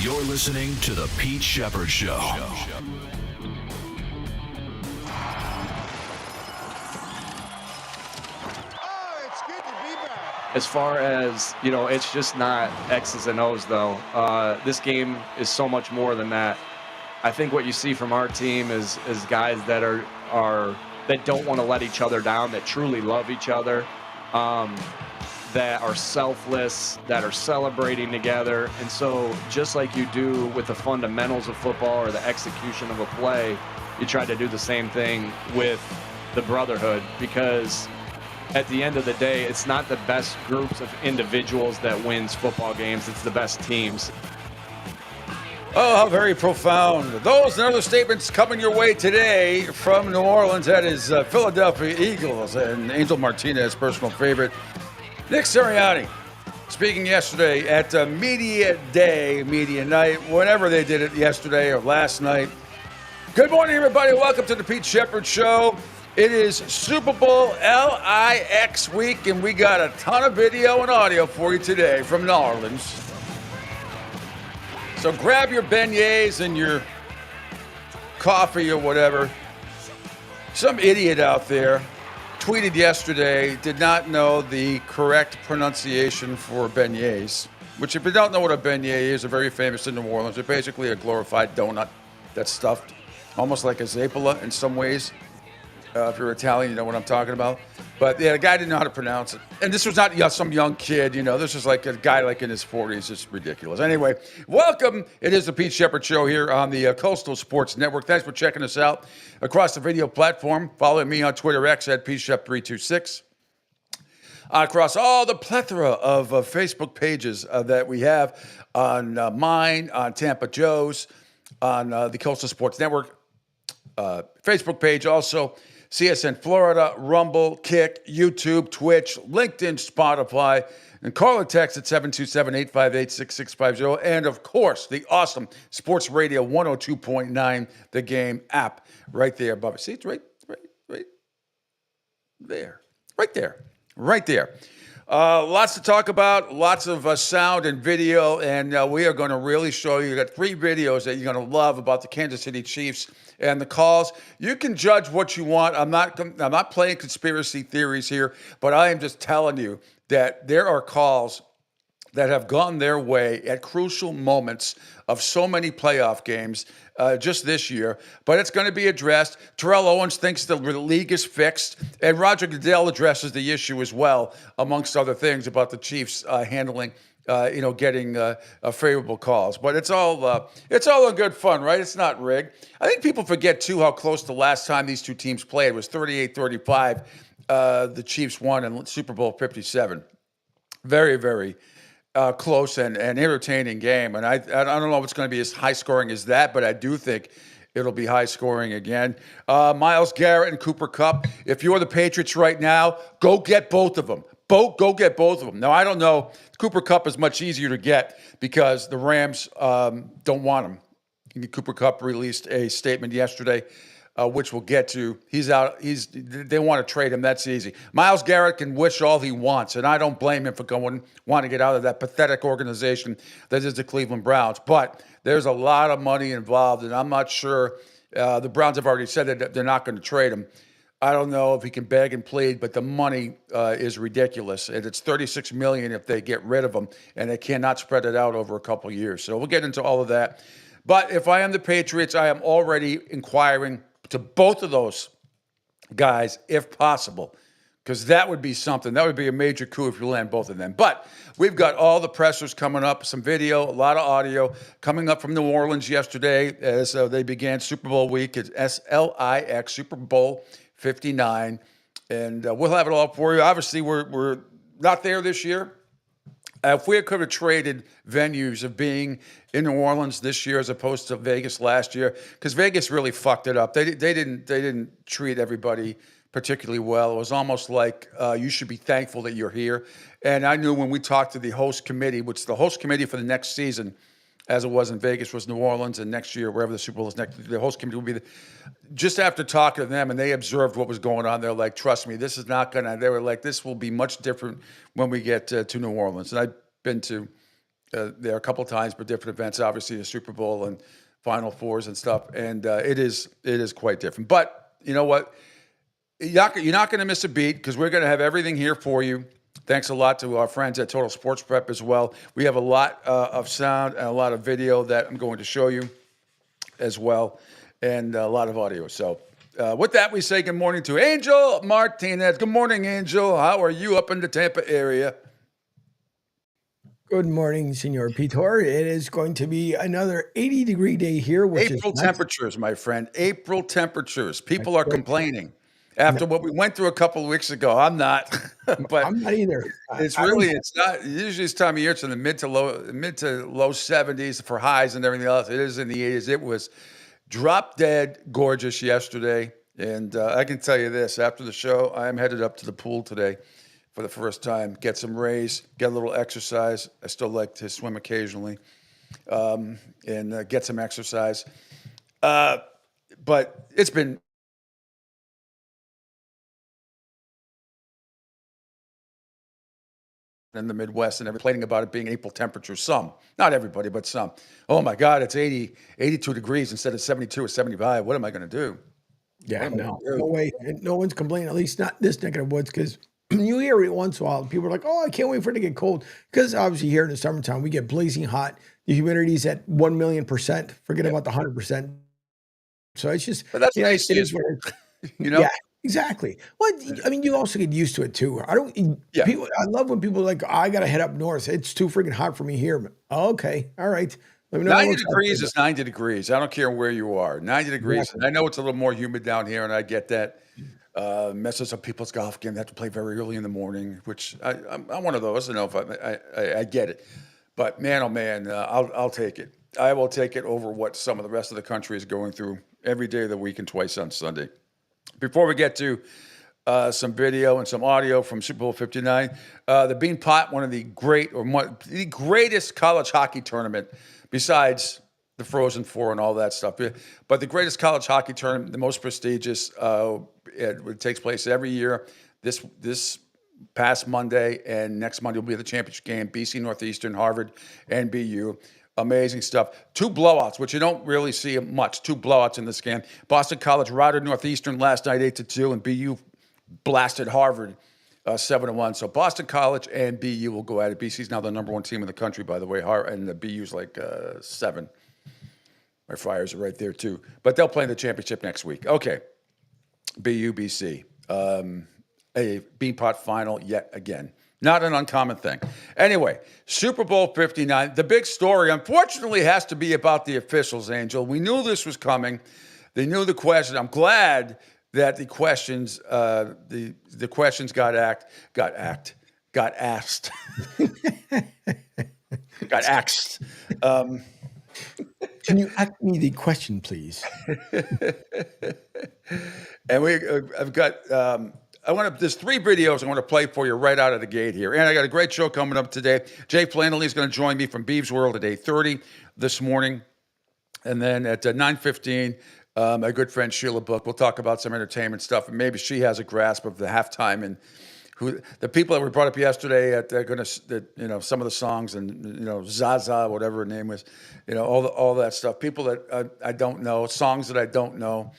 You're listening to The Pete Sheppard Show. As far as, it's just not X's and O's, though. This game is so much more than that. I think what you see from our team is guys that that don't want to let each other down, that truly love each other, that are selfless, that are celebrating together. And so just like you do with the fundamentals of football or the execution of a play, you try to do the same thing with the brotherhood, because at the end of the day, it's not the best groups of individuals that wins football games. It's the best teams. Oh, how very profound. Those and other statements coming your way today from New Orleans. That is Philadelphia Eagles and Angel Martinez, personal favorite. Nick Sirianni speaking yesterday at Media Day, Media Night, whenever they did it yesterday or last night. Good morning, everybody. Welcome to the Pete Sheppard Show. It is Super Bowl LIX week, and we got a ton of video and audio for you today from New Orleans. So grab your beignets and your coffee or whatever. Some idiot out there tweeted yesterday, did not know the correct pronunciation for beignets, which, if you don't know what a beignet is, are very famous in New Orleans. They're basically a glorified donut that's stuffed, almost like a zeppola in some ways. If you're Italian, you know what I'm talking about. But yeah, the guy didn't know how to pronounce it. And this was not some young kid, This was like a guy like in his 40s. It's ridiculous. Anyway, welcome. It is the Pete Sheppard Show here on the Coastal Sports Network. Thanks for checking us out across the video platform. Follow me on Twitter X at PShep326. Across all the plethora of Facebook pages that we have on mine, on Tampa Joe's, on the Coastal Sports Network Facebook page, also CSN Florida, Rumble, Kick, YouTube, Twitch, LinkedIn, Spotify, and call or text at 727-858-6650. And, of course, the awesome Sports Radio 102.9, The Game app right there above it. See, it's right there. Right there. Lots to talk about, lots of sound and video, and we are going to really show you. We've got 3 videos that you're going to love about the Kansas City Chiefs and the calls. You can judge what you want. I'm not playing conspiracy theories here, but I am just telling you that there are calls that have gone their way at crucial moments of so many playoff games just this year. But it's going to be addressed. Terrell Owens thinks the league is fixed, and Roger Goodell addresses the issue as well, amongst other things, about the Chiefs handling getting favorable calls. But it's all in good fun, right? It's not rigged. I think people forget, too, how close the last time these two teams played was 38-35. The Chiefs won in Super Bowl 57. Very, very close and entertaining game. And I don't know if it's going to be as high-scoring as that, but I do think it'll be high-scoring again. Myles Garrett and Cooper Kupp, if you're the Patriots right now, go get both of them. Go get both of them. Now, I don't know. Cooper Kupp is much easier to get because the Rams don't want him. Cooper Kupp released a statement yesterday, which we'll get to. He's out. They want to trade him. That's easy. Myles Garrett can wish all he wants, and I don't blame him for want to get out of that pathetic organization that is the Cleveland Browns. But there's a lot of money involved, and I'm not sure. The Browns have already said that they're not going to trade him. I don't know if he can beg and plead, but the money is ridiculous. And it's $36 million if they get rid of him, and they cannot spread it out over a couple of years. So we'll get into all of that. But if I am the Patriots, I am already inquiring to both of those guys, if possible, because that would be something. That would be a major coup if you land both of them. But we've got all the pressers coming up, some video, a lot of audio coming up from New Orleans yesterday as they began Super Bowl week. It's SLIX, Super Bowl 59, and we'll have it all for you. Obviously, we're not there this year. If we could have traded venues of being in New Orleans this year as opposed to Vegas last year, because Vegas really fucked it up. They didn't treat everybody particularly well. It was almost like you should be thankful that you're here. And I knew when we talked to the host committee, which the host committee for the next season, as it was in Vegas, was New Orleans, and next year, wherever the Super Bowl is next, the host committee will be just after talking to them, and they observed what was going on. They're like, trust me, this is not going to, they were like, this will be much different when we get to New Orleans. And I've been to there a couple times for different events, obviously the Super Bowl and Final Fours and stuff, and it is quite different. But you know what? You're not going to miss a beat because we're going to have everything here for you. Thanks a lot to our friends at Total Sports Prep as well. We have a lot of sound and a lot of video that I'm going to show you as well, and a lot of audio. So with that, we say good morning to Angel Martinez. Good morning, Angel. How are you up in the Tampa area? Good morning, Senor Pitor. It is going to be another 80-degree day here, which April is temperatures, my friend. April temperatures. People are complaining after what we went through a couple of weeks ago. I'm not, but I'm not either. it's not. Usually this time of year, it's in the mid to low 70s for highs and everything else. It is in the 80s. It was drop dead gorgeous yesterday, and I can tell you this: after the show, I am headed up to the pool today for the first time. Get some rays, get a little exercise. I still like to swim occasionally, and get some exercise. But it's been in the Midwest and complaining about it being April temperatures. Some, not everybody, but some. Oh my God, it's 82 degrees instead of 72 or 75. What am I going to do? Yeah, no way. No one's complaining, at least not this neck of the woods, because you hear it once in a while. People are like, oh, I can't wait for it to get cold. Because obviously here in the summertime, we get blazing hot. The humidity is at 1,000,000%. Forget about the 100%. So it's just, But that's nice. it is what it is. You know? Yeah, exactly. Well, I mean, you also get used to it too. People, I love when people are like, I got to head up north. It's too freaking hot for me here. But, okay, all right. Let me know 90 degrees is 90 degrees. I don't care where you are. 90 degrees. Exactly. I know it's a little more humid down here, and I get that. Messes up people's golf game. They have to play very early in the morning, which I'm one of those. If I get it, but man, oh man, I'll take it. I will take it over what some of the rest of the country is going through every day of the week and twice on Sunday. Before we get to some video and some audio from Super Bowl 59, the Bean Pot, one of the the greatest college hockey tournament besides the Frozen Four and all that stuff. But the greatest college hockey tournament, the most prestigious, it takes place every year. This past Monday and next Monday will be the championship game, BC Northeastern, Harvard, and BU. Amazing stuff. 2 blowouts, which you don't really see much. 2 blowouts in this game. Boston College routed Northeastern last night 8-2, and BU blasted Harvard 7-1. So Boston College and BU will go at it. BC's now the #1 team in the country, by the way, and the BU's like 7. My Friars are right there too. But they'll play in the championship next week. Okay. BU, BC. A Beanpot final yet again. Not an uncommon thing. Anyway, Super Bowl 59. The big story, unfortunately, has to be about the officials, Angel. We knew this was coming. They knew the question. I'm glad that the questions got asked. Got axed. Can you ask me the question, please? And I've got, there's 3 videos I want to play for you right out of the gate here. And I got a great show coming up today. Jay Flannelly is going to join me from Beeves World at 8:30 this morning. And then at 9:15, my good friend Sheila Book, we'll talk about some entertainment stuff. And maybe she has a grasp of the halftime and who the people that were brought up yesterday they're going to, some of the songs and, Zaza, whatever her name was, all that stuff. People that I don't know, songs that I don't know,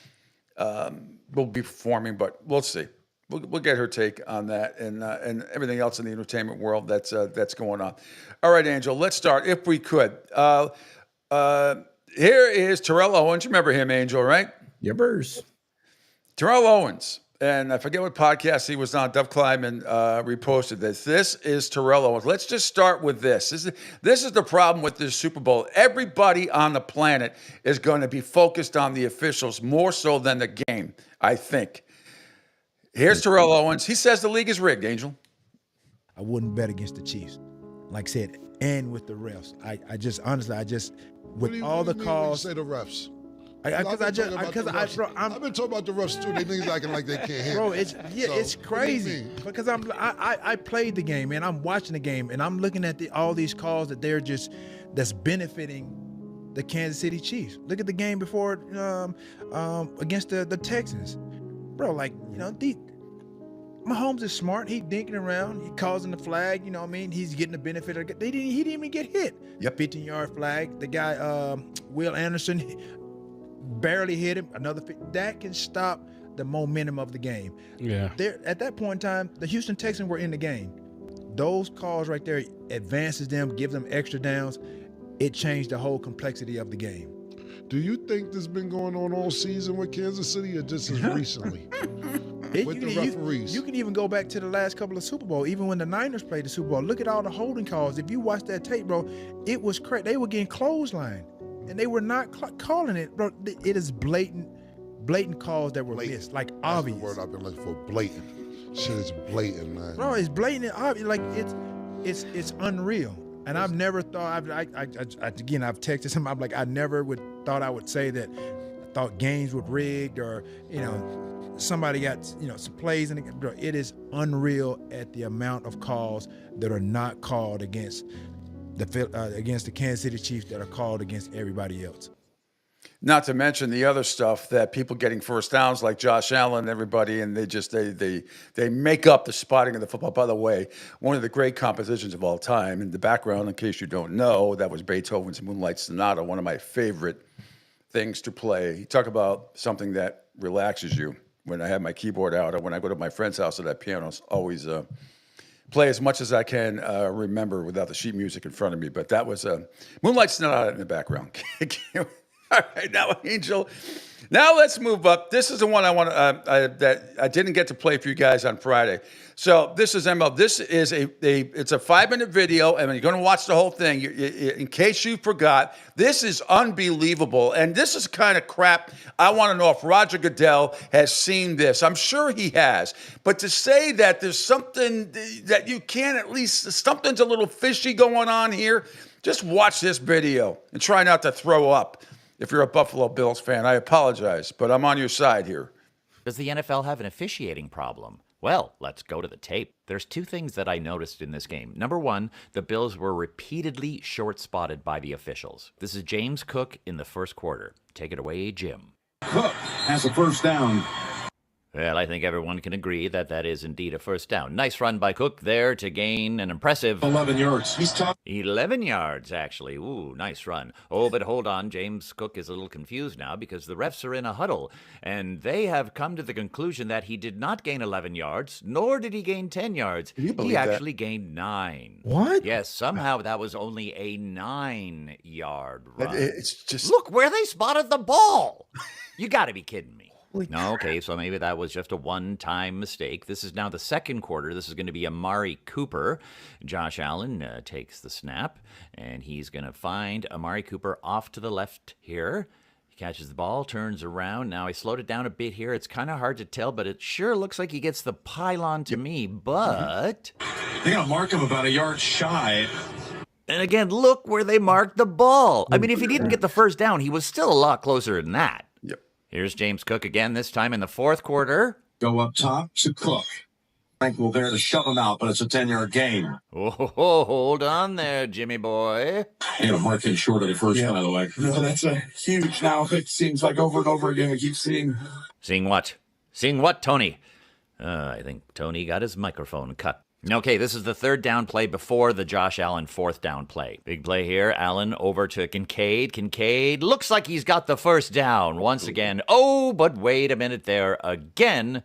will be performing, but we'll see. We'll get her take on that and everything else in the entertainment world that's going on. All right, Angel, let's start if we could. Here is Terrell Owens. You remember him, Angel, right? Yubbers. Terrell Owens. And I forget what podcast he was on. Dove Kleiman reposted this. This is Terrell Owens. Let's just start with this. This is the problem with this Super Bowl. Everybody on the planet is going to be focused on the officials more so than the game, I think. Here's Terrell Owens. He says the league is rigged, Angel. I wouldn't bet against the Chiefs. Like I said, and with the refs. I just honestly, with all the calls. Say the refs. I've been talking about the refs too. They niggas acting like they can't handle. Bro, it's crazy because I played the game and I'm watching the game and I'm looking at all these calls that that's benefiting the Kansas City Chiefs. Look at the game before against the Texans, bro. Mahomes is smart. He dinking around. He causing the flag. You know what I mean? He's getting the benefit of it. He didn't even get hit. Yep. 15-yard flag. The guy, Will Anderson, barely hit him. That can stop the momentum of the game. Yeah. At that point in time, the Houston Texans were in the game. Those calls right there advances them, give them extra downs. It changed the whole complexity of the game. Do you think this has been going on all season with Kansas City or just as recently? With the referees. You can even go back to the last couple of Super Bowl, even when the Niners played the Super Bowl. Look at all the holding calls. If you watch that tape, bro, it was crazy. They were getting clotheslined, and they were not calling it, bro. It is blatant calls that were missed, like obvious. That's the word I've been looking for, blatant. Shit is blatant, man. Bro, it's blatant and obvious. Like it's unreal. And I've never thought. Again, I've texted him. I'm like, I never thought I would say that. I thought games were rigged, or somebody got some plays in it. Bro, it is unreal at the amount of calls that are not called against the Kansas City Chiefs that are called against everybody else. Not to mention the other stuff that people getting first downs like Josh Allen and everybody, and they make up the spotting of the football. By the way, one of the great compositions of all time. In the background, in case you don't know, that was Beethoven's Moonlight Sonata, one of my favorite things to play. You talk about something that relaxes you. When I have my keyboard out, or when I go to my friend's house, so that piano's always play as much as I can remember without the sheet music in front of me. But that was Moonlight Sonata in the background. All right, now, Angel. Now let's move up. This is the one I want that I didn't get to play for you guys on Friday. So this is ML. This is it's a 5-minute video, and you're going to watch the whole thing. In case you forgot, this is unbelievable, and this is kind of crap. I want to know if Roger Goodell has seen this. I'm sure he has, but to say that there's something that you can't, at least something's a little fishy going on here, just watch this video and try not to throw up. If you're a Buffalo Bills fan, I apologize, but I'm on your side here. Does the NFL have an officiating problem? Well, let's go to the tape. There's two things that I noticed in this game. Number one, the Bills were repeatedly short-spotted by the officials. This is James Cook in the first quarter. Take it away, Jim. Cook has a first down. Well, I think everyone can agree that that is indeed a first down. Nice run by Cook there to gain an impressive 11 yards. He's tough. 11 yards, actually. Ooh, nice run. Oh, but hold on. James Cook is a little confused now because the refs are in a huddle, and they have come to the conclusion that he did not gain 11 yards, nor did he gain 10 yards. He actually gained 9. What? Yes, somehow that was only a 9-yard run. It's just... Look where they spotted the ball. You got to be kidding me. No, okay, so maybe that was just a one-time mistake. This is now the second quarter. This is going to be Amari Cooper. Josh Allen takes the snap, and he's going to find Amari Cooper off to the left here. He catches the ball, turns around. Now, I slowed it down a bit here. It's kind of hard to tell, but it sure looks like he gets the pylon to me, but... They're going to mark him about a yard shy. And again, look where they marked the ball. I mean, if he didn't get the first down, he was still a lot closer than that. Yep. Here's James Cook again, this time in the fourth quarter. Go up top to Cook. Frankel there to shove him out, but it's a 10-yard gain. Oh, hold on there, Jimmy boy. And a mark in short of the first, by the way. No, that's a huge now. It seems like over and over again we keep seeing. Seeing what? Seeing what, Tony? I think Tony got his microphone cut. Okay, this is the third down play before the Josh Allen fourth down play. Big play here. Allen over to Kincaid. Kincaid looks like he's got the first down once again. Oh, but wait a minute there. Again,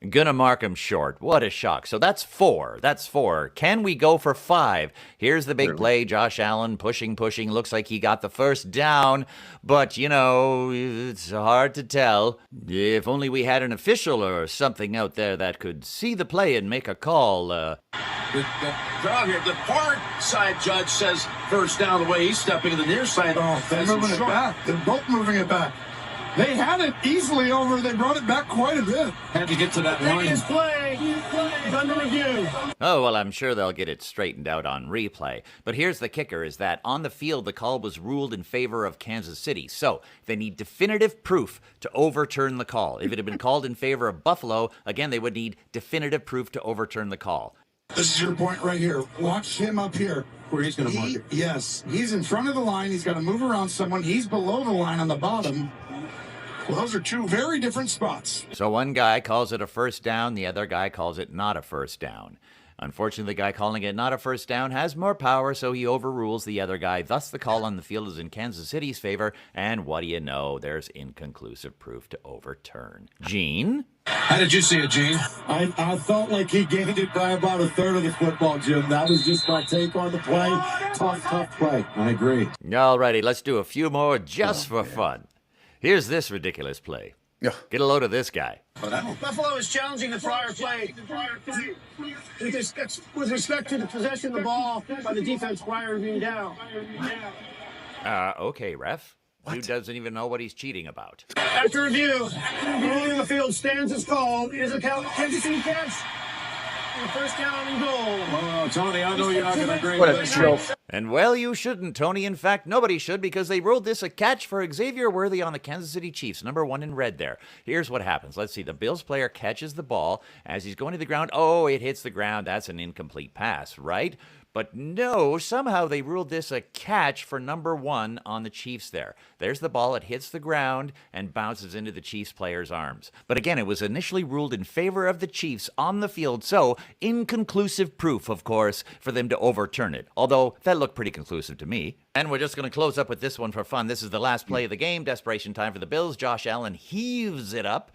gonna mark him short. What a shock. So that's 4. That's 4. Can we go for 5? Here's the big play. Josh Allen pushing. Looks like he got the first down. But, you know, it's hard to tell. If only we had an official or something out there that could see the play and make a call. The far side judge says first down the way he's stepping to the near side. Oh, they're moving it back. They're both moving it back. They had it easily over. They brought it back quite a bit. Had to get to that line. His play. It's under review. Oh, well, I'm sure they'll get it straightened out on replay. But here's the kicker, is that on the field, the call was ruled in favor of Kansas City. So they need definitive proof to overturn the call. If it had been called in favor of Buffalo, again, they would need definitive proof to overturn the call. This is your point right here. Watch him up here. Where he's going to mark it. Yes, he's in front of the line. He's got to move around someone. He's below the line on the bottom. Well, those are two very different spots. So one guy calls it a first down, the other guy calls it not a first down. Unfortunately, the guy calling it not a first down has more power, so he overrules the other guy. Thus, the call on the field is in Kansas City's favor, and what do you know? There's inconclusive proof to overturn. Gene? How did you see it, Gene? I felt like he gained it by about a third of the football, Jim. That was just my take on the play. Tough play. I agree. Alrighty, let's do a few more just for fun. Here's this ridiculous play. Yeah. Get a load of this guy. Buffalo is challenging the prior play with respect to the possession of the ball by the defense prior to being down. Okay, ref. Dude doesn't even know what he's cheating about. After review, ruling the field stands as called. Is a Kansas City catch. And first down and goal. Oh, Tony, I know you're not going to agree with this. And well, you shouldn't, Tony. In fact, nobody should, because they ruled this a catch for Xavier Worthy on the Kansas City Chiefs, number 1 in red there. Here's what happens. Let's see. The Bills player catches the ball as he's going to the ground. Oh, it hits the ground. That's an incomplete pass, right? But no, somehow they ruled this a catch for number 1 on the Chiefs there. There's the ball. It hits the ground and bounces into the Chiefs player's arms. But again, it was initially ruled in favor of the Chiefs on the field, so inconclusive proof, of course, for them to overturn it. Although that looked pretty conclusive to me. And we're just going to close up with this one for fun. This is the last play of the game. Desperation time for the Bills. Josh Allen heaves it up,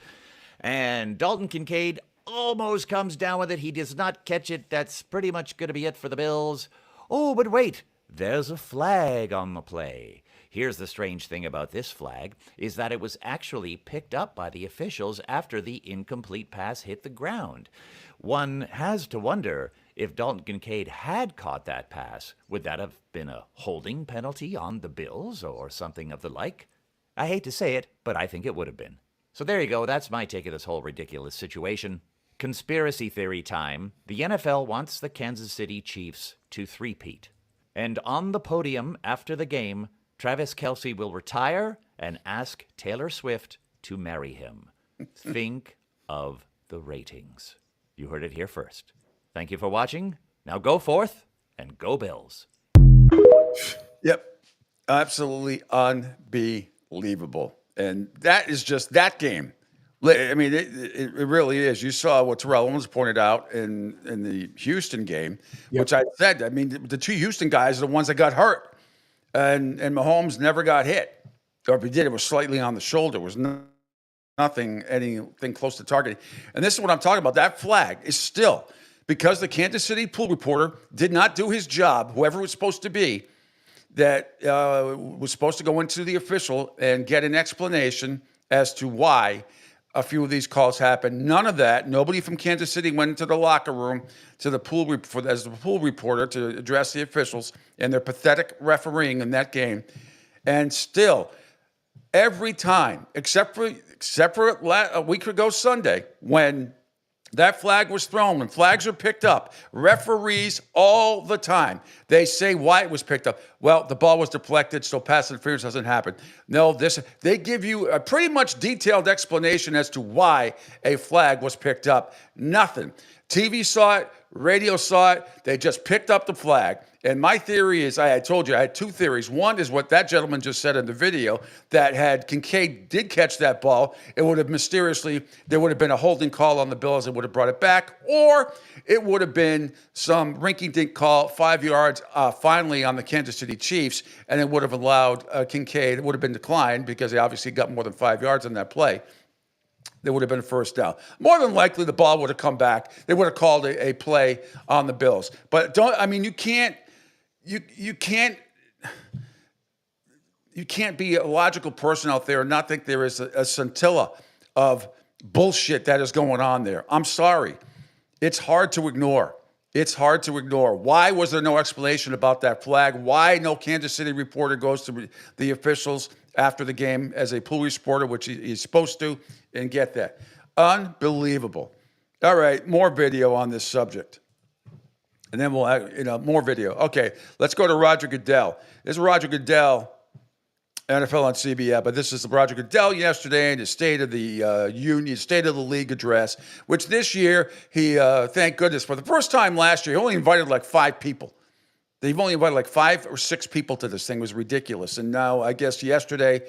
and Dalton Kincaid almost comes down with it. He does not catch it. That's pretty much going to be it for the Bills. Oh, but wait, there's a flag on the play. Here's the strange thing about this flag, is that it was actually picked up by the officials after the incomplete pass hit the ground. One has to wonder, if Dalton Kincaid had caught that pass, would that have been a holding penalty on the Bills or something of the like? I hate to say it, but I think it would have been. So there you go. That's my take of this whole ridiculous situation. Conspiracy theory time. The NFL wants the Kansas City Chiefs to three-peat. And on the podium after the game, Travis Kelce will retire and ask Taylor Swift to marry him. Think of the ratings. You heard it here first. Thank you for watching. Now go forth and go Bills. Yep. Absolutely unbelievable. And that is just that game. I mean, it really is. You saw what Terrell Owens pointed out in the Houston game, which I said. I mean, the two Houston guys are the ones that got hurt, and Mahomes never got hit. Or if he did, it was slightly on the shoulder. It was anything close to targeting. And this is what I'm talking about. That flag is still, because the Kansas City pool reporter did not do his job, whoever it was supposed to be, that was supposed to go into the official and get an explanation as to why a few of these calls happened. None of that. Nobody from Kansas City went into the locker room to the pool as the pool reporter to address the officials and their pathetic refereeing in that game. And still, every time, except for a week ago Sunday, when that flag was thrown, when flags are picked up, referees all the time, they say why it was picked up. Well, the ball was deflected, so pass interference doesn't happen. No, they give you a pretty much detailed explanation as to why a flag was picked up. Nothing. TV saw it, radio saw it, they just picked up the flag. And my theory is, I told you, I had two theories. One is what that gentleman just said in the video, that had Kincaid did catch that ball, it would have there would have been a holding call on the Bills, it would have brought it back, or it would have been some rinky-dink call, 5 yards, finally on the Kansas City Chiefs, and it would have allowed Kincaid, it would have been declined because he obviously got more than 5 yards on that play. There would have been a first down. More than likely, the ball would have come back. They would have called a play on the Bills. But you can't be a logical person out there and not think there is a scintilla of bullshit that is going on there. I'm sorry. It's hard to ignore. It's hard to ignore. Why was there no explanation about that flag? Why no Kansas City reporter goes to the officials after the game as a pool reporter, which he's supposed to, and get that? Unbelievable. All right, more video on this subject. And then we'll have, more video. Okay, let's go to Roger Goodell. This is Roger Goodell, NFL on CBS, but this is Roger Goodell yesterday in his State of the Union, State of the League address, which this year he, thank goodness, for the first time last year, he only invited like 5 people. They've only invited like 5 or 6 people to this thing. It was ridiculous. And now, I guess yesterday,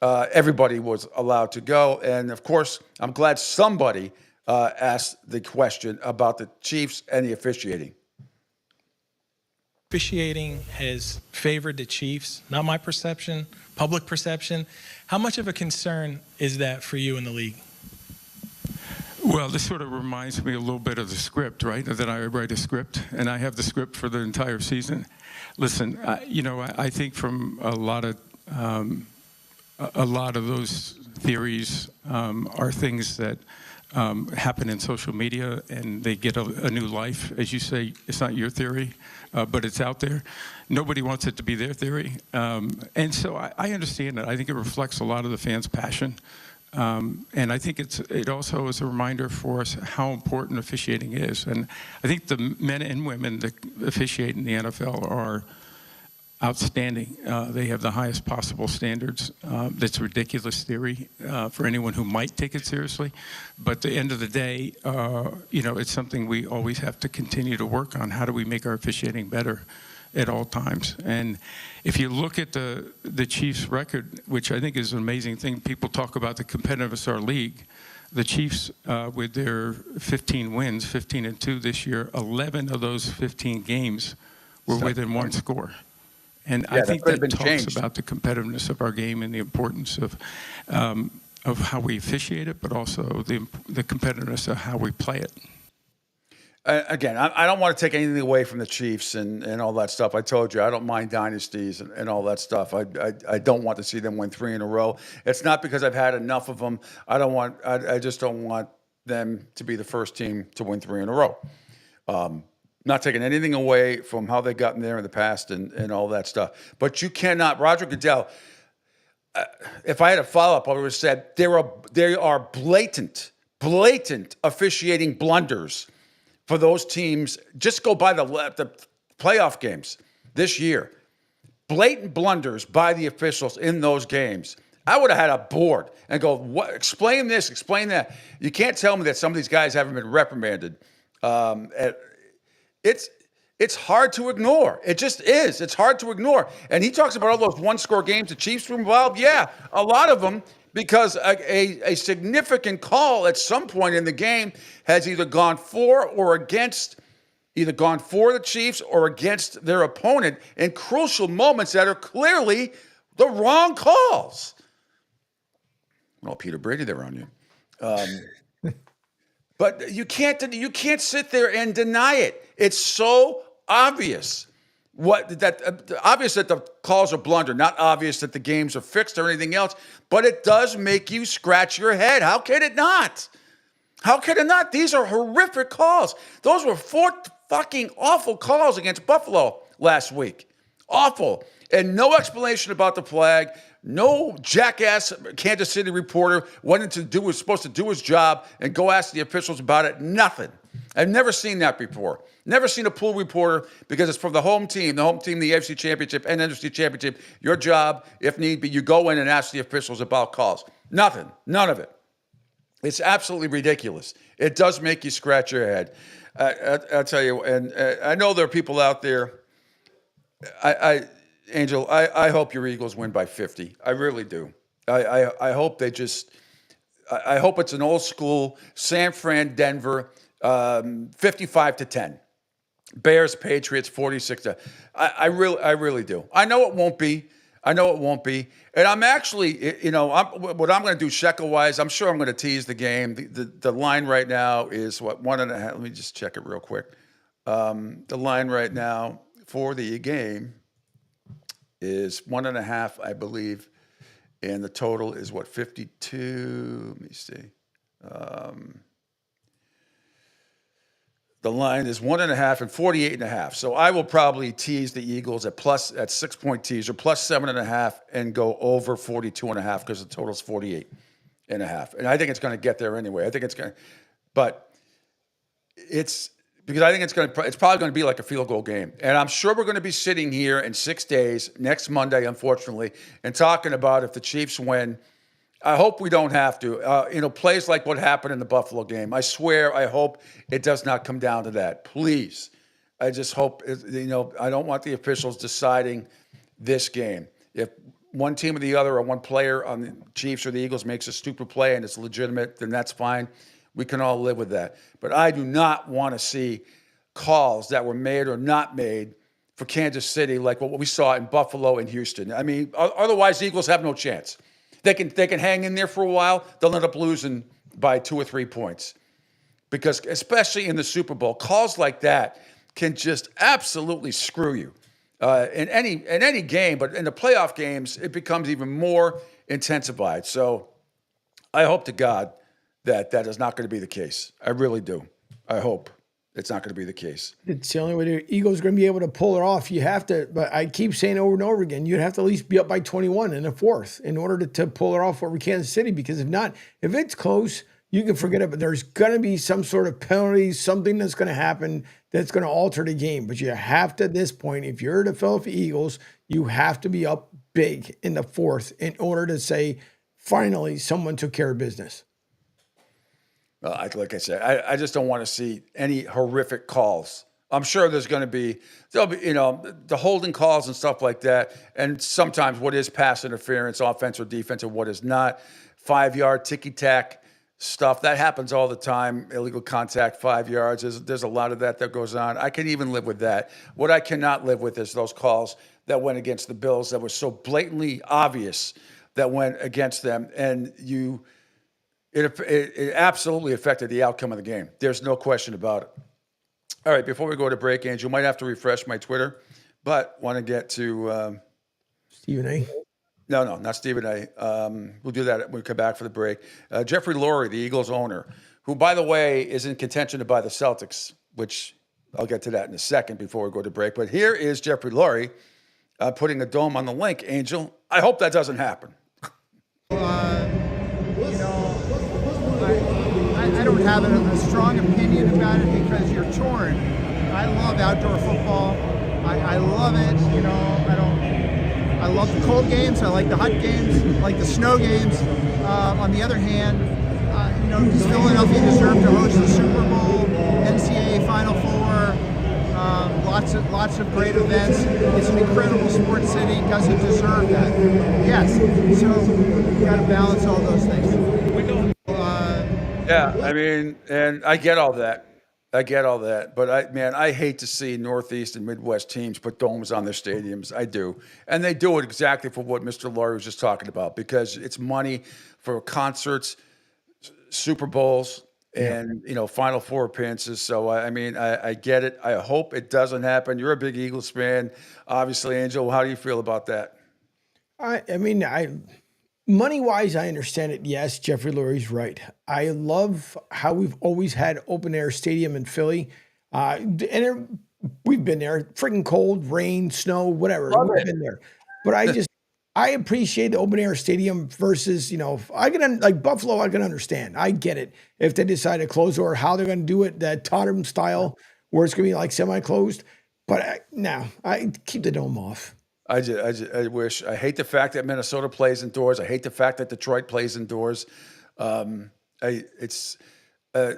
everybody was allowed to go. And of course, I'm glad somebody asked the question about the Chiefs and the officiating. Officiating has favored the Chiefs, not my perception, public perception. How much of a concern is that for you in the league? Well, this sort of reminds me a little bit of the script, right? That I write a script, and I have the script for the entire season. Listen, I think from a lot of those theories are things that happen in social media, and they get a new life. As you say, it's not your theory, but it's out there. Nobody wants it to be their theory. And so I understand it. I think it reflects a lot of the fans' passion. And I think it also is a reminder for us how important officiating is. And I think the men and women that officiate in the NFL are outstanding. They have the highest possible standards. That's a ridiculous theory for anyone who might take it seriously. But at the end of the day, it's something we always have to continue to work on. How do we make our officiating better at all times? And if you look at the Chiefs' record, which I think is an amazing thing, people talk about the competitiveness of our league. The Chiefs, with their 15 wins, 15-2 this year, 11 of those 15 games were within one score. And I think that talks about the competitiveness of our game and the importance of how we officiate it, but also the competitiveness of how we play it. Again, I don't want to take anything away from the Chiefs and all that stuff. I told you, I don't mind dynasties and all that stuff. I don't want to see them win 3 in a row. It's not because I've had enough of them. I just don't want them to be the first team to win 3 in a row. Not taking anything away from how they got in there in the past and all that stuff. But you cannot, Roger Goodell, if I had a follow-up, I would have said there are blatant officiating blunders for those teams. Just go by the playoff games this year. Blatant blunders by the officials in those games. I would have had a board and go, what? Explain this, explain that. You can't tell me that some of these guys haven't been reprimanded. It's hard to ignore. It just is. It's hard to ignore. And he talks about all those one-score games the Chiefs were involved. Yeah, a lot of them, because a significant call at some point in the game has either gone for the Chiefs or against their opponent in crucial moments that are clearly the wrong calls. Well, Peter Brady, they're on you. But you can't sit there and deny it. It's so obvious obvious that the calls are blunder, not obvious that the games are fixed or anything else, but it does make you scratch your head. How can it not? How can it not? These are horrific calls. Those were 4 fucking awful calls against Buffalo last week. Awful. And no explanation about the flag. No jackass Kansas City reporter was supposed to do his job and go ask the officials about it. Nothing. I've never seen that before. Never seen a pool reporter, because it's from the home team, the AFC Championship and NFC Championship. Your job, if need be, you go in and ask the officials about calls. Nothing. None of it. It's absolutely ridiculous. It does make you scratch your head. I'll tell you, and I know there are people out there. Angel, I hope your Eagles win by 50. I really do. I hope they just. I hope it's an old school San Fran, Denver, 55-10. Bears, Patriots, 46. I really do. I know it won't be. And I'm actually, what I'm going to do shekel-wise, I'm sure I'm going to tease the game. The line right now is what, 1.5. Let me just check it real quick. The line right now for the game is 1.5, I believe. And the total is what, 52? Let me see. The line is 1.5 and 48.5. So I will probably tease the Eagles at 6-point teaser, plus 7.5, and go over 42.5 because the total is 48.5. And I think it's going to get there anyway. But it's because I think it's probably going to be like a field goal game. And I'm sure we're going to be sitting here in 6 days, next Monday, unfortunately, and talking about if the Chiefs win. I hope we don't have to. Plays like what happened in the Buffalo game. I swear, I hope it does not come down to that. Please. I just hope, I don't want the officials deciding this game. If one team or the other, or one player on the Chiefs or the Eagles makes a stupid play and it's legitimate, then that's fine. We can all live with that. But I do not want to see calls that were made or not made for Kansas City like what we saw in Buffalo and Houston. I mean, otherwise the Eagles have no chance. They can hang in there for a while. They'll end up losing by 2 or 3 points. Because especially in the Super Bowl, calls like that can just absolutely screw you. In any game, but in the playoff games, it becomes even more intensified. So I hope to God that is not going to be the case. I really do. I hope it's not going to be the case. It's the only way the Eagles are going to be able to pull it off. You have to, but I keep saying over and over again, you'd have to at least be up by 21 in the fourth in order to pull it off over Kansas City. Because if not, if it's close, you can forget it, but there's going to be some sort of penalty, something that's going to happen that's going to alter the game. But you have to, at this point, if you're the Philadelphia Eagles, you have to be up big in the fourth in order to say, finally, someone took care of business. Well, like I said, I just don't want to see any horrific calls. I'm sure there'll be, the holding calls and stuff like that. And sometimes what is pass interference, offense or defense, or what is not. 5-yard ticky-tack stuff that happens all the time. Illegal contact, 5 yards. There's a lot of that goes on. I can even live with that. What I cannot live with is those calls that went against the Bills that were so blatantly obvious that went against them, and it absolutely affected the outcome of the game. There's no question about it. All right, before we go to break, Angel, you might have to refresh my Twitter, but want to get to Stephen A. No, not Stephen A. We'll do that when we come back for the break. Jeffrey Lurie, the Eagles owner, who, by the way, is in contention to buy the Celtics, which I'll get to that in a second before we go to break. But here is Jeffrey Lurie putting a dome on the link, Angel. I hope that doesn't happen. I don't have a strong opinion about it because you're torn. I love outdoor football. I love it. I love the cold games. I like the hot games. I like the snow games. On the other hand, does Philadelphia deserve to host the Super Bowl, NCAA Final Four? Lots of great events. It's an incredible sports city. Does it deserve that? Yes. So you got to balance all those things. Yeah, I mean, and I get all that. But I hate to see Northeast and Midwest teams put domes on their stadiums. I do. And they do it exactly for what Mr. Lurie was just talking about, because it's money for concerts, Super Bowls, and, Final Four appearances. So, I get it. I hope it doesn't happen. You're a big Eagles fan. Obviously, Angel, how do you feel about that? Money-wise, I understand it. Yes, Jeffrey Lurie's right. I love how we've always had open-air stadium in Philly. We've been there. Freaking cold, rain, snow, whatever. We've been there. But I appreciate the open-air stadium versus, like Buffalo, I can understand. I get it. If they decide to close or how they're going to do it, that Tottenham style, where it's going to be like semi-closed. But I keep the dome off. I hate the fact that Minnesota plays indoors. I hate the fact that Detroit plays indoors. It's a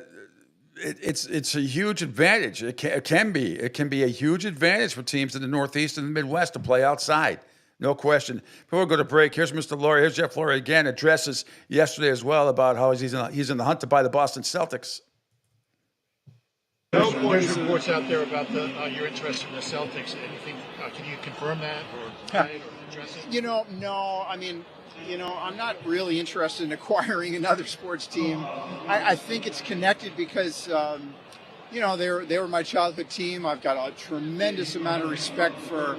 huge advantage. It can be a huge advantage for teams in the Northeast and the Midwest to play outside. No question. Before we go to break, here's Mr. Lurie. Here's Jeff Lurie again. Addresses yesterday as well about how he's in the hunt to buy the Boston Celtics. There's reports out there about your interest in the Celtics. Anything? Can you confirm that or deny it or address it? No. I'm not really interested in acquiring another sports team. I think it's connected because, they were my childhood team. I've got a tremendous amount of respect for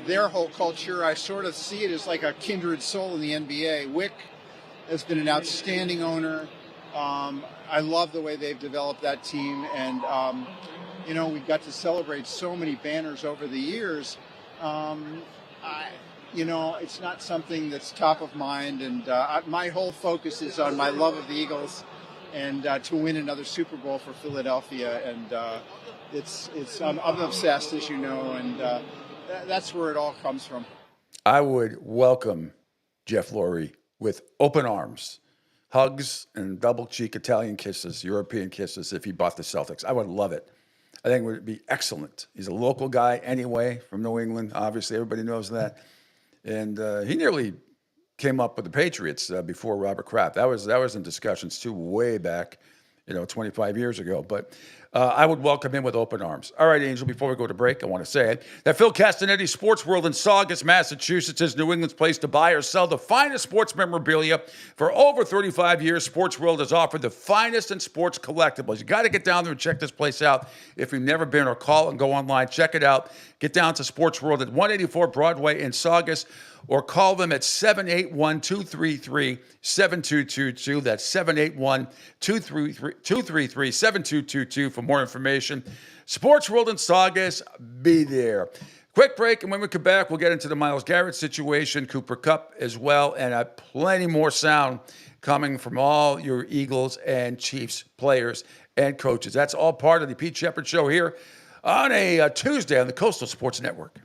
their whole culture. I sort of see it as like a kindred soul in the NBA. Wick has been an outstanding owner. I love the way they've developed that team, and we've got to celebrate so many banners over the years. It's not something that's top of mind, and my whole focus is on my love of the Eagles and to win another Super Bowl for Philadelphia. And I'm obsessed, as you know, and that's where it all comes from. I would welcome Jeff Lurie with open arms. Hugs and double cheek Italian kisses, European kisses if he bought the Celtics. I would love it. I think it would be excellent. He's a local guy anyway from New England. Obviously, everybody knows that. And he nearly came up with the Patriots before Robert Kraft. That was in discussions too, way back, 25 years ago. But I would welcome him with open arms. All right, Angel, before we go to break, I want to say that Phil Castanetti's Sports World in Saugus, Massachusetts is New England's place to buy or sell the finest sports memorabilia. For over 35 years, Sports World has offered the finest in sports collectibles. You got to get down there and check this place out. If you've never been, or call and go online, check it out. Get down to Sports World at 184 Broadway in Saugus, or call them at 781-233-7222. That's 781-233-7222 for more information. Sports World in Saugus, be there. Quick break, and when we come back, we'll get into the Myles Garrett situation, Cooper Kupp as well, and plenty more sound coming from all your Eagles and Chiefs players and coaches. That's all part of the Pete Sheppard Show here on a Tuesday on the Coastal Sports Network.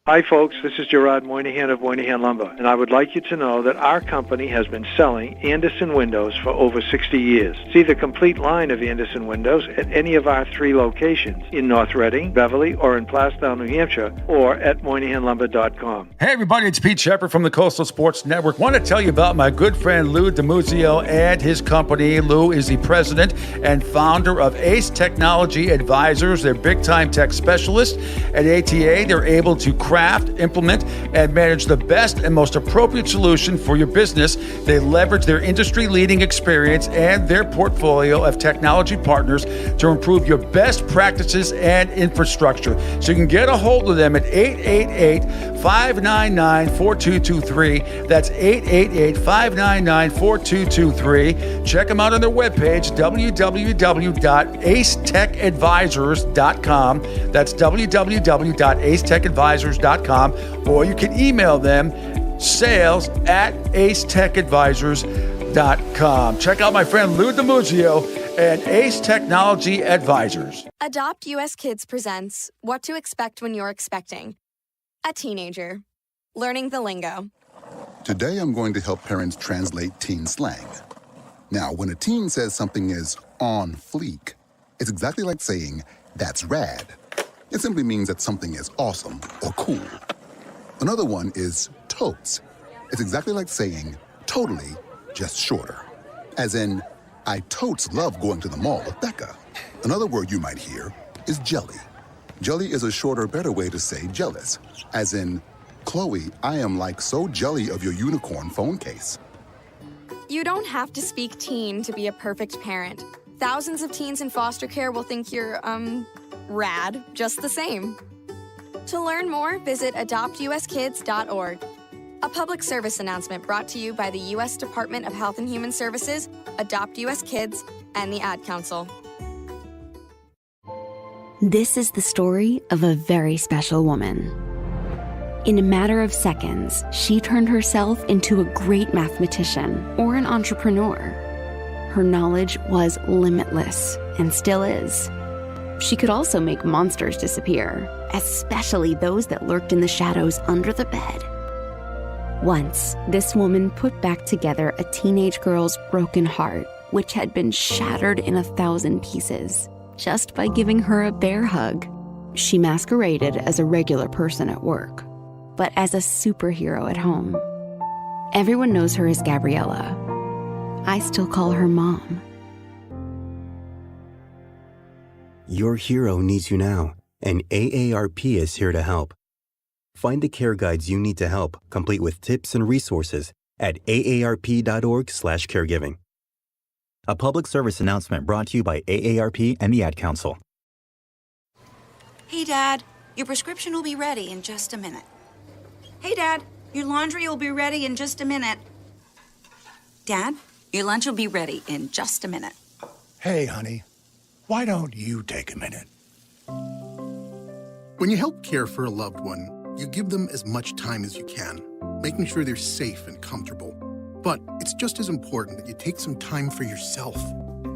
Hi, folks. This is Gerard Moynihan of Moynihan Lumber, and I would like you to know that our company has been selling Anderson windows for over 60 years. See the complete line of Anderson windows at any of our 3 locations in North Reading, Beverly, or in Plastown, New Hampshire, or at MoynihanLumber.com. Hey, everybody. It's Pete Sheppard from the Coastal Sports Network. Want to tell you about my good friend Lou DiMuzio and his company. Lou is the president and founder of Ace Technology Advisors. They're big-time tech specialists. At ATA, they're able to craft, implement, and manage the best and most appropriate solution for your business. They leverage their industry-leading experience and their portfolio of technology partners to improve your best practices and infrastructure. So you can get a hold of them at 888-599-4223. That's 888-599-4223. Check them out on their webpage, www.acetechadvisors.com. That's www.acetechadvisors.com. Or you can email them sales@acetechadvisors.com. Check out my friend Lou DiMuzio and Ace Technology Advisors. Adopt US Kids presents What to Expect When You're Expecting a Teenager. Learning the lingo. Today I'm going to help parents translate teen slang. Now, when a teen says something is on fleek, it's exactly like saying, that's rad. It simply means that something is awesome or cool. Another one is totes. It's exactly like saying totally, just shorter. As in, I totes love going to the mall with Becca. Another word you might hear is jelly. Jelly is a shorter, better way to say jealous. As in, Chloe, I am like so jelly of your unicorn phone case. You don't have to speak teen to be a perfect parent. Thousands of teens in foster care will think you're, rad just the same. To learn more, visit adoptuskids.org. A public service announcement brought to you by the U.S. Department of Health and Human Services, Adopt U.S. Kids, and the Ad Council. This is the story of a very special woman. In a matter of seconds, she turned herself into a great mathematician or an entrepreneur. Her knowledge was limitless and still is. She could also make monsters disappear, especially those that lurked in the shadows under the bed. Once, this woman put back together a teenage girl's broken heart, which had been shattered in 1,000 pieces, just by giving her a bear hug. She masqueraded as a regular person at work, but as a superhero at home. Everyone knows her as Gabriella. I still call her Mom. Your hero needs you now, and AARP is here to help. Find the care guides you need to help, complete with tips and resources at aarp.org/caregiving. A public service announcement brought to you by AARP and the Ad Council. Hey, Dad, your prescription will be ready in just a minute. Hey, Dad, your laundry will be ready in just a minute. Dad, your lunch will be ready in just a minute. Hey, honey. Why don't you take a minute? When you help care for a loved one, you give them as much time as you can, making sure they're safe and comfortable. But it's just as important that you take some time for yourself.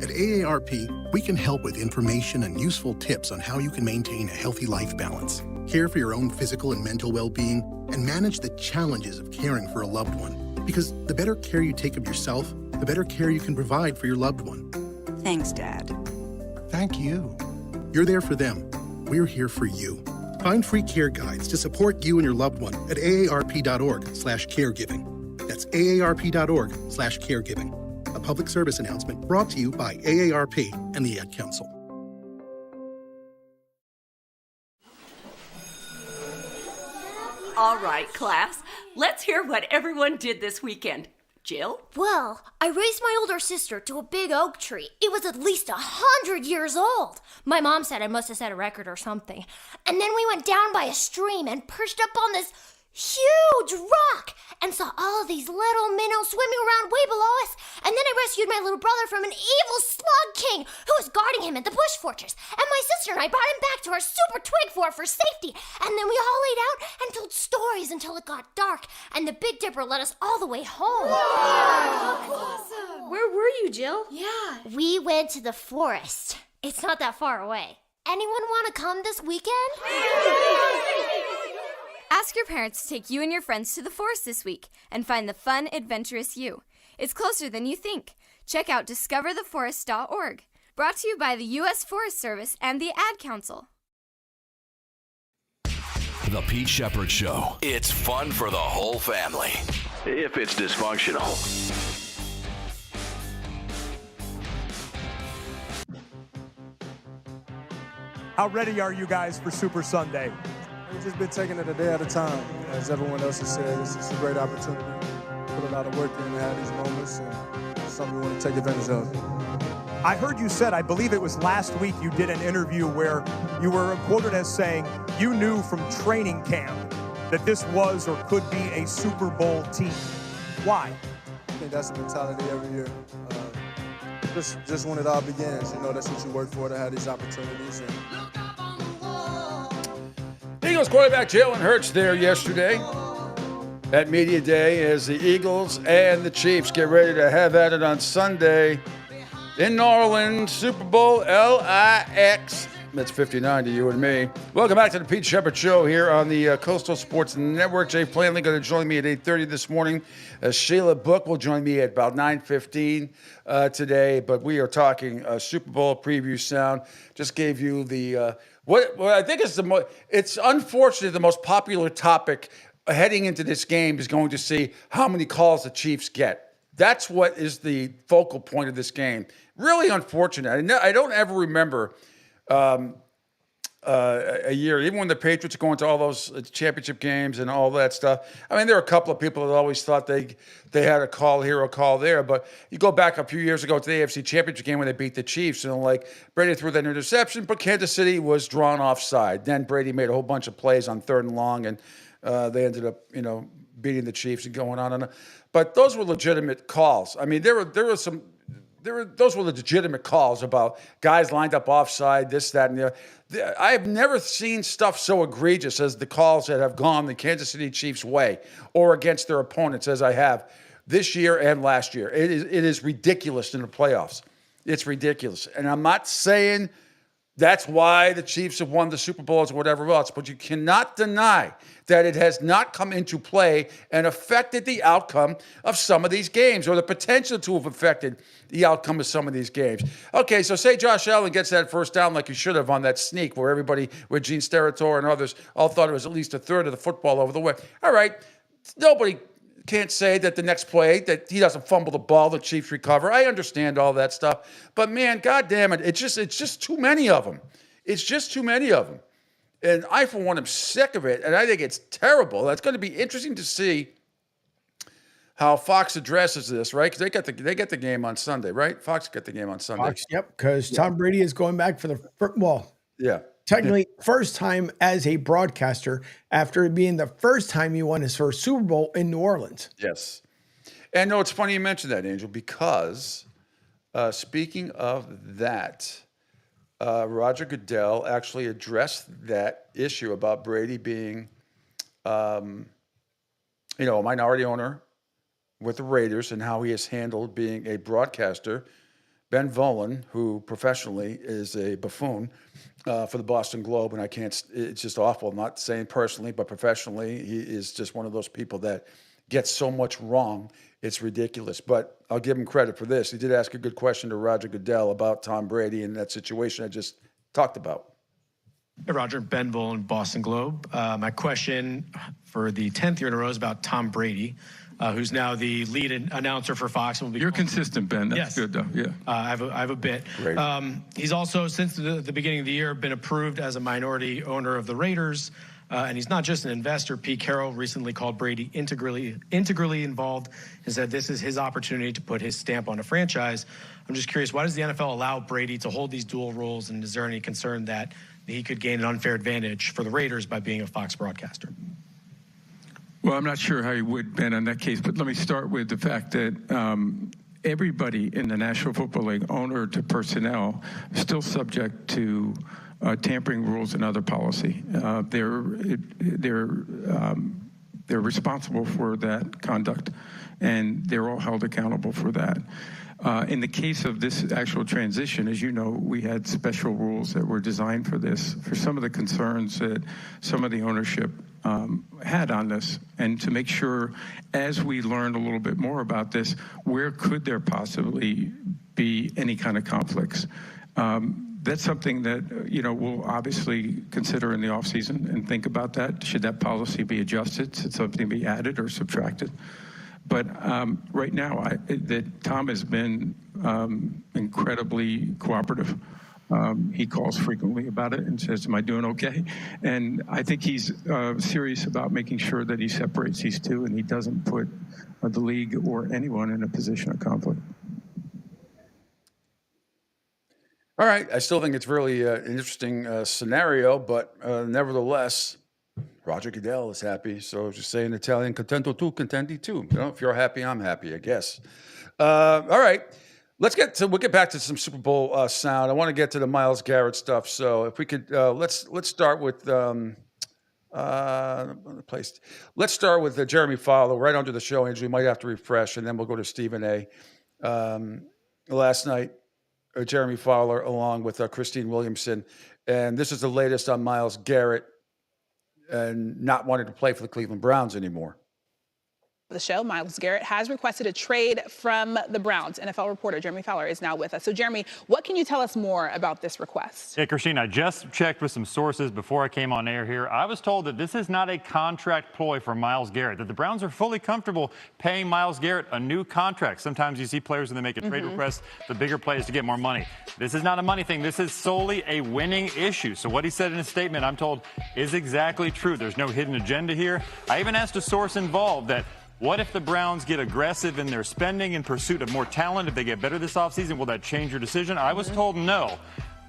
At AARP, we can help with information and useful tips on how you can maintain a healthy life balance, care for your own physical and mental well-being, and manage the challenges of caring for a loved one. Because the better care you take of yourself, the better care you can provide for your loved one. Thanks, Dad. Thank you. You're there for them. We're here for you. Find free care guides to support you and your loved one at aarp.org/caregiving. That's aarp.org/caregiving. A public service announcement brought to you by AARP and the Ad Council. All right, class. Let's hear what everyone did this weekend. Jill? Well, I raised my older sister to a big oak tree. It was at least 100 years old. My mom said I must have set a record or something. And then we went down by a stream and perched up on this huge rock and saw all of these little minnows swimming around way below us. And then I rescued my little brother from an evil slug king who was guarding him at the bush fortress. And my sister and I brought him back to our super twig fort for safety. And then we all laid out and told stories until it got dark. And the Big Dipper led us all the way home. Wow. Awesome. Where were you, Jill? Yeah. We went to the forest. It's not that far away. Anyone want to come this weekend? Ask your parents to take you and your friends to the forest this week and find the fun, adventurous you. It's closer than you think. Check out discovertheforest.org. Brought to you by the U.S. Forest Service and the Ad Council. The Pete Sheppard Show. It's fun for the whole family, if it's dysfunctional. How ready are you guys for Super Sunday? We've just been taking it a day at a time. As everyone else has said, it's a great opportunity. Put a lot of work in to have these moments, and it's something we want to take advantage of. I heard you said, I believe it was last week, you did an interview where you were quoted as saying you knew from training camp that this was or could be a Super Bowl team. Why? I think that's the mentality every year. Just when it all begins, you know, that's what you work for, to have these opportunities. Eagles quarterback Jalen Hurts there yesterday at Media Day as the Eagles and the Chiefs get ready to have at it on Sunday in New Orleans, Super Bowl LIX. That's 59 to you and me. Welcome back to the Pete Sheppard Show here on the Coastal Sports Network. Jay Flanley going to join me at 8:30 this morning. Sheila Book will join me at about 9:15 today. But we are talking Super Bowl preview sound. Just gave you the what I think is it's unfortunately the most popular topic heading into this game is going to see how many calls the Chiefs get. That's what is the focal point of this game. Really unfortunate. I don't ever remember a year, even when the Patriots are going to all those championship games and all that stuff. I mean, there are a couple of people that always thought they had a call here, a call there. But you go back a few years ago to the AFC Championship game when they beat the Chiefs, and like Brady threw that interception, but Kansas City was drawn offside. Then Brady made a whole bunch of plays on 3rd and long, and they ended up, beating the Chiefs and going on. But those were legitimate calls. I mean, those were legitimate calls about guys lined up offside, this, that, and the other. I have never seen stuff so egregious as the calls that have gone the Kansas City Chiefs' way or against their opponents as I have this year and last year. It is ridiculous in the playoffs. It's ridiculous. And I'm not saying that's why the Chiefs have won the Super Bowls or whatever else, but you cannot deny that it has not come into play and affected the outcome of some of these games, or the potential to have affected the outcome of some of these games. Okay, so say Josh Allen gets that first down like he should have on that sneak where everybody, with Gene Steratore and others, all thought it was at least a third of the football over the way. All right, nobody can't say that the next play that he doesn't fumble the ball, the Chiefs recover. I understand all that stuff, but man, God damn it, it's just too many of them. It's just too many of them. And I, for one, am sick of it, and I think it's terrible. That's going to be interesting to see how Fox addresses this, right? Because they get the game on Sunday, right? Fox got the game on Sunday. Fox, yep, because Tom Brady is going back for technically first time as a broadcaster after it being the first time he won his first Super Bowl in New Orleans. Yes. And no, it's funny you mentioned that, Angel, because speaking of that, Roger Goodell actually addressed that issue about Brady being, a minority owner with the Raiders and how he has handled being a broadcaster. Ben Volen, who professionally is a buffoon for the Boston Globe, and it's just awful. I'm not saying personally, but professionally, he is just one of those people that gets so much wrong. It's ridiculous. But I'll give him credit for this. He did ask a good question to Roger Goodell about Tom Brady and that situation I just talked about. Hey, Roger, Ben Volin, Boston Globe. My question for the 10th year in a row is about Tom Brady, who's now the lead announcer for Fox. And will be You're consistent, Ben. That's good, though. Yeah. I have a bit. Great. He's also, since the beginning of the year, been approved as a minority owner of the Raiders. And he's not just an investor. Pete Carroll recently called Brady integrally involved and said this is his opportunity to put his stamp on a franchise. I'm just curious, why does the NFL allow Brady to hold these dual roles? And is there any concern that he could gain an unfair advantage for the Raiders by being a Fox broadcaster? Well, I'm not sure how he would, Ben, in that case, but let me start with the fact that everybody in the National Football League, owner to personnel, is still subject to tampering rules and other policy. They're responsible for that conduct, and they're all held accountable for that. In the case of this actual transition, as you know, we had special rules that were designed for this, for some of the concerns that some of the ownership had on this, and to make sure, as we learned a little bit more about this, where could there possibly be any kind of conflicts? That's something that, we'll obviously consider in the offseason and think about that. Should that policy be adjusted? Should something be added or subtracted? But right now, Tom has been incredibly cooperative. He calls frequently about it and says, am I doing okay? And I think he's serious about making sure that he separates these two and he doesn't put the league or anyone in a position of conflict. All right. I still think it's really an interesting scenario, but nevertheless, Roger Goodell is happy. So just say in Italian, contento tu, contenti tu. If you're happy, I'm happy, I guess. All right. We'll get back to some Super Bowl sound. I want to get to the Myles Garrett stuff. So if we could, let's start with Let's start with Jeremy Fowler right under the show, Andrew. You might have to refresh, and then we'll go to Stephen A. Last night, Jeremy Fowler along with Christine Williamson, and this is the latest on Myles Garrett and not wanting to play for the Cleveland Browns anymore. The show, Myles Garrett has requested a trade from the Browns. NFL reporter Jeremy Fowler is now with us. So, Jeremy, what can you tell us more about this request? Yeah, Christine, I just checked with some sources before I came on air here. I was told that this is not a contract ploy for Myles Garrett, that the Browns are fully comfortable paying Myles Garrett a new contract. Sometimes you see players when they make a trade request, the bigger plays to get more money. This is not a money thing. This is solely a winning issue. So what he said in his statement, I'm told, is exactly true. There's no hidden agenda here. I even asked a source involved that, what if the Browns get aggressive in their spending in pursuit of more talent? If they get better this offseason, will that change your decision? I was told no.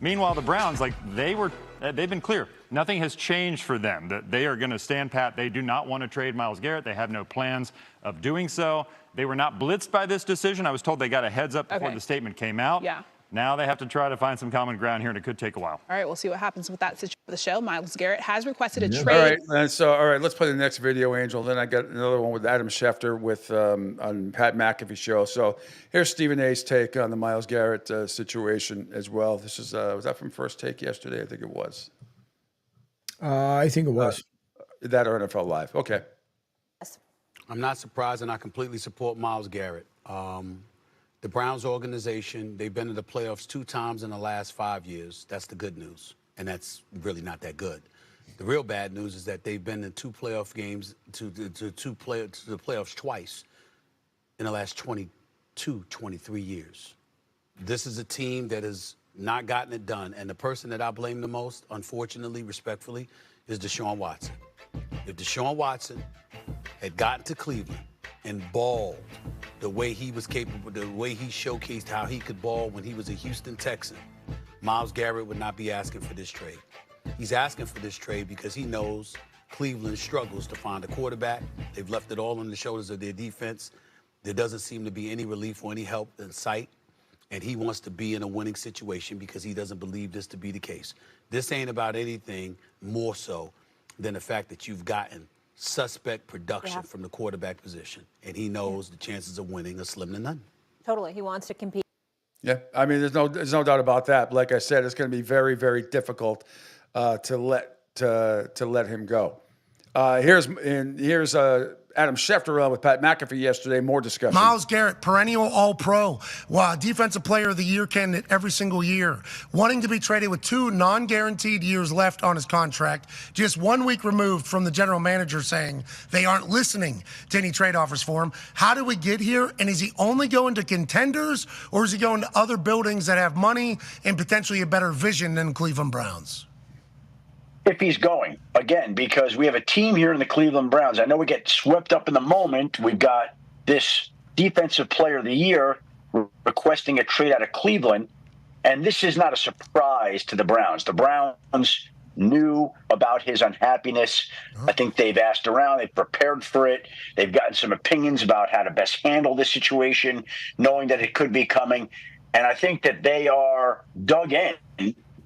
Meanwhile, the Browns, they've been clear. Nothing has changed for them. That they are going to stand pat. They do not want to trade Myles Garrett. They have no plans of doing so. They were not blitzed by this decision. I was told they got a heads up before the statement came out. Yeah. Now they have to try to find some common ground here, and it could take a while. All right, we'll see what happens with that situation for the show. Myles Garrett has requested a trade. All right, and so let's play the next video, Angel. Then I got another one with Adam Schefter with on Pat McAfee show. So here's Stephen A's take on the Myles Garrett situation as well. This is was that from First Take yesterday? I think it was. I think it was. That or NFL Live. Okay. I'm not surprised, and I completely support Myles Garrett. The Browns organization, they've been to the playoffs 2 times in the last 5 years. That's the good news, and that's really not that good. The real bad news is that they've been in 2 playoff games to the playoffs twice in the last 22, 23 years. This is a team that has not gotten it done, and the person that I blame the most, unfortunately, respectfully, is Deshaun Watson. If Deshaun Watson had gotten to Cleveland and balled the way he was capable, the way he showcased how he could ball when he was a Houston Texan, Myles Garrett would not be asking for this trade. He's asking for this trade because he knows Cleveland struggles to find a quarterback. They've left it all on the shoulders of their defense. There doesn't seem to be any relief or any help in sight. And he wants to be in a winning situation because he doesn't believe this to be the case. This ain't about anything more so than the fact that you've gotten suspect production from the quarterback position. And he knows the chances of winning are slim to none. Totally. He wants to compete. Yeah, I mean, there's no doubt about that. But like I said, it's going to be very, very difficult to let him go. Here's Adam Schefter with Pat McAfee yesterday. More discussion. Myles Garrett, perennial All-Pro. Wow, Defensive Player of the Year candidate every single year. Wanting to be traded with 2 non-guaranteed years left on his contract. Just 1 week removed from the general manager saying they aren't listening to any trade offers for him. How did we get here? And is he only going to contenders, or is he going to other buildings that have money and potentially a better vision than Cleveland Browns? If he's going, again, because we have a team here in the Cleveland Browns. I know we get swept up in the moment. We've got this Defensive Player of the Year requesting a trade out of Cleveland, and this is not a surprise to the Browns. The Browns knew about his unhappiness. I think they've asked around. They've prepared for it. They've gotten some opinions about how to best handle this situation, knowing that it could be coming. And I think that they are dug in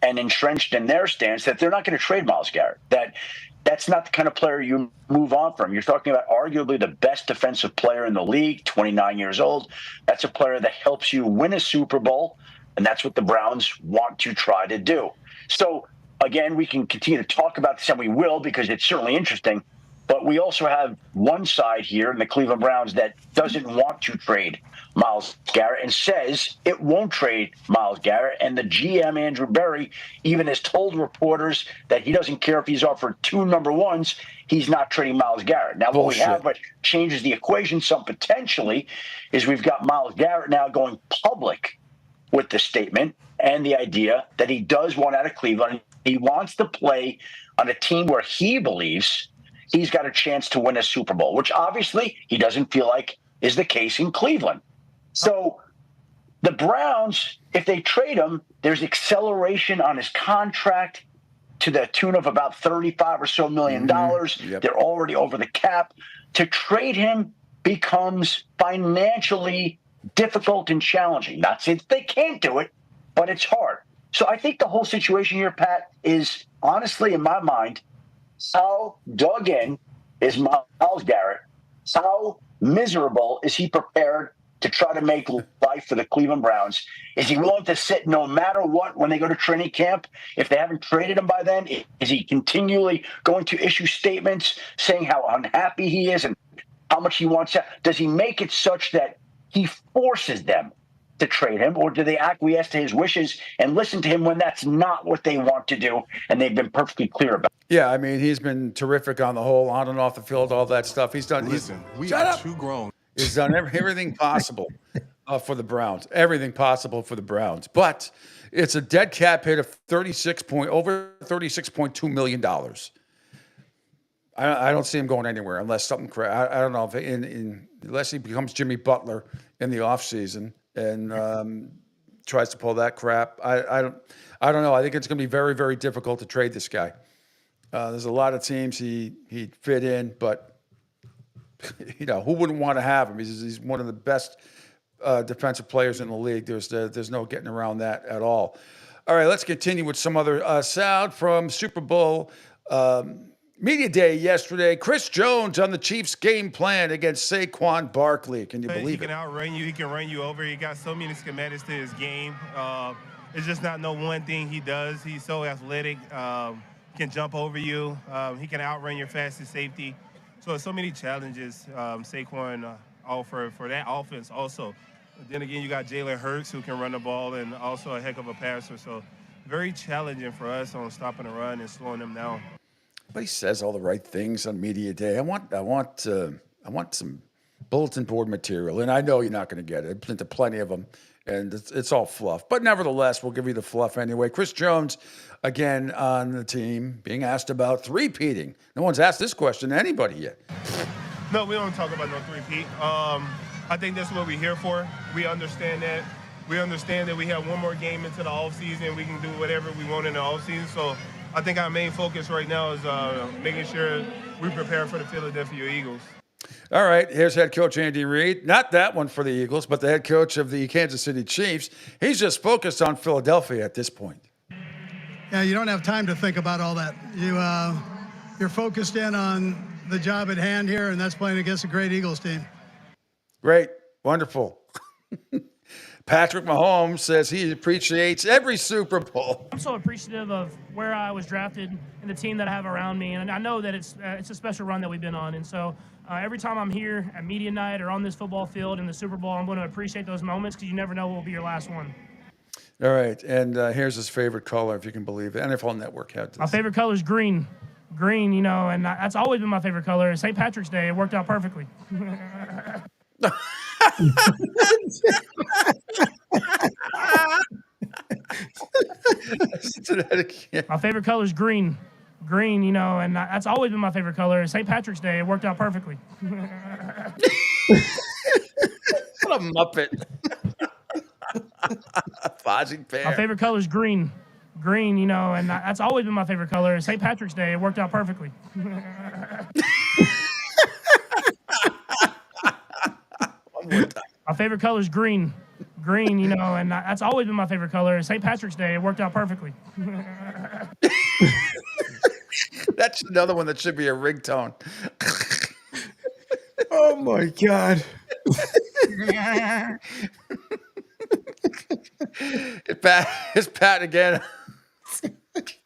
and entrenched in their stance that they're not going to trade Myles Garrett. That's not the kind of player you move on from. You're talking about arguably the best defensive player in the league, 29 years old. That's a player that helps you win a Super Bowl, and that's what the Browns want to try to do. So, again, we can continue to talk about this, and we will, because it's certainly interesting. But we also have one side here in the Cleveland Browns that doesn't want to trade Myles Garrett and says it won't trade Myles Garrett. And the GM, Andrew Berry, even has told reporters that he doesn't care if he's offered 2 number ones, he's not trading Myles Garrett. Now, what we have, what changes the equation some potentially, is we've got Myles Garrett now going public with the statement and the idea that he does want out of Cleveland. He wants to play on a team where he believes he's got a chance to win a Super Bowl, which obviously he doesn't feel like is the case in Cleveland. So the Browns, if they trade him, there's acceleration on his contract to the tune of about $35 or so million. Yep. They're already over the cap. To trade him becomes financially difficult and challenging. Not saying that they can't do it, but it's hard. So I think the whole situation here, Pat, is honestly, in my mind, how dug in is Myles Garrett? How miserable is he prepared to try to make life for the Cleveland Browns? Is he willing to sit no matter what when they go to training camp? If they haven't traded him by then, is he continually going to issue statements saying how unhappy he is and how much he wants out? Does he make it such that he forces them to trade him, or do they acquiesce to his wishes and listen to him when that's not what they want to do and they've been perfectly clear about it? Yeah, I mean, he's been terrific on the whole, on and off the field, all that stuff. He's done. We are too grown. He's done everything possible for the Browns. Everything possible for the Browns. But it's a dead cap hit of over $36.2 million. I don't see him going anywhere unless something. I don't know if unless he becomes Jimmy Butler in the offseason and tries to pull that crap. I don't know. I think it's going to be very, very difficult to trade this guy. There's a lot of teams he'd fit in, but who wouldn't want to have him? He's one of the best defensive players in the league. There's no getting around that at all. All right, let's continue with some other sound from Super Bowl Media Day yesterday. Chris Jones on the Chiefs' game plan against Saquon Barkley. Can you believe it? He can outrun you. He can run you over. He got so many schematics to his game. It's just not no one thing he does. He's so athletic. Can jump over you. He can outrun your fastest safety. So many challenges Saquon offer for that offense also. Then again, you got Jalen Hurts who can run the ball and also a heck of a passer. So very challenging for us on stopping the run and slowing them down. But he says all the right things on Media Day. I want some bulletin board material, and I know you're not going to get it. Plenty of them, and it's all fluff. But nevertheless, we'll give you the fluff anyway. Chris Jones, again on the team, being asked about three-peating. No one's asked this question to anybody yet. No, we don't talk about no three-peat. I think that's what we're here for. We understand that. We understand that we have one more game into the offseason. We can do whatever we want in the offseason. So I think our main focus right now is making sure we prepare for the Philadelphia Eagles. All right, here's head coach Andy Reid. Not that one for the Eagles, but the head coach of the Kansas City Chiefs. He's just focused on Philadelphia at this point. Yeah, you don't have time to think about all that. You're focused in on the job at hand here, and that's playing against a great Eagles team. Great, wonderful. Patrick Mahomes says he appreciates every Super Bowl. I'm so appreciative of where I was drafted and the team that I have around me, and I know that it's a special run that we've been on. And so every time I'm here at media night or on this football field in the Super Bowl, I'm going to appreciate those moments because you never know what will be your last one. All right, and here's his favorite color, if you can believe it. NFL Network had this. My favorite color is green. Green, you know, and that's always been my favorite color. St. Patrick's Day, it worked out perfectly. My favorite color is green. Green, you know, and that's always been my favorite color. St. Patrick's Day, it worked out perfectly. What a muppet. Fozzie Bear. My favorite color is green. Green, you know, and that's always been my favorite color. St. Patrick's Day, it worked out perfectly. One more time. My favorite color is green. Green, you know, and that's always been my favorite color. St. Patrick's Day, it worked out perfectly. That's another one that should be a ringtone. Oh my God. It's Pat again.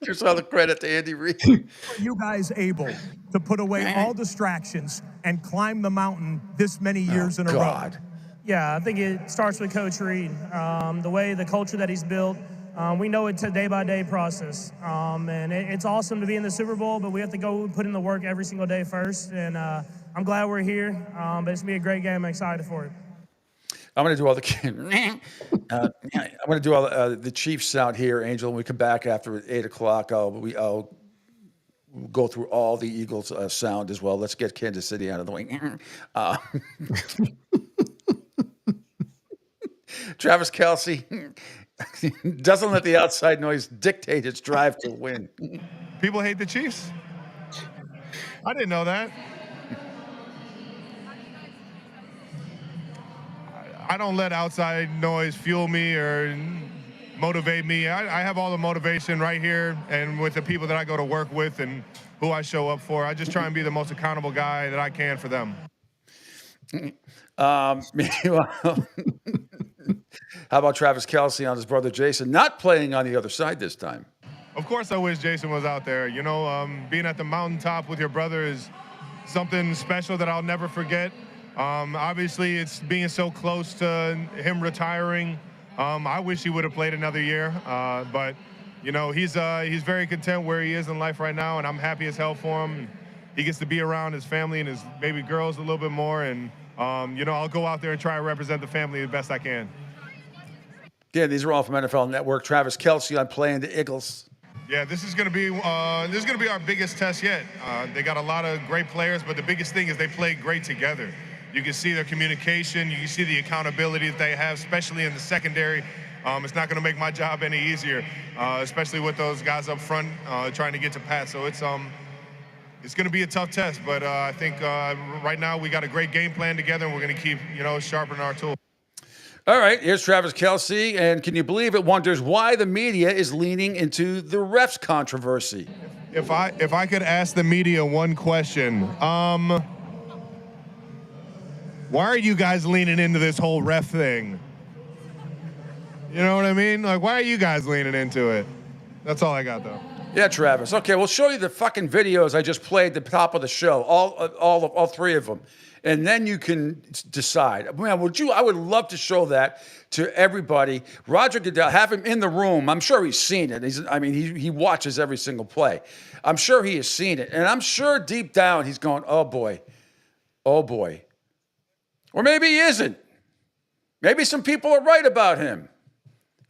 Here's all the credit to Andy Reid. Are you guys able to put away all distractions and climb the mountain this many years in a row? Yeah, I think it starts with Coach Reid. The way, the culture that he's built. We know it's a day-by-day process. And it's awesome to be in the Super Bowl, but we have to go put in the work every single day first. And I'm glad we're here, but it's going to be a great game. I'm excited for it. I'm going to do all the I'm going to do all the Chiefs sound here, Angel. When we come back after 8 o'clock, I'll go through all the Eagles sound as well. Let's get Kansas City out of the way. Travis Kelce doesn't let the outside noise dictate its drive to win. People hate the Chiefs? I didn't know that. I don't let outside noise fuel me or motivate me. I have all the motivation right here and with the people that I go to work with and who I show up for. I just try and be the most accountable guy that I can for them. Meanwhile, how about Travis Kelce on his brother Jason not playing on the other side this time? Of course I wish Jason was out there. You know, being at the mountaintop with your brother is something special that I'll never forget. Obviously, it's being so close to him retiring. I wish he would have played another year, but you know he's very content where he is in life right now, and I'm happy as hell for him. He gets to be around his family and his baby girls a little bit more, and you know I'll go out there and try and represent the family the best I can. Again, these are all from NFL Network. Travis Kelce on playing the Eagles. Yeah, this is going to be our biggest test yet. They got a lot of great players, but the biggest thing is they play great together. You can see their communication. You can see the accountability that they have, especially in the secondary. It's not going to make my job any easier, especially with those guys up front trying to get to Pat. So it's going to be a tough test, but I think right now we got a great game plan together, and we're going to keep sharpening our tools. All right, here's Travis Kelce, and can you believe it? Wonders why the media is leaning into the refs controversy. If I could ask the media one question, why are you guys leaning into this whole ref thing? You know what I mean? Like, why are you guys leaning into it? That's all I got, though. Yeah, Travis. Okay, we'll show you the fucking videos I just played at the top of the show, all three of them, and then you can decide. Man, I would love to show that to everybody. Roger Goodell, have him in the room. I'm sure he's seen it. He watches every single play. I'm sure he has seen it, and I'm sure deep down he's going, oh boy. Or maybe he isn't. Maybe some people are right about him.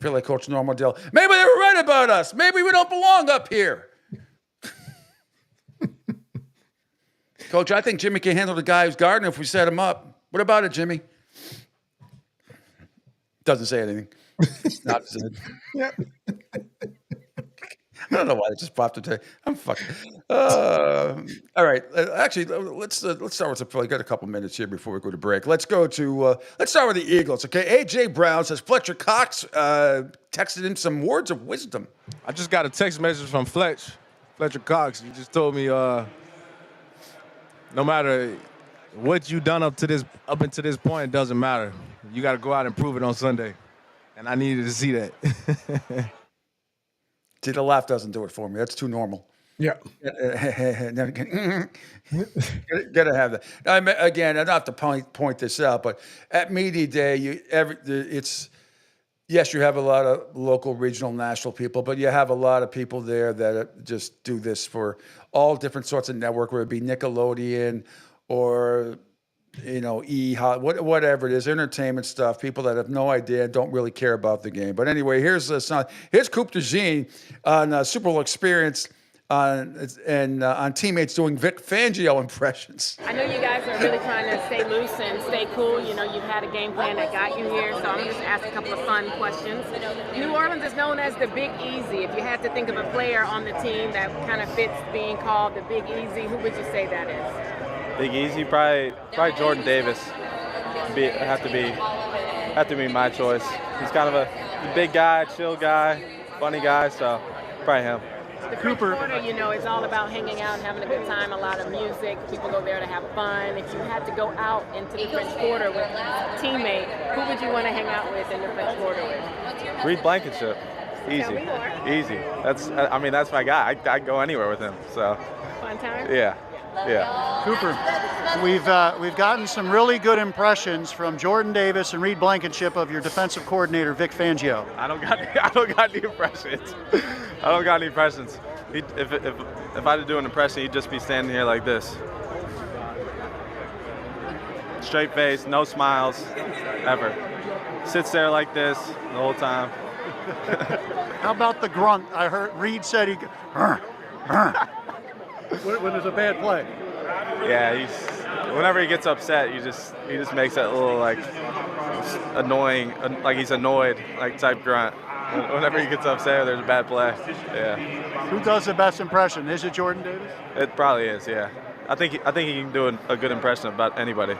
I feel like Coach Normandale. Maybe they were right about us. Maybe we don't belong up here. Coach, I think Jimmy can handle the guy who's guarding if we set him up. What about it, Jimmy? Doesn't say anything. Not said. Yep. I don't know why it just popped into. I'm fucking. All right. Actually, let's start with we got a couple minutes here before we go to break. Let's start with the Eagles. Okay. AJ Brown says Fletcher Cox texted him some words of wisdom. I just got a text message from Fletcher Cox. He just told me, no matter what you done up until this point, it doesn't matter. You got to go out and prove it on Sunday. and I needed to see that. See, the laugh doesn't do it for me. That's too normal. Yeah. Gotta have that. Again, I don't have to point this out, but at media day, yes, you have a lot of local, regional, national people, but you have a lot of people there that just do this for all different sorts of network, whether it be Nickelodeon or whatever it is, entertainment stuff. People that have no idea and don't really care about the game. But anyway, here's Coupe de Jean on Super Bowl Experience on teammates doing Vic Fangio impressions. I know you guys are really trying to stay loose and stay cool. You know, you've had a game plan that got you here, so I'm just asking a couple of fun questions. New Orleans is known as the Big Easy. If you had to think of a player on the team that kind of fits being called the Big Easy, who would you say that is? Big Easy, probably Jordan Davis. Have to be my choice. He's kind of a big guy, chill guy, funny guy, so probably him. The French Quarter, you know, it's all about hanging out and having a good time, a lot of music. People go there to have fun. If you had to go out into the French Quarter with a teammate, who would you want to hang out with in the French Quarter with? Reed Blankenship. Easy. Tell me more. Easy. That's my guy. I'd go anywhere with him. So. Fun time? Yeah. Cooper, we've gotten some really good impressions from Jordan Davis and Reed Blankenship of your defensive coordinator Vic Fangio. I don't got any impressions. I don't got any impressions. If I had to do an impression, he'd just be standing here like this. Straight face, no smiles, ever. Sits there like this the whole time. How about the grunt? I heard Reed said when there's a bad play. Yeah, whenever he gets upset, he just makes that little like annoying, like he's annoyed, like type grunt. Whenever he gets upset, there's a bad play. Yeah. Who does the best impression? Is it Jordan Davis? It probably is. Yeah. I think he can do a good impression of about anybody.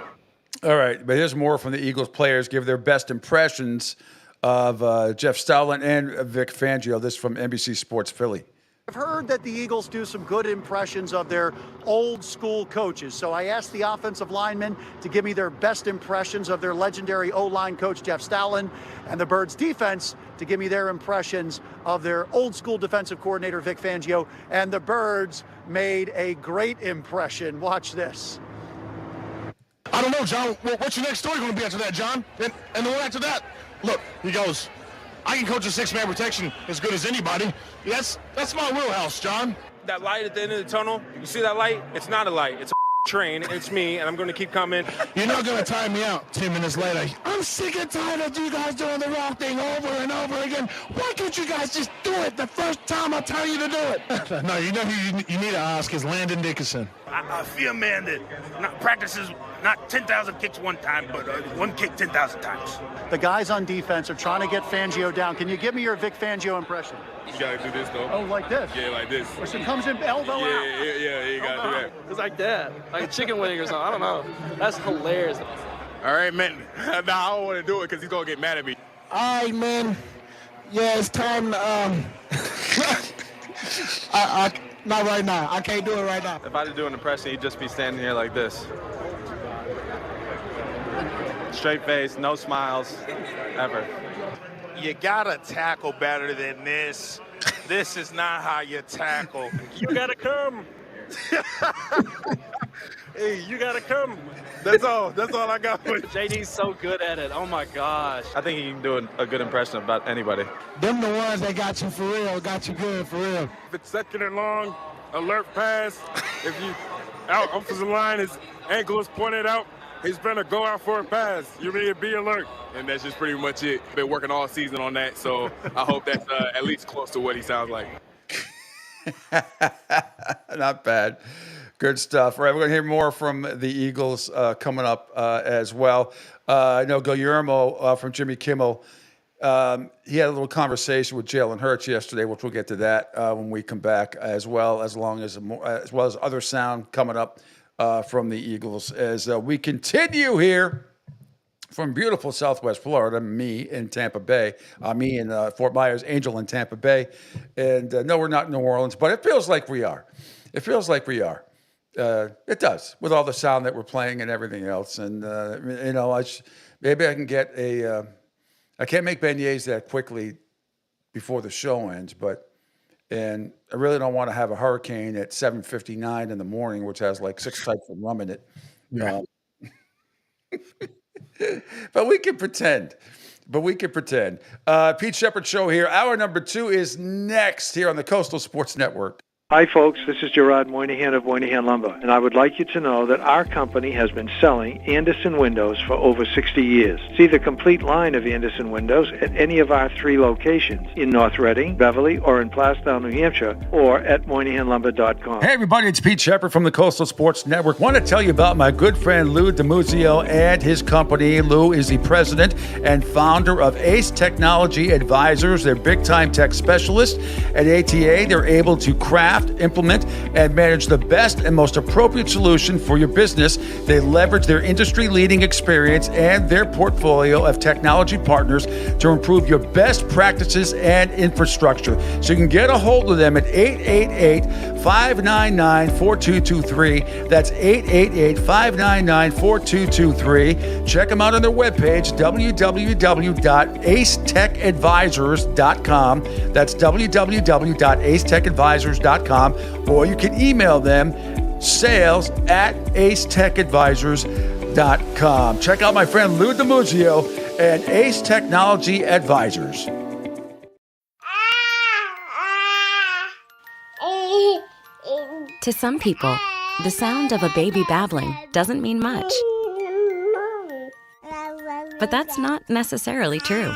All right, but here's more from the Eagles players give their best impressions of Jeff Stoutland and Vic Fangio. This from NBC Sports Philly. I've heard that the Eagles do some good impressions of their old school coaches. So I asked the offensive linemen to give me their best impressions of their legendary O-line coach, Jeff Stoutland, and the Birds defense to give me their impressions of their old school defensive coordinator, Vic Fangio. And the Birds made a great impression. Watch this. I don't know, John. What's your next story going to be after that, John? And the one after that? Look, he goes, I can coach a six-man protection as good as anybody. That's my wheelhouse, John. That light at the end of the tunnel, you see that light? It's not a light. It's a train. It's me, and I'm going to keep coming. You're not going to time me out 10 minutes later. I'm sick and tired of you guys doing the wrong thing over and over again. Why can't you guys just do it the first time I tell you to do it? No, you know who you need to ask is Landon Dickinson. I fear a man that practices not 10,000 kicks one time, but one kick 10,000 times. The guys on defense are trying to get Fangio down. Can you give me your Vic Fangio impression? You gotta do this though. Oh, like this? Yeah, like this. Or so it comes in elbow out. Yeah, you gotta do that. It's like that, like a chicken wing or something. I don't know. That's hilarious. All right, man. Nah, I don't want to do it because he's gonna get mad at me. All right, man. Yeah, it's time to, not right now. I can't do it right now. If I had to do an impression, he'd just be standing here like this. Straight face, no smiles, ever. You gotta tackle better than this. This is not how you tackle. You gotta come. Hey, you gotta come. That's all I got for you. JD's so good at it. Oh my gosh. I think he can do a good impression of about anybody. Them the ones that got you for real, got you good for real. If it's second and long, alert pass. If you out offensive line, his ankle is pointed out, he's gonna go out for a pass. You need to be alert. And that's just pretty much it. Been working all season on that, so I hope that's at least close to what he sounds like. Not bad. Good stuff. All right, we're going to hear more from the Eagles coming up as well. I know Guillermo from Jimmy Kimmel, he had a little conversation with Jalen Hurts yesterday, which we'll get to that when we come back, as well as other sound coming up from the Eagles as we continue here from beautiful Southwest Florida, me in Tampa Bay, me in Fort Myers, Angel in Tampa Bay. And no, we're not in New Orleans, but it feels like we are. It feels like we are. It does, with all the sound that we're playing and everything else. And, maybe I can get a I can't make beignets that quickly before the show ends, and I really don't want to have a hurricane at 7:59 in the morning, which has like 6 types of rum in it. Yeah. But we can pretend. Pete Sheppard Show here. Hour number 2 is next here on the Coastal Sports Network. Hi, folks. This is Gerard Moynihan of Moynihan Lumber, and I would like you to know that our company has been selling Anderson windows for over 60 years. See the complete line of Anderson windows at any of our 3 locations in North Reading, Beverly, or in Plastown, New Hampshire, or at MoynihanLumber.com. Hey, everybody, it's Pete Sheppard from the Coastal Sports Network. Want to tell you about my good friend Lou DiMuzio and his company. Lou is the president and founder of Ace Technology Advisors. They're big-time tech specialists. At ATA, they're able to craft, implement, and manage the best and most appropriate solution for your business. They leverage their industry-leading experience and their portfolio of technology partners to improve your best practices and infrastructure. So you can get a hold of them at 888-599-4223. That's 888-599-4223. Check them out on their webpage, www.acetechadvisors.com. That's www.acetechadvisors.com. Or you can email them sales@acetechadvisors.com. Check out my friend Lou DiMuzio and Ace Technology Advisors. To some people, the sound of a baby babbling doesn't mean much. But that's not necessarily true.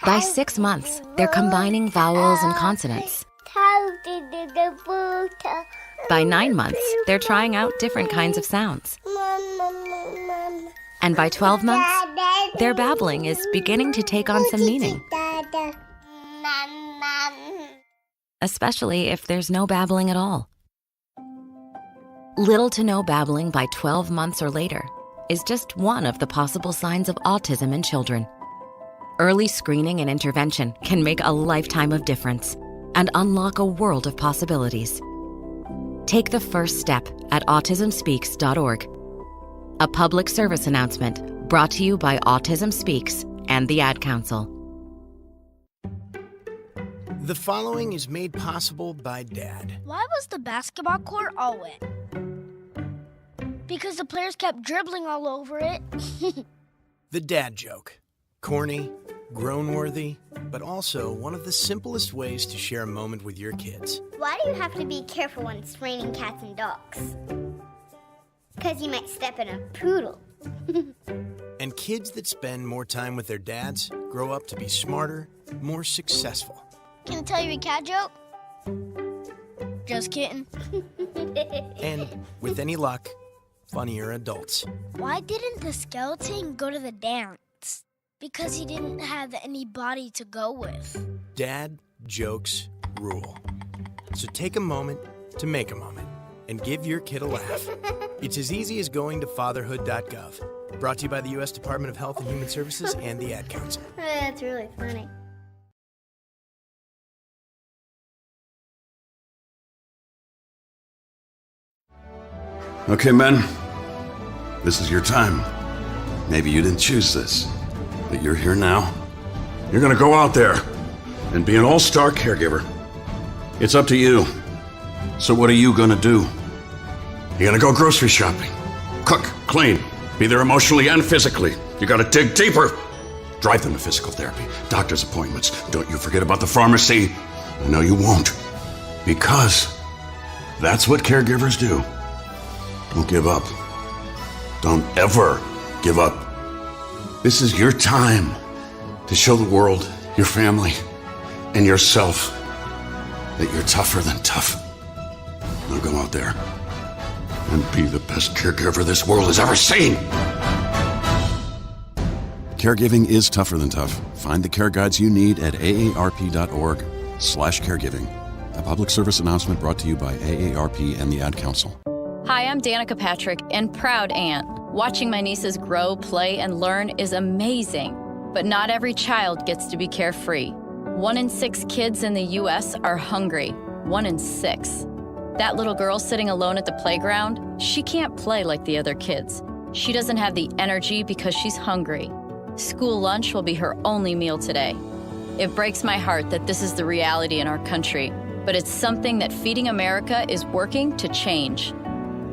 By 6 months, they're combining vowels and consonants. By 9 months, they're trying out different kinds of sounds. And by 12 months, their babbling is beginning to take on some meaning. Especially if there's no babbling at all. Little to no babbling by 12 months or later is just one of the possible signs of autism in children. Early screening and intervention can make a lifetime of difference and unlock a world of possibilities. Take the first step at autismspeaks.org. A public service announcement brought to you by Autism Speaks and the Ad Council. The following is made possible by Dad. Why was the basketball court all wet? Because the players kept dribbling all over it. The dad joke. Corny, grown-worthy, but also one of the simplest ways to share a moment with your kids. Why do you have to be careful when it's raining cats and dogs? Because you might step in a poodle. And kids that spend more time with their dads grow up to be smarter, more successful. Can I tell you a cat joke? Just kidding. And with any luck, funnier adults. Why didn't the skeleton go to the dance? Because he didn't have any body to go with. Dad jokes rule. So take a moment to make a moment and give your kid a laugh. It's as easy as going to fatherhood.gov. Brought to you by the U.S. Department of Health and Human Services and the Ad Council. That's really funny. Okay, men, this is your time. Maybe you didn't choose this, but you're here now. You're gonna go out there and be an all-star caregiver. It's up to you. So what are you gonna do? You're gonna go grocery shopping, cook, clean, be there emotionally and physically. You gotta dig deeper. Drive them to physical therapy, doctor's appointments. Don't you forget about the pharmacy. I know you won't, because that's what caregivers do. Don't give up. Don't ever give up. This is your time to show the world, your family, and yourself that you're tougher than tough. Now go out there and be the best caregiver this world has ever seen. Caregiving is tougher than tough. Find the care guides you need at aarp.org/caregiving. A public service announcement brought to you by AARP and the Ad Council. Hi, I'm Danica Patrick and proud aunt. Watching my nieces grow, play, and learn is amazing. But not every child gets to be carefree. 1 in 6 kids in the U.S. are hungry. 1 in 6. That little girl sitting alone at the playground, she can't play like the other kids. She doesn't have the energy because she's hungry. School lunch will be her only meal today. It breaks my heart that this is the reality in our country, but it's something that Feeding America is working to change.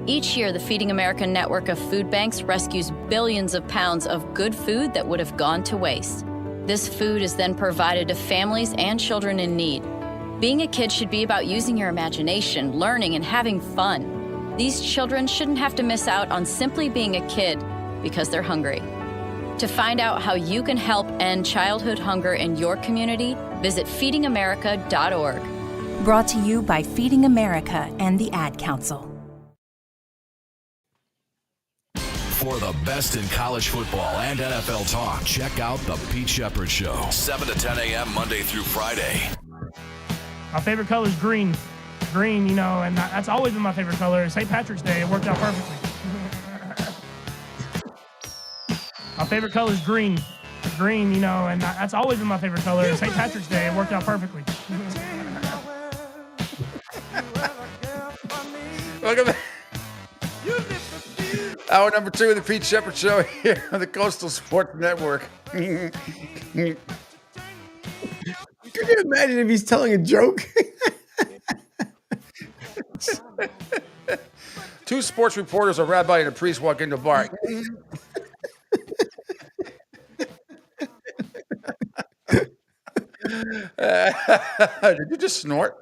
Each year, the Feeding America network of food banks rescues billions of pounds of good food that would have gone to waste. This food is then provided to families and children in need. Being a kid should be about using your imagination, learning, and having fun. These children shouldn't have to miss out on simply being a kid because they're hungry. To find out how you can help end childhood hunger in your community, visit feedingamerica.org. Brought to you by Feeding America and the Ad Council. For the best in college football and NFL talk, check out The Pete Sheppard Show, 7 to 10 a.m. Monday through Friday. My favorite color is green. Green, and that's always been my favorite color. St. Patrick's Day, it worked out perfectly. My favorite color is green. Green, and that's always been my favorite color. St. Patrick's Day, it worked out perfectly. Welcome back. Hour number 2 of the Pete Sheppard Show here on the Coastal Sports Network. Could you imagine if he's telling a joke? Two sports reporters, a rabbi and a priest, walk into a bar. Did you just snort?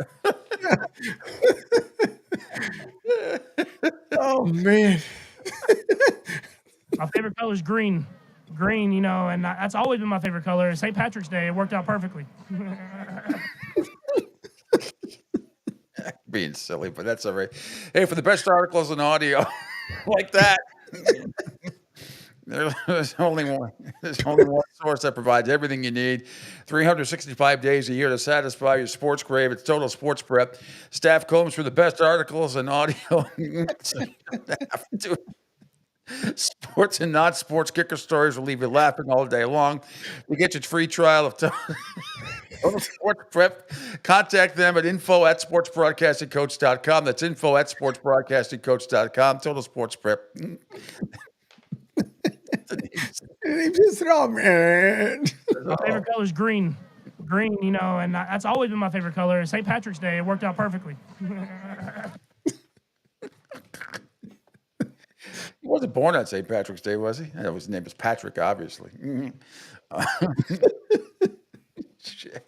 Oh, man. My favorite color is green. Green, and that's always been my favorite color. St. Patrick's Day, it worked out perfectly. Being silly, but that's all right. Hey, for the best articles and audio like that, there's only one. There's only one source that provides everything you need. 365 days a year to satisfy your sports crave. It's Total Sports Prep. Staff combs for the best articles and audio. Sports and non-sports kicker stories will leave you laughing all day long. You get your free trial of Total Sports Prep. Contact them at info@sportsbroadcastingcoach.com. That's info@sportsbroadcastingcoach.com. Total Sports Prep. Man. My favorite color is green. Green, and that's always been my favorite color. St. Patrick's Day, it worked out perfectly. He wasn't born on St. Patrick's Day, was he? His name was Patrick, obviously. Shit.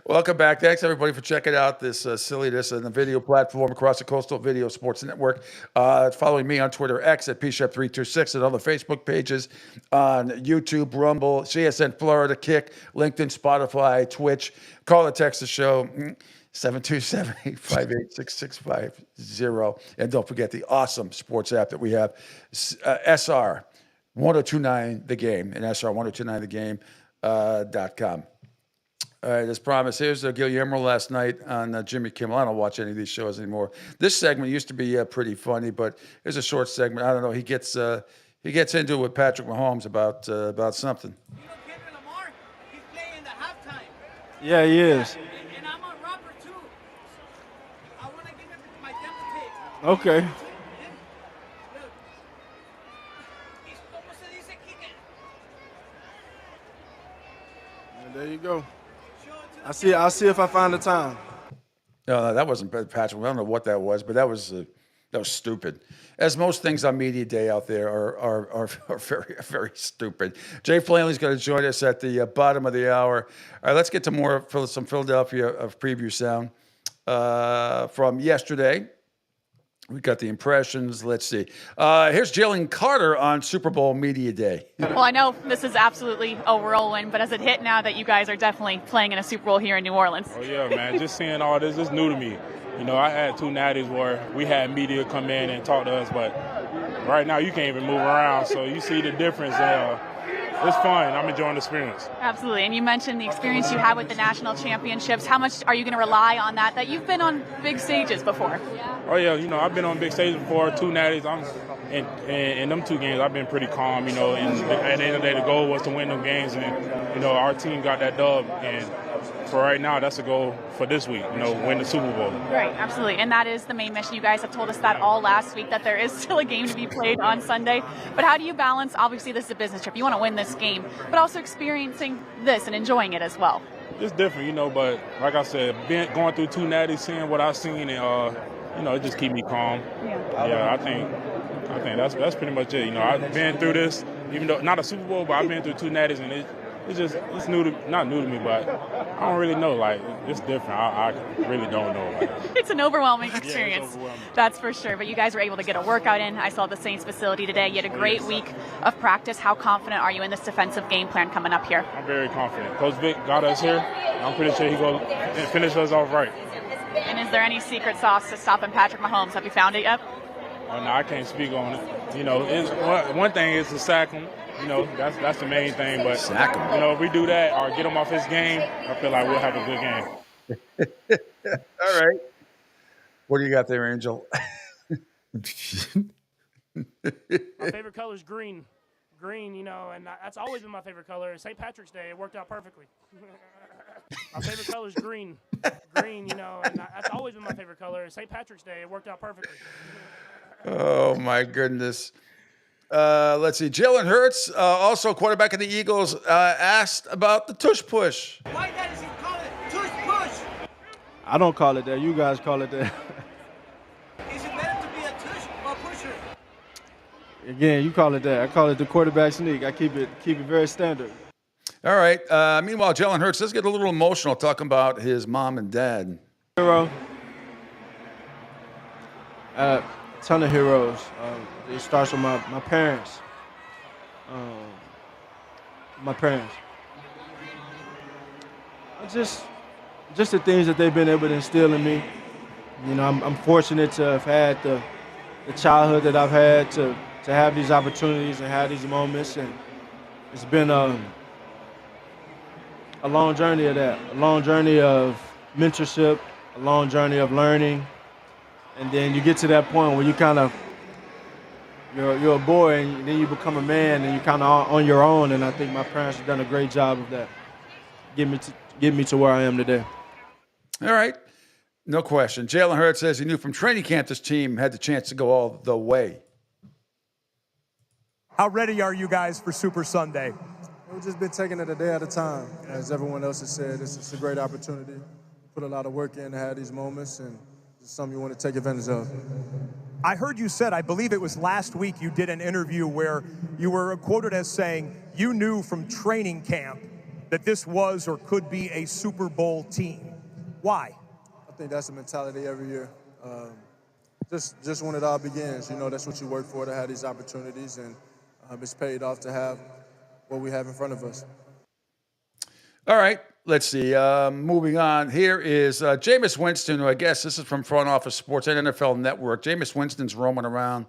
Welcome back. Thanks, everybody, for checking out this silliness on the video platform across the Coastal Video Sports Network. Following me on Twitter, X at PShep326, and on the Facebook pages on YouTube, Rumble, CSN Florida, Kick, LinkedIn, Spotify, Twitch. Call or text the show, 727-858-6650. And don't forget the awesome sports app that we have, SR 1029 The Game, and SR 1029thegame.com. All right, as promised, here's Guillermo last night on Jimmy Kimmel. I don't watch any of these shows anymore. This segment used to be pretty funny, but here's a short segment. I don't know. He gets into it with Patrick Mahomes about something. Yeah, he is. And I'm a rapper too. I want to give him my demo tape. Okay. Look. ¿Cómo se dice Kike? And there you go. I'll see if I find the time. No, that wasn't Patrick. I don't know what that was, but that was stupid. As most things on Media Day out there are very, very stupid. Jay Flanley's going to join us at the bottom of the hour. All right, let's get to some Philadelphia preview sound from yesterday. We got the impressions. Let's see. Here's Jalen Carter on Super Bowl Media Day. Well, I know this is absolutely a whirlwind, but has it hit now that you guys are definitely playing in a Super Bowl here in New Orleans? Oh, yeah, man. Just seeing all this is new to me. You know, I had 2 natties where we had media come in and talk to us, but right now you can't even move around, so you see the difference. It's fun. I'm enjoying the experience. Absolutely. And you mentioned the experience you had with the national championships. How much are you going to rely on that you've been on big stages before? Oh, yeah. You know, I've been on big stages before, 2 natties. In them 2 games, I've been pretty calm, you know, and at the end of the day, the goal was to win them games, and, you know, our team got that dub, and for right now, that's a goal for this week, win the Super Bowl. Right, absolutely. And that is the main mission. You guys have told us that all last week, that there is still a game to be played on Sunday. But how do you balance, obviously this is a business trip, you want to win this game, but also experiencing this and enjoying it as well? It's different, but like I said, going through 2 natties, seeing what I've seen, and it just keep me calm. Yeah, I think that's pretty much it. I've been through this, even though not a Super Bowl, but I've been through 2 natties, and it's not new to me, but I don't really know. Like, it's different. I really don't know. It's an overwhelming experience, it's overwhelming. That's for sure. But you guys were able to get a workout in. I saw the Saints facility today. You had a great week of practice. How confident are you in this defensive game plan coming up here? I'm very confident. Coach Vic got us here. I'm pretty sure he's going to finish us off right. And is there any secret sauce to stopping Patrick Mahomes? Have you found it yet? Oh, no, I can't speak on it. One thing is to sack him. That's the main thing. But sack him. If we do that or get him off his game, I feel like we'll have a good game. All right. What do you got there, Angel? My favorite color is green. Green, and that's always been my favorite color. And St. Patrick's Day, it worked out perfectly. My favorite color is green. Green, and that's always been my favorite color. And St. Patrick's Day, it worked out perfectly. Oh, my goodness. Let's see. Jalen Hurts, also quarterback of the Eagles, asked about the tush push. Why does he call it tush push? I don't call it that. You guys call it that. Is it better to be a tush or pusher? Again, you call it that. I call it the quarterback sneak. I keep it very standard. All right. Meanwhile, Jalen Hurts, let's get a little emotional talking about his mom and dad. Hero. Ton of heroes. It starts with my parents. My parents. Just the things that they've been able to instill in me. I'm fortunate to have had the childhood that I've had to have these opportunities and have these moments, and it's been a long journey of that, a long journey of mentorship, a long journey of learning, and then you get to that point where you kind of you're a boy, and then you become a man, and you're kind of on your own. And I think my parents have done a great job of that, get me to where I am today. All right, no question. Jalen Hurts says he knew from training camp this team had the chance to go all the way. How ready are you guys for Super Sunday? We've just been taking it a day at a time. As everyone else has said, it's a great opportunity. Put a lot of work in to have these moments, and it's something you want to take advantage of. I heard you said, I believe it was last week, you did an interview where you were quoted as saying you knew from training camp that this was or could be a Super Bowl team. Why? I think that's the mentality every year. Just when it all begins, that's what you work for, to have these opportunities, and it's paid off to have what we have in front of us. All right, let's see. Moving on, here is Jameis Winston, who I guess this is from Front Office Sports and NFL Network. Jameis Winston's roaming around,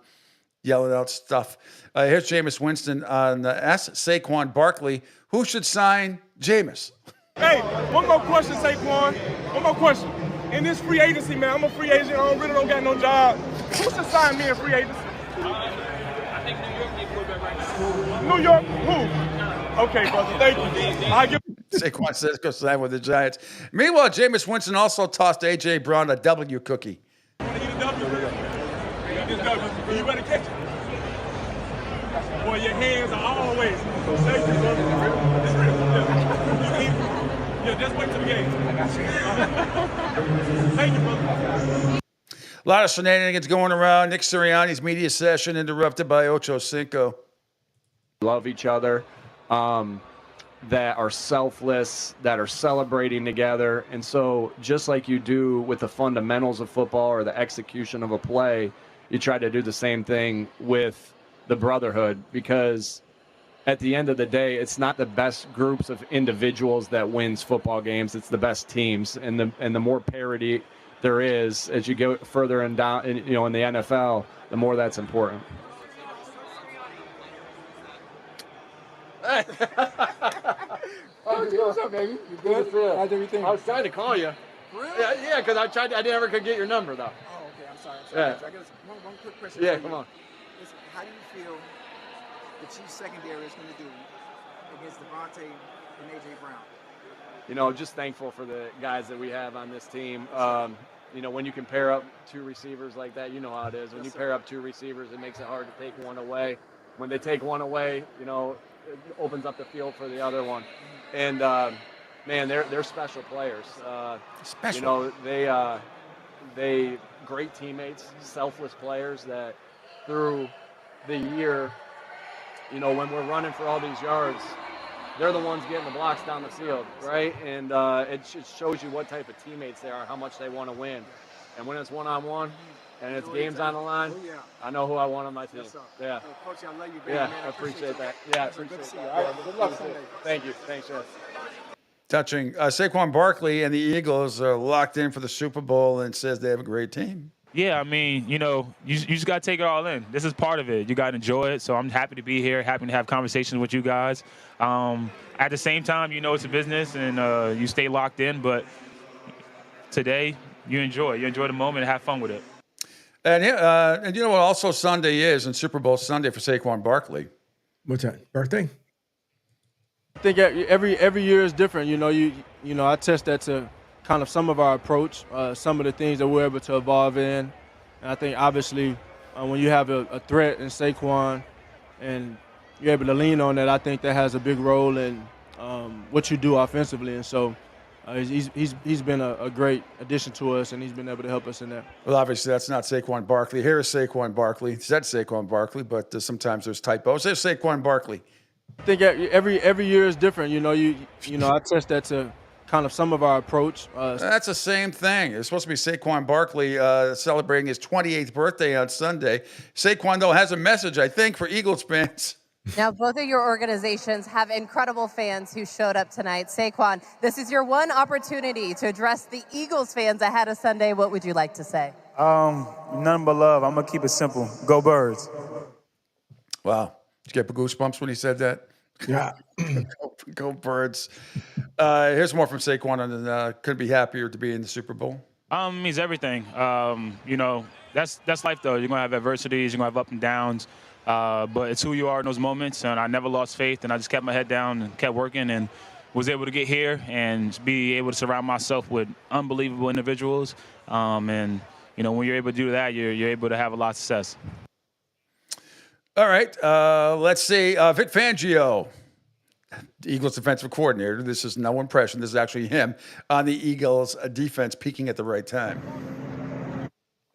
yelling out stuff. Here's Jameis Winston on Ask Saquon Barkley, who should sign Jameis? Hey, one more question, Saquon. One more question. In this free agency, man, I'm a free agent. I really don't got no job. Who should sign me in free agency? I think New York needs quarterback right now. New York? Who? Okay, brother. Thank you. Saquon says go sign with the Giants. Meanwhile, Jameis Winston also tossed A.J. Brown a W cookie. You better catch it. Boy, your hands are always safety, brother. Yeah, just wait till the game. Thank you, brother. A lot of shenanigans going around. Nick Sirianni's media session interrupted by Ocho Cinco. Love each other, that are selfless, that are celebrating together. And so just like you do with the fundamentals of football or the execution of a play, you try to do the same thing with the brotherhood, because at the end of the day, it's not the best groups of individuals that wins football games. It's the best teams. And the more parity there is as you go further and down, in the NFL, the more that's important. What's up, baby? You good? How's everything? I was trying to call you. Really? Yeah, because I never could get your number, though. Oh, okay. I'm sorry. Yeah. I got one quick question. Yeah, for come you. on. Listen, how do you feel the Chiefs secondary is going to do against Devontae and A.J. Brown? just thankful for the guys that we have on this team. When you can pair up two receivers like that, you know how it is. When you pair up two receivers, it makes it hard to take one away. When they take one away, it opens up the field for the other one. And, man, they're special players. Special. They great teammates, selfless players that through the year, when we're running for all these yards, they're the ones getting the blocks down the field, right? And it shows you what type of teammates they are, how much they want to win. And when it's one-on-one and it's games on the line, I know who I want on my team. Yeah. Coach, I love you, Yeah, I appreciate that. Yeah, I appreciate that. All right, good luck Sunday. Thank you. Thanks, Jeff. Touching Saquon Barkley and the Eagles are locked in for the Super Bowl and says they have a great team. Yeah, I mean, you just got to take it all in. This is part of it. You got to enjoy it. So I'm happy to be here, happy to have conversations with you guys. At the same time, it's a business and you stay locked in. But today, you enjoy the moment and have fun with it. And you know what also Sunday is, and Super Bowl Sunday for Saquon Barkley? What's that? Birthday? I think every year is different. I test that to kind of some of our approach, some of the things that we're able to evolve in. And I think obviously when you have a threat in Saquon and you're able to lean on that, I think that has a big role in what you do offensively. And so he's been a great addition to us, and he's been able to help us in that. Well, obviously that's not Saquon Barkley. Here is Saquon Barkley. It said Saquon Barkley, but sometimes there's typos. There's Saquon Barkley. I think every year is different. I test that to kind of some of our approach. That's the same thing. It's supposed to be Saquon Barkley celebrating his 28th birthday on Sunday. Saquon, though, has a message, I think, for Eagles fans. Now, both of your organizations have incredible fans who showed up tonight. Saquon, this is your one opportunity to address the Eagles fans ahead of Sunday. What would you like to say? None but love. I'm going to keep it simple. Go Birds. Wow. Did you get goosebumps when he said that? Yeah. Go Birds. Here's more from Saquon, and couldn't be happier to be in the Super Bowl. Means everything. That's life, though. You're going to have adversities. You're going to have up and downs. But it's who you are in those moments, and I never lost faith, and I just kept my head down and kept working and was able to get here and be able to surround myself with unbelievable individuals. When you're able to do that, you're able to have a lot of success. All right, let's see. Vic Fangio, the Eagles defensive coordinator. This is no impression. This is actually him on the Eagles defense peaking at the right time.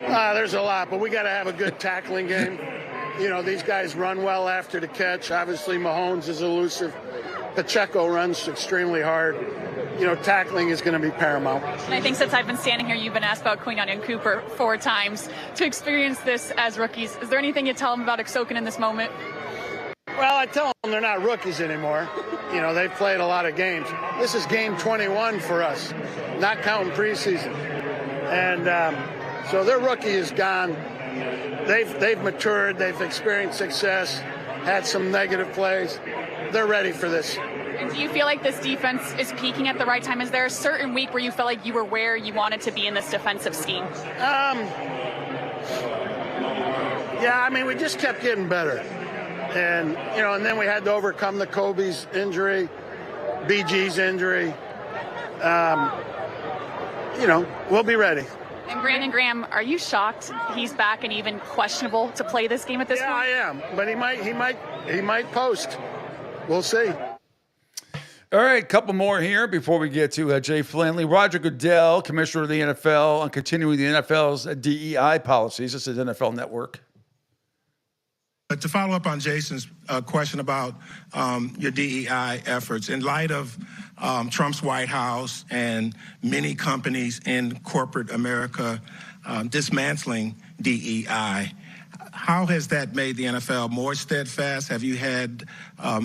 There's a lot, but we got to have a good tackling game. These guys run well after the catch. Obviously, Mahomes is elusive. Pacheco runs extremely hard. Tackling is going to be paramount. And I think since I've been standing here, you've been asked about Quinyon and Cooper 4 times. To experience this as rookies, is there anything you tell them about Exokin in this moment? Well, I tell them they're not rookies anymore. They've played a lot of games. This is game 21 for us, not counting preseason. And so their rookie is gone. They've matured. They've experienced success, had some negative plays. They're ready for this. And do you feel like this defense is peaking at the right time? Is there a certain week where you felt like you were where you wanted to be in this defensive scheme? We just kept getting better. And, and then we had to overcome the Kobe's injury, BG's injury. We'll be ready. And Brandon Graham, are you shocked he's back and even questionable to play this game at this point? Yeah, I am. But he might post. We'll see. All right, a couple more here before we get to Jay Flanley. Roger Goodell, commissioner of the NFL, on continuing the NFL's DEI policies. This is NFL Network. But to follow up on Jason's question about your DEI efforts, in light of Trump's White House and many companies in corporate America dismantling DEI, how has that made the NFL more steadfast? Have you had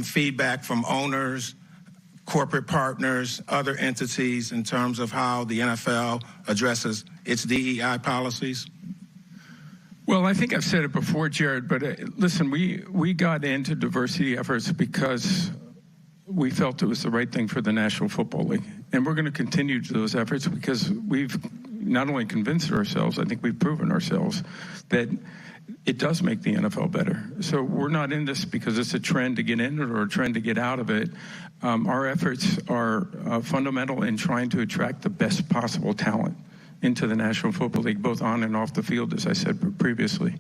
feedback from owners, corporate partners, other entities in terms of how the NFL addresses its DEI policies? Well, I think I've said it before, Jared, but listen, we got into diversity efforts because we felt it was the right thing for the National Football League. And we're going to continue to those efforts because we've not only convinced ourselves, I think we've proven ourselves that it does make the NFL better. So we're not in this because it's a trend to get in it or a trend to get out of it. Our efforts are fundamental in trying to attract the best possible talent into the National Football League, both on and off the field, as I said previously.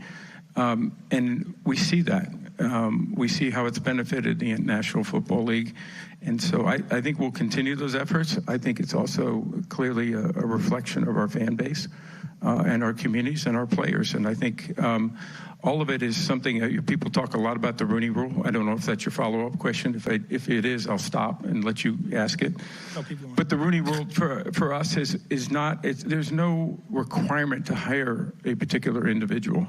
And we see that. We see how it's benefited the National Football League. And so I think we'll continue those efforts. I think it's also clearly a reflection of our fan base and our communities and our players. And I think all of it is something, people talk a lot about the Rooney Rule. I don't know if that's your follow-up question. If it is, I'll stop and let you ask it. But the Rooney Rule for us is not, there's no requirement to hire a particular individual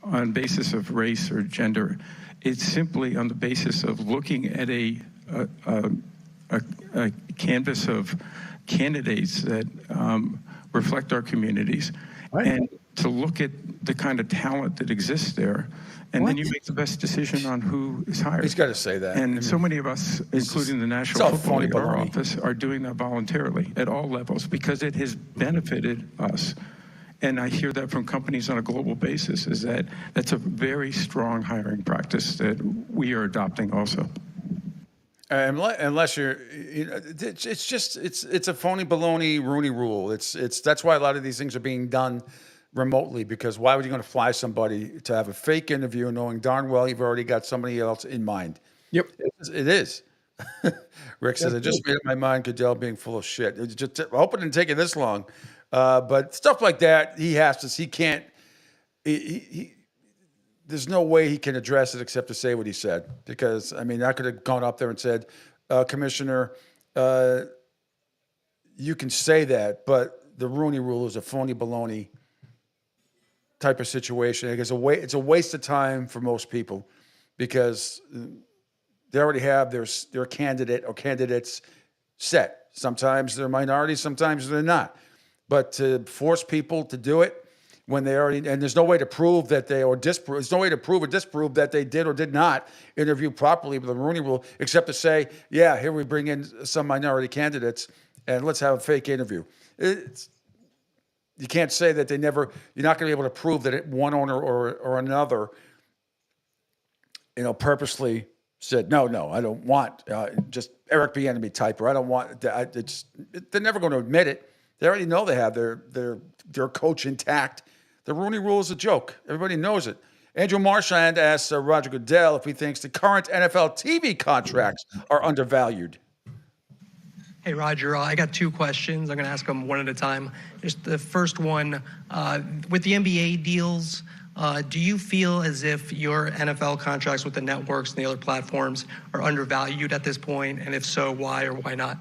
on basis of race or gender. It's simply on the basis of looking at a canvas of candidates that reflect our communities, and to look at the kind of talent that exists there, and then you make the best decision on who is hired. He's got to say that. And so many of us, including the National Football League, our office, are doing that voluntarily at all levels because it has benefited us. And I hear that from companies on a global basis, is that that's a very strong hiring practice that we are adopting also. Unless it's just a phony baloney Rooney Rule. That's why a lot of these things are being done remotely, because why would you going to fly somebody to have a fake interview knowing darn well you've already got somebody else in mind? Yep. It is. Rick says, I just made up my mind, Goodell being full of shit. I hope it didn't take it this long. But stuff like that, he can't, there's no way he can address it except to say what he said. Because, I mean, I could have gone up there and said, Commissioner, you can say that, but the Rooney Rule is a phony baloney type of situation. It's a waste of time for most people because they already have their candidate or candidates set. Sometimes they're minorities, sometimes they're not. But to force people to do it when they already, and there's no way to prove that there's no way to prove or disprove that they did or did not interview properly with the Rooney Rule, except to say, yeah, here we bring in some minority candidates and let's have a fake interview. You can't say that you're not going to be able to prove that one owner or another, purposely said, no, I don't want just Eric Bieniemy type, or I don't want, they're never going to admit it. They already know they have their coach intact. The Rooney Rule is a joke. Everybody knows it. Andrew Marchand asks Roger Goodell if he thinks the current NFL TV contracts are undervalued. Hey, Roger, I got two questions. I'm going to ask them one at a time. Just the first one, with the NBA deals, do you feel as if your NFL contracts with the networks and the other platforms are undervalued at this point? And if so, why or why not?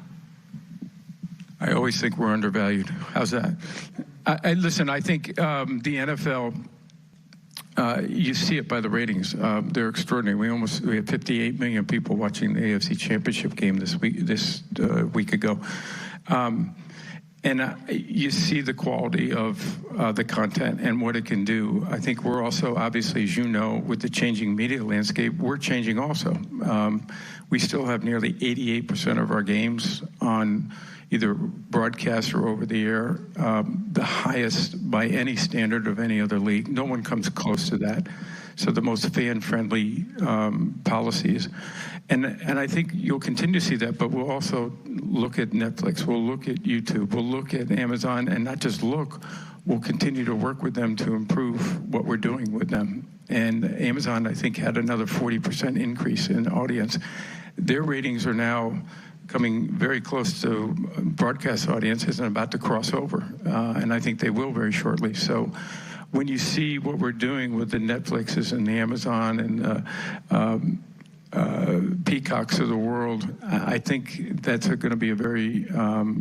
I always think we're undervalued. How's that? Listen, I think the NFL, you see it by the ratings. They're extraordinary. We had 58 million people watching the AFC Championship game this week ago. And you see the quality of the content and what it can do. I think we're also, obviously, as you know, with the changing media landscape, we're changing also. We still have nearly 88% of our games on either broadcast or over the air, the highest by any standard of any other league. No one comes close to that. So the most fan-friendly policies. And I think you'll continue to see that, but we'll also look at Netflix, we'll look at YouTube, we'll look at Amazon, and not just look, we'll continue to work with them to improve what we're doing with them. And Amazon, I think, had another 40% increase in audience. Their ratings are now coming very close to broadcast audiences and about to cross over. And I think they will very shortly. So when you see what we're doing with the Netflixes and the Amazon and Peacocks of the world, I think that's going to be a very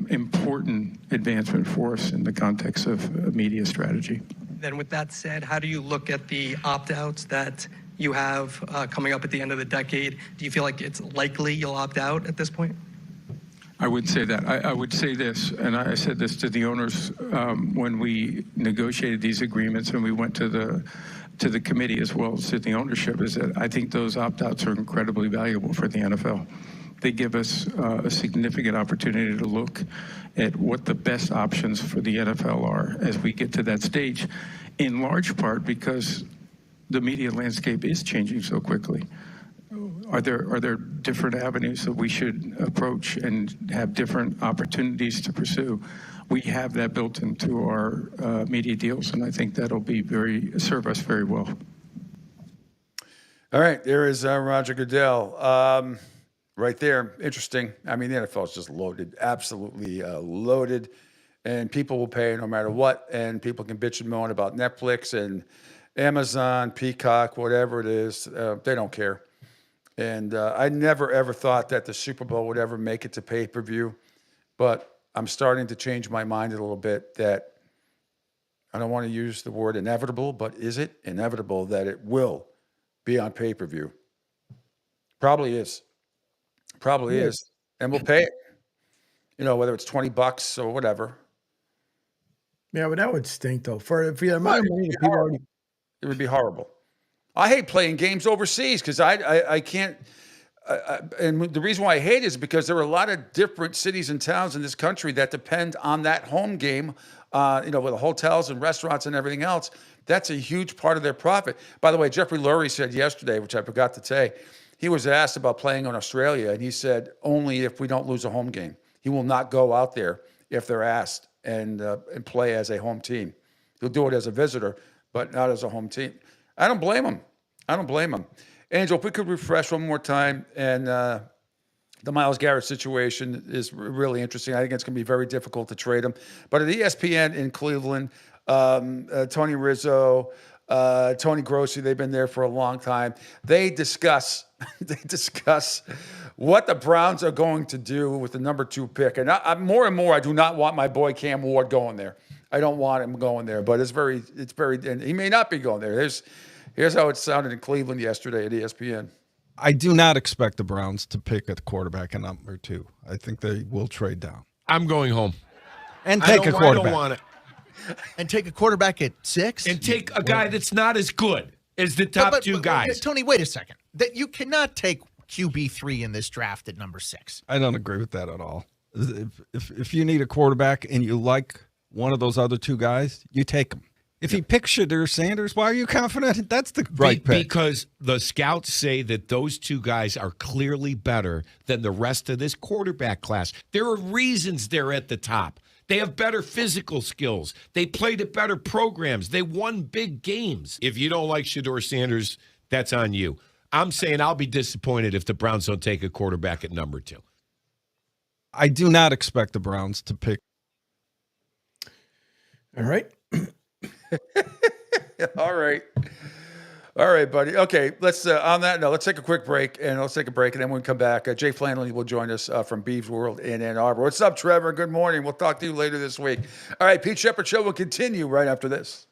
important advancement for us in the context of media strategy. Then with that said, how do you look at the opt-outs that you have coming up at the end of the decade? Do you feel like it's likely you'll opt out at this point? I would say that. I would say this, and I said this to the owners when we negotiated these agreements and we went to the committee as well as to the ownership, is that I think those opt-outs are incredibly valuable for the NFL. They give us a significant opportunity to look at what the best options for the NFL are as we get to that stage, in large part because the media landscape is changing so quickly. Are there different avenues that we should approach and have different opportunities to pursue? We have that built into our media deals, and I think that'll serve us very well. All right, there is Roger Goodell. Right there, interesting. I mean, the NFL is just loaded, absolutely loaded, and people will pay no matter what, and people can bitch and moan about Netflix and Amazon, Peacock, whatever it is. They don't care. And I never, ever thought that the Super Bowl would ever make it to pay-per-view, but I'm starting to change my mind a little bit that I don't want to use the word inevitable, but is it inevitable that it will be on pay-per-view? Probably is. Probably is. And we'll pay it. You know, whether it's $20 or whatever. Yeah, but that would stink, though. For the amount of money that people already... It would be horrible. I hate playing games overseas because I can't... and the reason why I hate it is because there are a lot of different cities and towns in this country that depend on that home game, with the hotels and restaurants and everything else. That's a huge part of their profit. By the way, Jeffrey Lurie said yesterday, which I forgot to say, he was asked about playing on Australia, and he said, only if we don't lose a home game. He will not go out there if they're asked and play as a home team. He'll do it as a visitor, but not as a home team. I don't blame him. Angel, if we could refresh one more time, and the Myles Garrett situation is really interesting. I think it's going to be very difficult to trade him. But at ESPN in Cleveland, Tony Rizzo, Tony Grossi, they've been there for a long time. They discuss what the Browns are going to do with the number 2 pick. And more and more, I do not want my boy Cam Ward going there. I don't want him going there, but it's very, and he may not be going there. Here's how it sounded in Cleveland yesterday at ESPN. I do not expect the Browns to pick a quarterback at number 2. I think they will trade down. I'm going home. And take a quarterback. I don't want it. And take a quarterback at 6? And take a guy that's not as good as the top 2 guys. Tony, wait a second. That you cannot take QB3 in this draft at number 6. I don't agree with that at all. If you need a quarterback and you like one of those other 2 guys, you take them. If he picks Shedeur Sanders, why are you confident that's the right pick? Because the scouts say that those 2 guys are clearly better than the rest of this quarterback class. There are reasons they're at the top. They have better physical skills. They played at better programs. They won big games. If you don't like Shedeur Sanders, that's on you. I'm saying I'll be disappointed if the Browns don't take a quarterback at number 2. I do not expect the Browns to pick. All right. All right, buddy. Okay, let's on that note, let's take a quick break, and then when we come back, Jay Flannelly will join us from Beeves World in Ann Arbor. What's up, Trevor? Good morning. We'll talk to you later this week. All right, Pete Sheppard Show will continue right after this.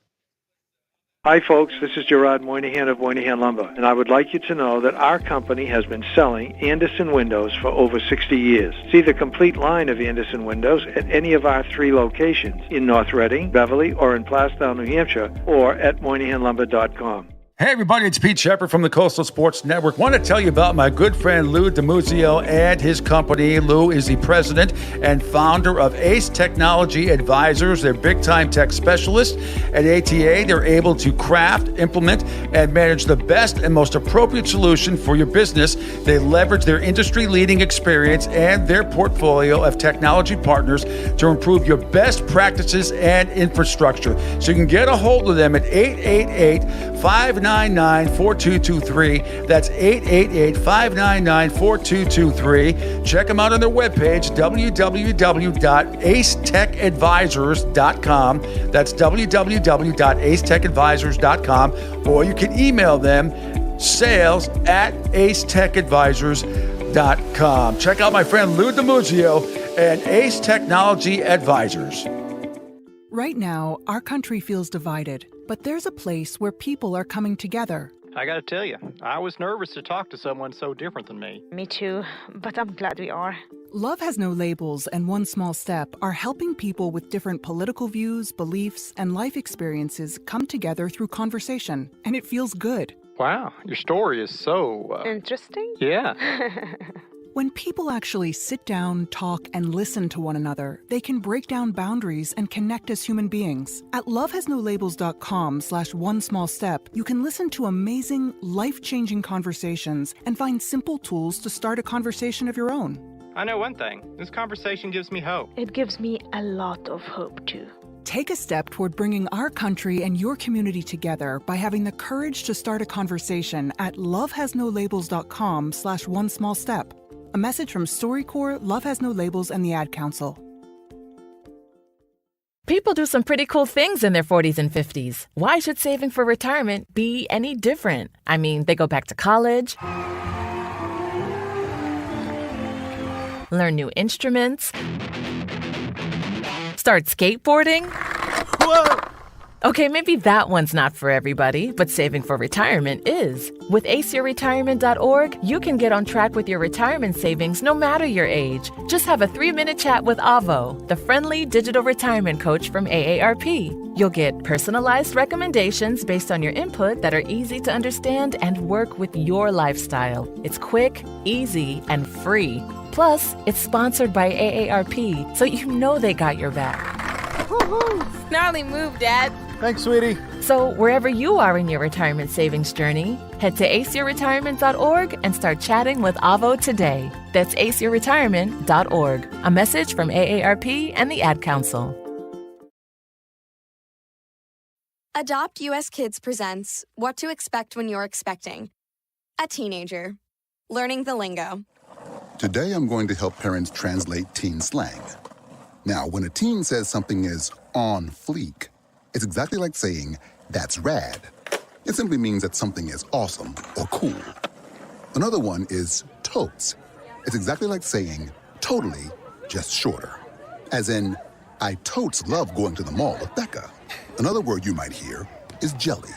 Hi, folks. This is Gerard Moynihan of Moynihan Lumber, and I would like you to know that our company has been selling Anderson windows for over 60 years. See the complete line of Anderson windows at any of our 3 locations in North Reading, Beverly, or in Plastown, New Hampshire, or at MoynihanLumber.com. Hey, everybody, it's Pete Sheppard from the Coastal Sports Network. Want to tell you about my good friend Lou DiMuzio and his company. Lou is the president and founder of Ace Technology Advisors. They're big-time tech specialists. At ATA, they're able to craft, implement, and manage the best and most appropriate solution for your business. They leverage their industry-leading experience and their portfolio of technology partners to improve your best practices and infrastructure. So you can get a hold of them at 888-599-4223. That's 888-599-4223. Check them out on their webpage, www.acetechadvisors.com. That's www.acetechadvisors.com. Or you can email them, sales@acetechadvisors.com. Check out my friend Lou DiMuzio and Ace Technology Advisors. Right now, our country feels divided, but there's a place where people are coming together. I gotta tell you, I was nervous to talk to someone so different than me. Me too, but I'm glad we are. Love Has No Labels and One Small Step are helping people with different political views, beliefs, and life experiences come together through conversation, and it feels good. Wow, your story is so... Interesting? Yeah. When people actually sit down, talk, and listen to one another, they can break down boundaries and connect as human beings. At lovehasnolabels.com/onesmallstep, you can listen to amazing, life-changing conversations and find simple tools to start a conversation of your own. I know one thing. This conversation gives me hope. It gives me a lot of hope, too. Take a step toward bringing our country and your community together by having the courage to start a conversation at lovehasnolabels.com/onesmallstep. A message from StoryCorps, Love Has No Labels, and the Ad Council. People do some pretty cool things in their 40s and 50s. Why should saving for retirement be any different? I mean, they go back to college, learn new instruments, start skateboarding. Whoa! Okay, maybe that one's not for everybody, but saving for retirement is. With aceyourretirement.org, you can get on track with your retirement savings no matter your age. Just have a 3-minute chat with Avo, the friendly digital retirement coach from AARP. You'll get personalized recommendations based on your input that are easy to understand and work with your lifestyle. It's quick, easy, and free. Plus, it's sponsored by AARP, so you know they got your back. Woohoo! Gnarly move, Dad. Thanks, sweetie. So wherever you are in your retirement savings journey, head to aceyourretirement.org and start chatting with Avo today. That's aceyourretirement.org. A message from AARP and the Ad Council. Adopt US Kids presents What to Expect When You're Expecting. A teenager. Learning the lingo. Today I'm going to help parents translate teen slang. Now, when a teen says something is on fleek, it's exactly like saying, that's rad. It simply means that something is awesome or cool. Another one is totes. It's exactly like saying, totally, just shorter. As in, I totes love going to the mall with Becca. Another word you might hear is jelly.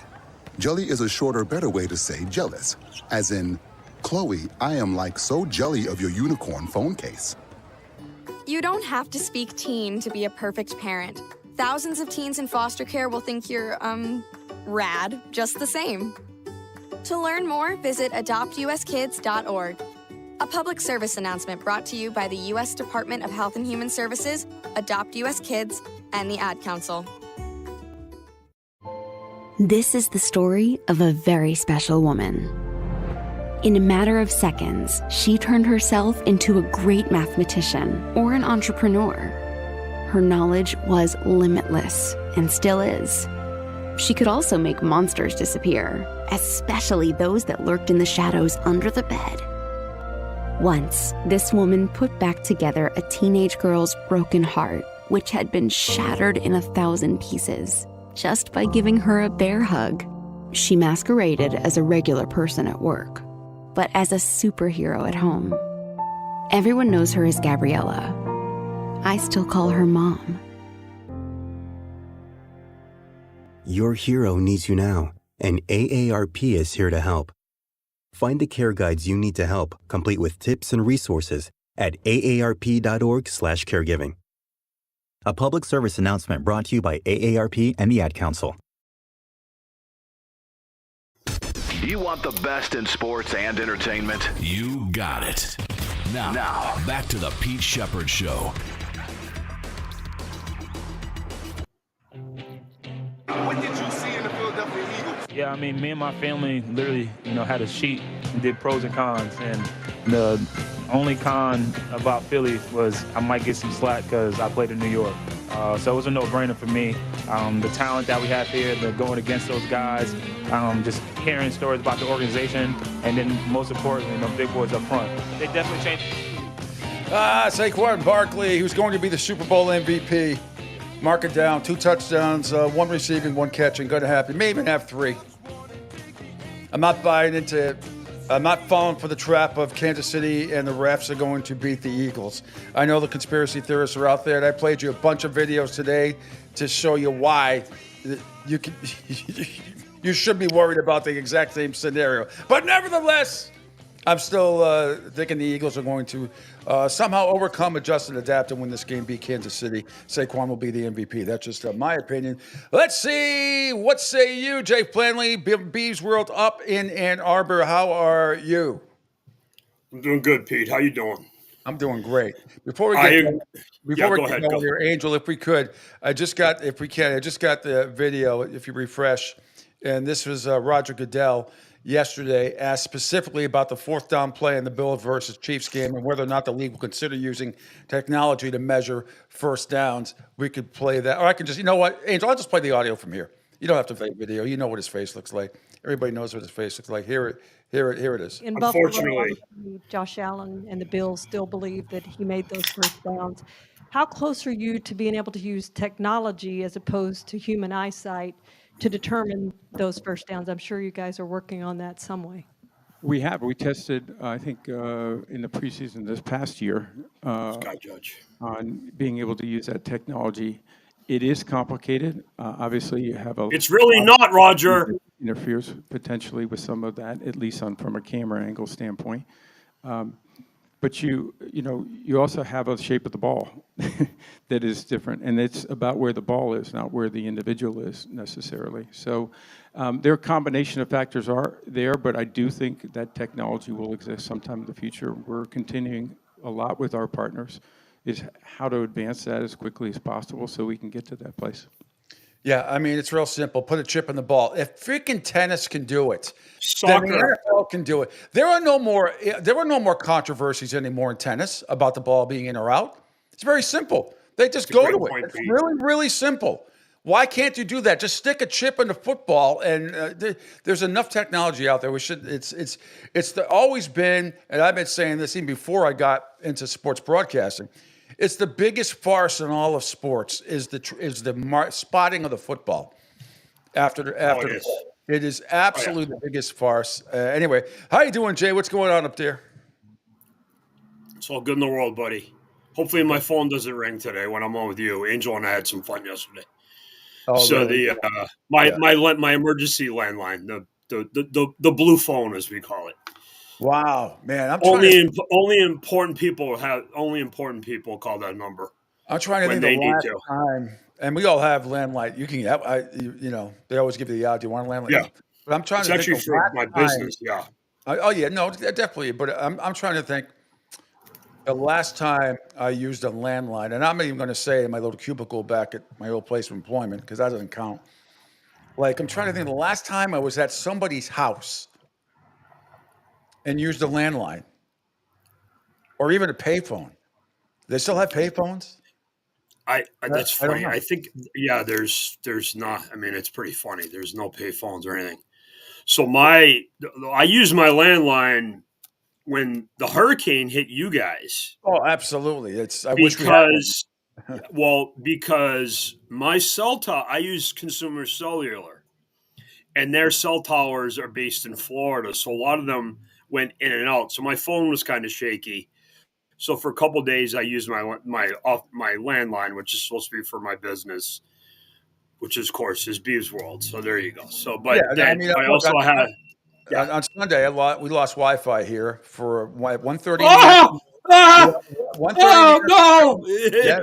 Jelly is a shorter, better way to say jealous. As in, Chloe, I am like so jelly of your unicorn phone case. You don't have to speak teen to be a perfect parent. Thousands of teens in foster care will think you're, rad, just the same. To learn more, visit adoptuskids.org. A public service announcement brought to you by the U.S. Department of Health and Human Services, Adopt U.S. Kids, and the Ad Council. This is the story of a very special woman. In a matter of seconds, she turned herself into a great mathematician or an entrepreneur. Her knowledge was limitless and still is. She could also make monsters disappear, especially those that lurked in the shadows under the bed. Once, this woman put back together a teenage girl's broken heart, which had been shattered in 1,000 pieces, just by giving her a bear hug. She masqueraded as a regular person at work, but as a superhero at home. Everyone knows her as Gabriella. I still call her Mom. Your hero needs you now, and AARP is here to help. Find the care guides you need to help, complete with tips and resources at aarp.org/caregiving. A public service announcement brought to you by AARP and the Ad Council. You want the best in sports and entertainment? You got it. Now, back to the Pete Sheppard Show. What did you see in the Philadelphia Eagles? Yeah, I mean, me and my family literally, had a sheet and did pros and cons. And the only con about Philly was I might get some slack because I played in New York. So it was a no-brainer for me. The talent that we have here, the going against those guys, just hearing stories about the organization, and then most importantly, the big boys up front. They definitely changed. Saquon Barkley, who's going to be the Super Bowl MVP. Mark it down, 2 touchdowns, 1 receiving, 1 catching. Going to happen. May even have 3. I'm not buying into it. I'm not falling for the trap of Kansas City and the refs are going to beat the Eagles. I know the conspiracy theorists are out there, and I played you a bunch of videos today to show you why you should be worried about the exact same scenario. But nevertheless, I'm still thinking the Eagles are going to somehow overcome, adjust, and adapt and win this game, beat Kansas City. Saquon will be the MVP. That's just my opinion. Let's see. What say you, Jay Planley? Bees World up in Ann Arbor. How are you? I'm doing good, Pete. How you doing? I'm doing great. Before we I get go ahead. going here, Angel, if we could, I just got the video. If you refresh, and this was Roger Goodell yesterday asked specifically about the fourth down play in the Bills versus Chiefs game and whether or not the league will consider using technology to measure first downs. We could play that, or I can just, you know what, Angel, I'll just play the audio from here. You don't have to play video. You know what his face looks like. Everybody knows what his face looks like. Here it is. In Buffalo, Josh Allen and the Bills still believe that he made those first downs. How close are you to being able to use technology as opposed to human eyesight to determine those first downs? I'm sure you guys are working on that some way. We have. We tested, I think, in the preseason this past year Sky Judge. on being able to use that technology. It is complicated. Obviously, you have a. It's really not, Roger. Interferes potentially with some of that, at least from a camera angle standpoint. But you also have a shape of the ball that is different, and it's about where the ball is, not where the individual is necessarily. So there are a combination of factors are there, but I do think that technology will exist sometime in the future. We're continuing a lot with our partners, is how to advance that as quickly as possible so we can get to that place. Yeah, I mean, it's real simple. Put a chip in the ball. If freaking tennis can do it, soccer, then the NFL can do it. There are no more controversies anymore in tennis about the ball being in or out. It's very simple. They just go to it. It's really, really simple. Why can't you do that? Just stick a chip in the football, and there's enough technology out there. We should. It's always been, and I've been saying this even before I got into sports broadcasting. It's the biggest farce in all of sports is the spotting of the football. It is absolutely the biggest farce. Anyway, how you doing, Jay? What's going on up there? It's all good in the world, buddy. Hopefully my phone doesn't ring today when I'm on with you. Angel and I had some fun yesterday. Oh, so really? my emergency landline, the blue phone as we call it. Wow, man! Only important people call that number. I'm trying to think the last time, and we all have landline. You can have, they always give you the out. Do you want a landline? Yeah, but I'm trying it's to actually think for my business. Yeah. Oh yeah, no, definitely. But I'm trying to think. The last time I used a landline, and I'm not even going to say in my little cubicle back at my old place of employment because that doesn't count. Like I'm trying to think the last time I was at somebody's house and used a landline or even a payphone. They still have payphones? That's funny. I think there's not. I mean, it's pretty funny. There's no payphones or anything. So I use my landline when the hurricane hit you guys. Oh, absolutely. Because my cell tower, I use Consumer Cellular, and their cell towers are based in Florida, so a lot of them went in and out. So my phone was kind of shaky. So for a couple of days, I used my landline, which is supposed to be for my business, which of course is Beaves World. So there you go. So, but I also had. Yeah. On Sunday, we lost Wi-Fi here for 1:30. Oh no! Yeah,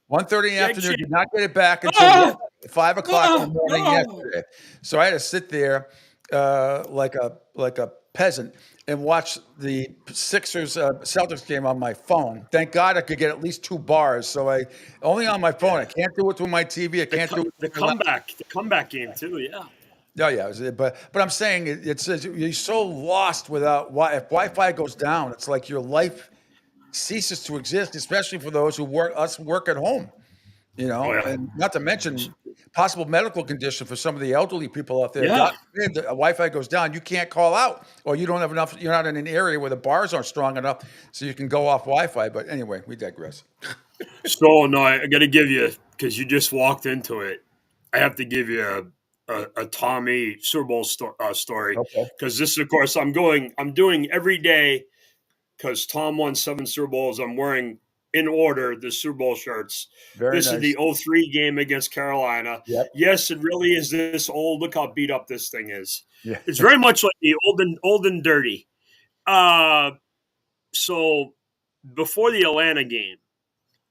1:30 in the afternoon. Did not get it back until 5 o'clock in the morning yesterday. So I had to sit there like a peasant and watch the Sixers Celtics game on my phone. Thank God I could get at least 2 bars. So I only on my phone. I can't do it through my TV. I can't do it the comeback game too. Yeah. Oh yeah, but I'm saying it says you're so lost without if Wi-Fi goes down, it's like your life ceases to exist, especially for those who work at home. And not to mention possible medical condition for some of the elderly people out there. Yeah. The Wi-Fi goes down, you can't call out, or you don't have enough. You're not in an area where the bars aren't strong enough, so you can go off Wi-Fi. But anyway, we digress. So no, I got to give you, because you just walked into it. I have to give you a Tommy Super Bowl story, because this, of course, I'm doing every day, because Tom won 7 Super Bowls. I'm wearing in order the Super Bowl shirts. This is the 03 game against Carolina. Yep. Yes, it really is this old. Look how beat up this thing is. Yeah. It's very much like the old and dirty. So before the Atlanta game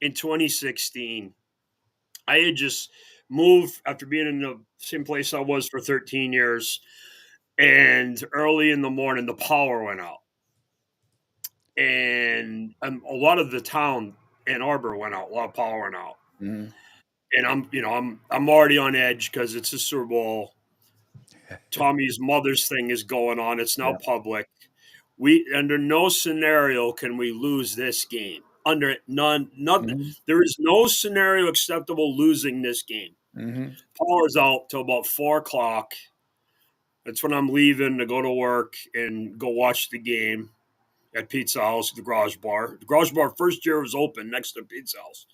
in 2016, I had just moved after being in the same place I was for 13 years. And early in the morning, the power went out. and a lot of the town, Ann Arbor, went out. A lot of power went out. Mhm. And I'm already on edge because it's a Super Bowl. Tommy's mother's thing is going on. It's now public. We under no scenario can we lose this game. Under none, nothing. There is no scenario acceptable losing this game. Power's out till about 4:00. That's when I'm leaving to go to work and go watch the game at Pizza House, the Garage Bar. The Garage Bar first year was open next to Pizza House,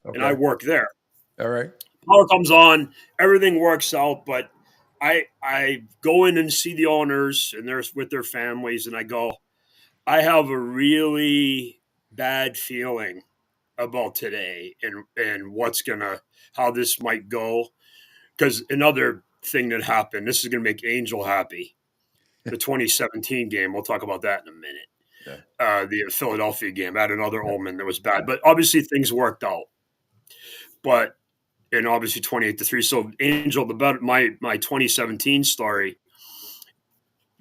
and I work there. All right. Power comes on, everything works out, but I go in and see the owners, and they're with their families, and I go, I have a really bad feeling about today and how this might go. Because another thing that happened, this is going to make Angel happy. The 2017 game, we'll talk about that in a minute. The Philadelphia game had another omen that was bad, but obviously things worked out. And obviously 28-3. So Angel, my 2017 story.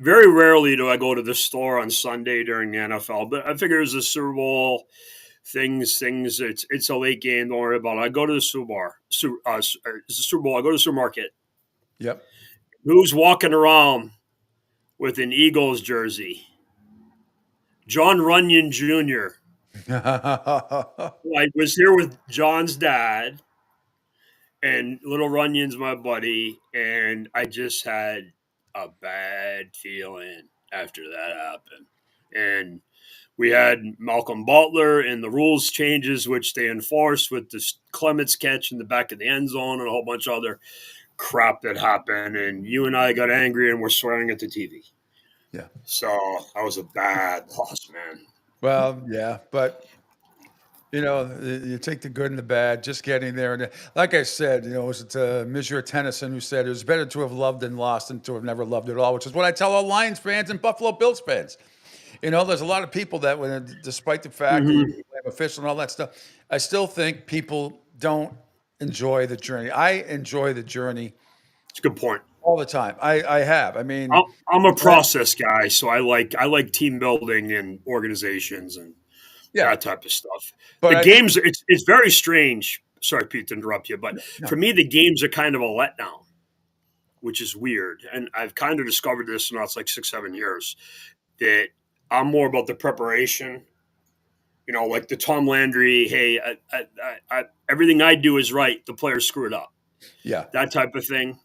Very rarely do I go to the store on Sunday during the NFL, but I figure it's a Super Bowl. Things. It's a late game. Don't worry about it. I go to the Super Bowl. It's a Super Bowl. I go to the supermarket. Yep. Who's walking around with an Eagles jersey? John Runyon Jr. I was here with John's dad, and little Runyon's my buddy, and I just had a bad feeling after that happened. And we had Malcolm Butler and the rules changes, which they enforced with the Clements catch in the back of the end zone and a whole bunch of other crap that happened. And you and I got angry and were swearing at the TV. Yeah. So that was a bad loss, man. Well, yeah, but you take the good and the bad, just getting there. And like I said, was it Monsieur Tennyson who said it was better to have loved and lost than to have never loved at all, which is what I tell all Lions fans and Buffalo Bills fans. There's a lot of people that, despite the fact that I'm official and all that stuff, I still think people don't enjoy the journey. I enjoy the journey. It's a good point. All the time. I have. I mean, I'm a process guy, so I like team building and organizations and that type of stuff. But games, it's very strange. Sorry, Pete, to interrupt you, but for me, the games are kind of a letdown, which is weird. And I've kind of discovered this now. It's like 6-7 years that I'm more about the preparation. Like the Tom Landry. Hey, I everything I do is right. The players screw it up. Yeah, that type of thing.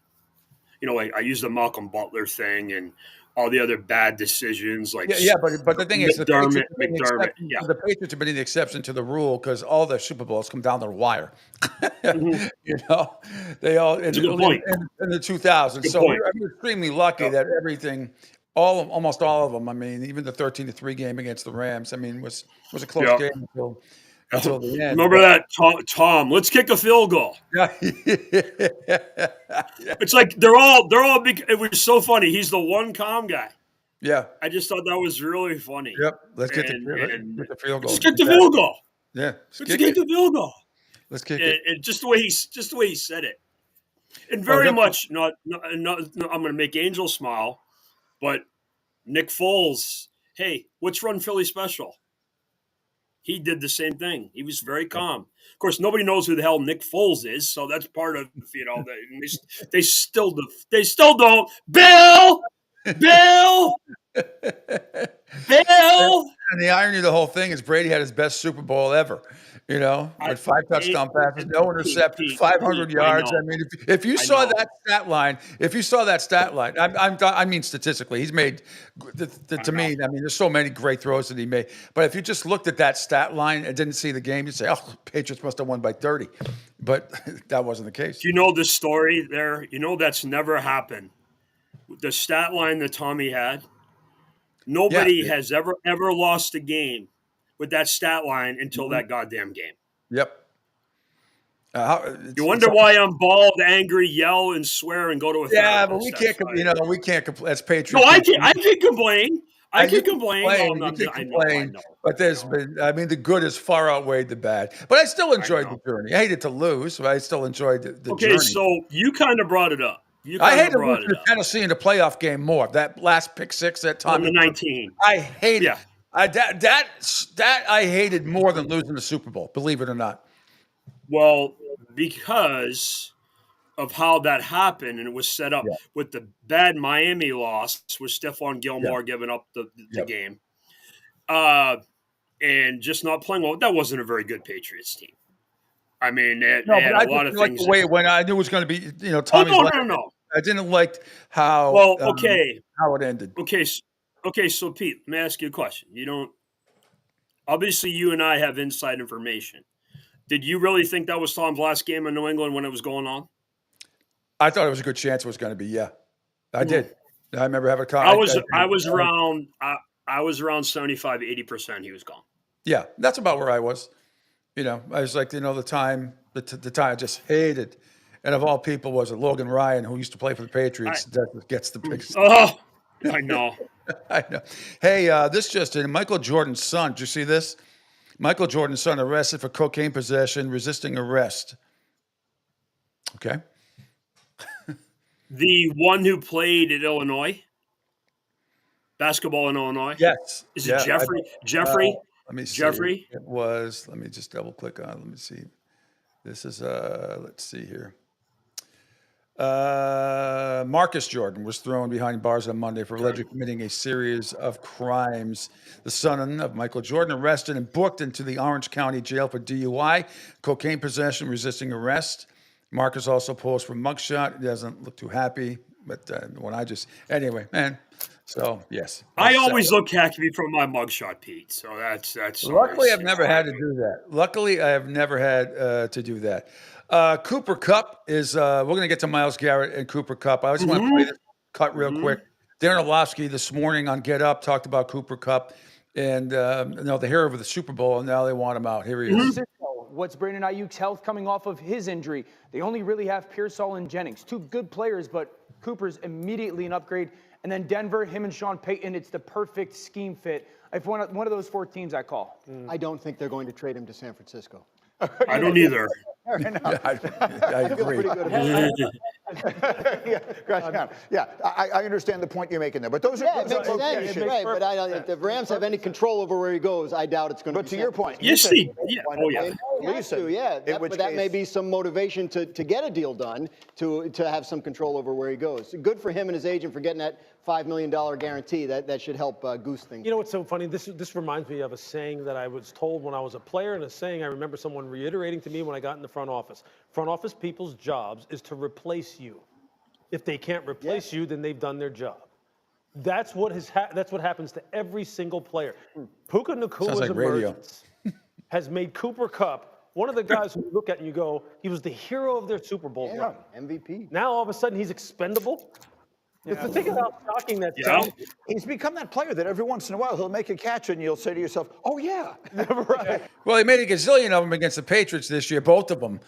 Like I use the Malcolm Butler thing and all the other bad decisions. Like but the thing is, McDermott. The Patriots have been the exception to the rule because all the Super Bowls come down the wire. They all in the 2000s. So I'm extremely lucky that everything, almost all of them. I mean, even the 13-3 game against the Rams. I mean, was a close game until the end. Remember that, Tom? Let's kick a field goal. It's like they're all big. It was so funny. He's the one calm guy. Yeah, I just thought that was really funny. Yep, let's get the field goal. Let's kick the field goal. Yeah, let's kick the field goal. Let's kick it. And just the way he said it, and very much not. I'm going to make Angel smile, but Nick Foles. Hey, what's Run Philly special? He did the same thing. He was very calm. Of course, nobody knows who the hell Nick Foles is, so that's part of they still don't. Bill. And the irony of the whole thing is Brady had his best Super Bowl ever. With 5 touchdown passes, no interceptions, 500 yards. I mean, if you saw that stat line, I mean statistically, he's made. To me, I mean, there's so many great throws that he made. But if you just looked at that stat line and didn't see the game, you'd say, "Oh, Patriots must have won by 30." But that wasn't the case. Do you know the story there? That's never happened. The stat line that Tommy had. Nobody has ever lost a game with that stat line until that goddamn game. Yep. You wonder why I'm bald, angry, yell, and swear and go to a therapist. But we can't. We can't complain as Patriots. No, I can complain. I can complain. I know. But there's been. I mean, the good has far outweighed the bad. But I still enjoyed the journey. I hated to lose, but I still enjoyed the journey. Okay, so you kind of brought it up. I hated losing to Tennessee in the playoff game more. That last pick six that time. On the 19. I hated. Yeah. That I hated more than losing the Super Bowl, believe it or not. Well, because of how that happened, and it was set up with the bad Miami loss with Stephon Gilmore giving up the game, and just not playing well. That wasn't a very good Patriots team. I mean, they had a lot of like things. The way it went, I knew it was going to be, Tommy's. No. I didn't like how. Well, okay. How it ended. Okay. So Pete, let me ask you a question. You don't. Obviously, you and I have inside information. Did you really think that was Tom's last game in New England when it was going on? I thought it was a good chance it was going to be. Yeah, I did. I remember having a comment. I was around 75-80% he was gone. Yeah, that's about where I was. I was like, the time I just hated, and of all people was it Logan Ryan, who used to play for the Patriots, that gets the biggest. Oh, I know. I know. Hey, this just in. Michael Jordan's son. Did you see this? Michael Jordan's son arrested for cocaine possession, resisting arrest. Okay. The one who played at Illinois, basketball in Illinois. Yes. Is it Jeffrey? Jeffrey. Let me see. Jeffrey. It was. Let me just double click on. Let me see. This is. Let's see here. Marcus Jordan was thrown behind bars on Monday for allegedly committing a series of crimes. The son of Michael Jordan arrested and booked into the Orange County Jail for DUI, cocaine possession, resisting arrest. Marcus also posed for mugshot. He doesn't look too happy, but anyway, man. So yes, I always look happy from my mugshot, Pete. So that's. Luckily, I've never had to do that. Luckily, I have never had to do that. Cooper Kupp is. We're going to get to Myles Garrett and Cooper Kupp. I just want to play this cut real quick. Darren Orlovsky this morning on Get Up talked about Cooper Kupp and the hero of the Super Bowl, and now they want him out. Here he is. What's Brandon Ayuk's health coming off of his injury? They only really have Pearsall and Jennings, two good players, but Cooper's immediately an upgrade. And then Denver, him and Sean Payton, it's the perfect scheme fit. If one of those 4 teams I call. I don't think they're going to trade him to San Francisco. I don't either. I agree. I understand the point you're making there, but those are it makes sense, right? But if the Rams have any control over where he goes, I doubt it's going to. But to your point, yes, but that may be some motivation to get a deal done, to have some control over where he goes. Good for him and his agent for getting that $5 million guarantee. That should help goose things. You know what's so funny? This reminds me of a saying that I was told when I was a player, and a saying I remember someone reiterating to me when I got in the front office. Front office people's jobs is to replace you. If they can't replace you, then they've done their job. That's what happens to every single player. Puka Nakua's emergence has made Cooper Kupp one of the guys who you look at and you go, he was the hero of their Super Bowl run. MVP. Now all of a sudden he's expendable. It's the thing about shocking that he's become that player that every once in a while he'll make a catch and you'll say to yourself, "Oh yeah, right." Well, he made a gazillion of them against the Patriots this year, both of them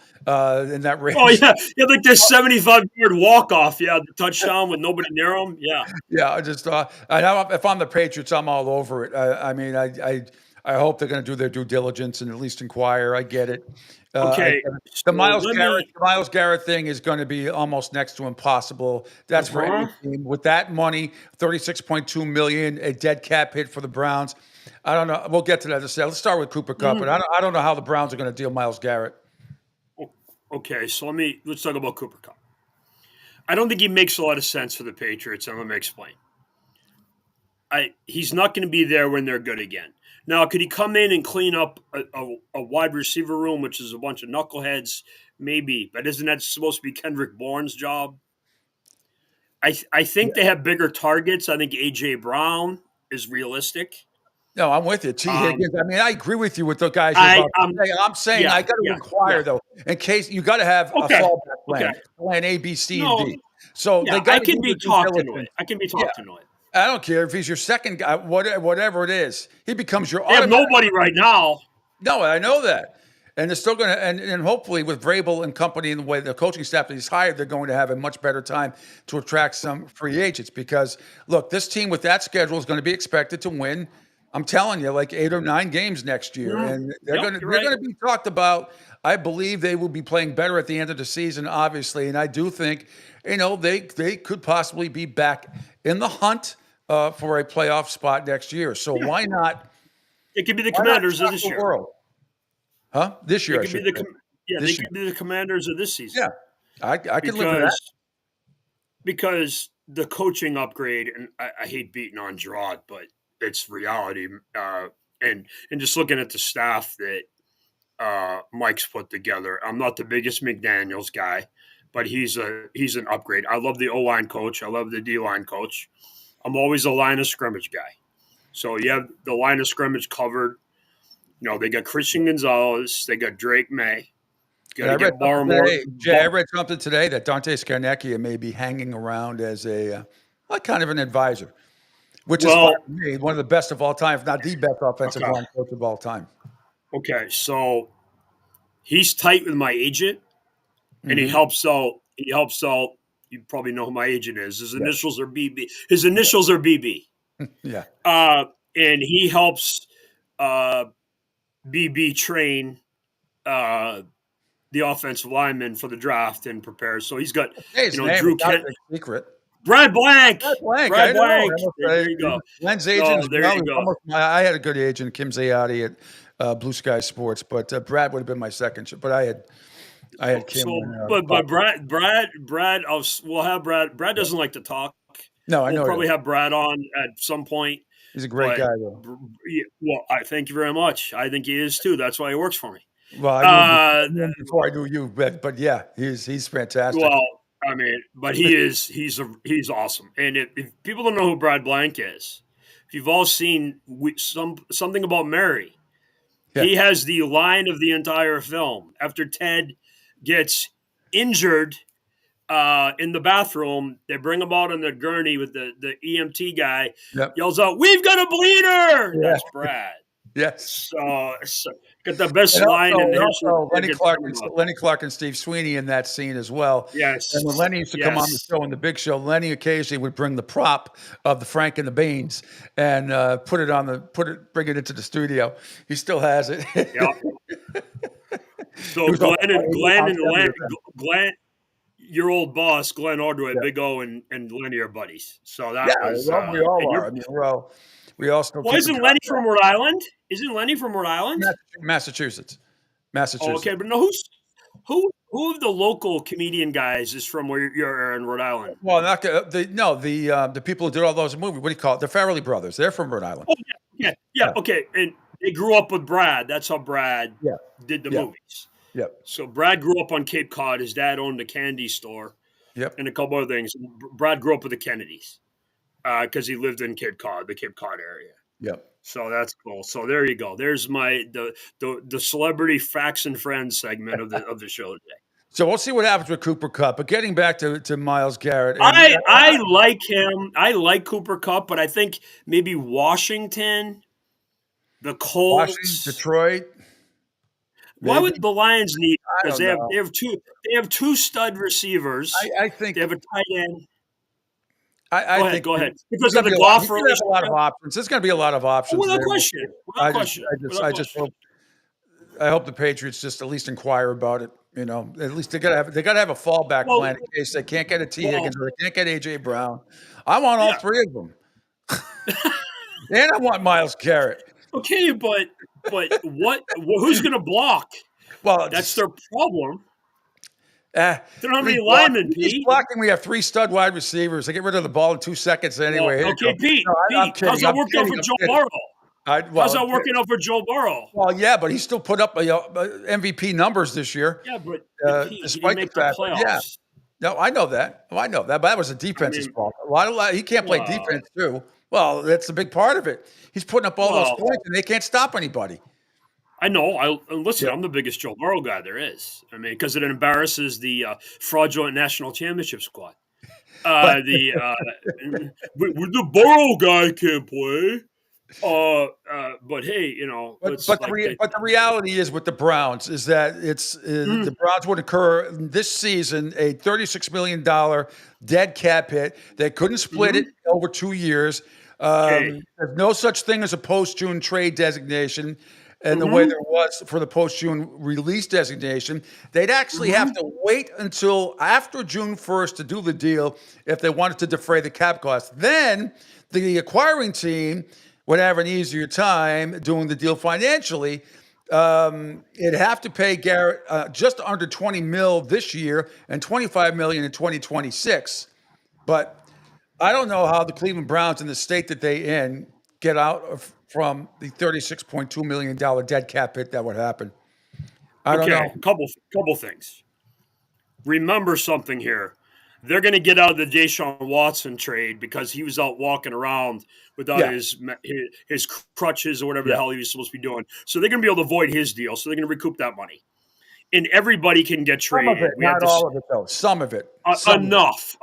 in that race. Oh yeah, like this 75-yard walk-off, the touchdown with nobody near him, I just if I'm the Patriots, I'm all over it. I hope they're going to do their due diligence and at least inquire. I get it. Okay. The Myles Garrett thing is going to be almost next to impossible. That's for any team. With that money, $36.2 million, a dead cap hit for the Browns. I don't know. We'll get to that. Let's start with Cooper Kupp, but I don't know how the Browns are going to deal Myles Garrett. Okay, so let's talk about Cooper Kupp. I don't think he makes a lot of sense for the Patriots, and let me explain. He's not going to be there when they're good again. Now, could he come in and clean up a wide receiver room, which is a bunch of knuckleheads? Maybe. But isn't that supposed to be Kendrick Bourne's job? I think they have bigger targets. I think A.J. Brown is realistic. No, I'm with you. T. Higgins. I agree with you with the guys. I'm saying I got to inquire, though, in case you got to have a fallback plan. Plan A, B, C, and D. So they got I can be talked into it. I don't care if he's your second guy, whatever it is. He becomes your. They have nobody right now. No, I know that, and they're still going to, and hopefully with Vrabel and company and the way the coaching staff that he's hired, they're going to have a much better time to attract some free agents. Because look, this team with that schedule is going to be expected to win. I'm telling you, like 8 or 9 games next year, and they're going to be talked about. I believe they will be playing better at the end of the season, obviously, and I do think, they could possibly be back in the hunt for a playoff spot next year. So why not It could be the Why not Commanders of shock this the year. world? Huh? This year, They I could be should the say. they could be the Commanders of this season. Yeah, I could live with that. Because the coaching upgrade, and I hate beating on Gerard, but it's reality. And just looking at the staff that Mike's put together, I'm not the biggest McDaniels guy, but he's an upgrade. I love the O-line coach. I love the D-line coach. I'm always a line of scrimmage guy. So you have the line of scrimmage covered. You know, they got Christian Gonzalez. They got Drake May. And I read something today, Jay, I read something today that Dante Scarnecchia may be hanging around as a kind of an advisor, which is fine for me, one of the best of all time, if not the best offensive line coach of all time. Okay, so he's tight with my agent, and he helps out. He helps out. You probably know who my agent is. His initials are BB. His initials are BB. Yeah. And he helps BB train the offensive lineman for the draft and prepare. So he's got Drew Kent. Secret. Brad Blank. Brad Blank. There you go. Glenn's agent. There you go. I had a good agent, Kim Zayati at Blue Sky Sports, but Brad would have been my second. But I had Kim. So, but Brad, we'll have Brad. Brad doesn't like to talk. No, I know. We'll probably have Brad on at some point. He's a great guy, though. Well, I thank you very much. I think he is too. That's why he works for me. Well, I knew him before I knew you, but yeah, he's fantastic. Well, I mean, but he's awesome. And if people don't know who Brad Blank is, if you've all seen something about Mary, he has the line of the entire film. After Ted gets injured in the bathroom, they bring him out on the gurney with the EMT guy, yells out, "We've got a bleeder!" Yeah. That's Brad. Yes. So got the best line in the history. Lenny Clark and Steve Sweeney in that scene as well. Yes. And when Lenny used to come on the show in the Big Show, Lenny occasionally would bring the prop of the Frank and the Beans and bring it into the studio. He still has it. Yep. So Glenn, your old boss, Glenn Ordway, Big O, and Lenny are buddies. So that was we all are. I mean, we all still. Well, isn't Lenny from Rhode Island? Isn't Lenny from Rhode Island? Massachusetts. Oh, okay, but no, who of the local comedian guys is from where you're in Rhode Island? Well, the people who did all those movies. What do you call it? The Farrelly brothers. They're from Rhode Island. Oh yeah. Okay, and they grew up with Brad. That's how Brad did the movies. Yep. So Brad grew up on Cape Cod. His dad owned a candy store. Yep. And a couple other things. Brad grew up with the Kennedys because he lived in the Cape Cod area. Yep. So that's cool. So there you go. There's the celebrity facts and friends segment of the show today. So we'll see what happens with Cooper Kupp. But getting back to Myles Garrett, I like him. I like Cooper Kupp, but I think maybe Washington, the Colts, Detroit. Why would the Lions need? Because they have two stud receivers. I think they have a tight end. Go ahead. Because of the golf relationship. A lot of options. There's going to be a lot of options. Without question. I hope the Patriots just at least inquire about it. You know, at least they got to have a fallback plan in case they can't get a T. Higgins or they can't get AJ Brown. I want all three of them, and I want Myles Garrett. Okay, but what? Who's going to block? Well, that's their problem. They don't have any linemen, Pete. Blocking, we have three stud wide receivers. They get rid of the ball in 2 seconds anyway. Okay, Pete. How's that working out for Joe Burrow? How's that working out for Joe Burrow? Well, yeah, but he still put up MVP numbers this year. Yeah, but despite he the fact, no, I know that. But that was a defense's fault. He can't play defense too. Well, that's a big part of it. He's putting up all those points, and they can't stop anybody. I know. Listen, I'm the biggest Joe Burrow guy there is. I mean, because it embarrasses the fraudulent national championship squad. The Burrow guy can't play. But hey, you know. But the reality is with the Browns is that the Browns would incur this season a $36 million dead cap hit. They couldn't split it over 2 years. There's no such thing as a post-June trade designation. And the way there was for the post-June release designation, they'd actually have to wait until after June 1st to do the deal if they wanted to defray the cap cost. Then the acquiring team would have an easier time doing the deal financially. It'd have to pay Garrett just under 20 mil this year and 25 million in 2026. But I don't know how the Cleveland Browns in the state that they in get out from the $36.2 million dead cap hit that would happen. I don't know. Couple things. Remember something here. They're going to get out of the Deshaun Watson trade because he was out walking around without his crutches or whatever the hell he was supposed to be doing. So they're going to be able to avoid his deal. So they're going to recoup that money. And everybody can get traded. Some of it, not all of it, though. Some of it. Enough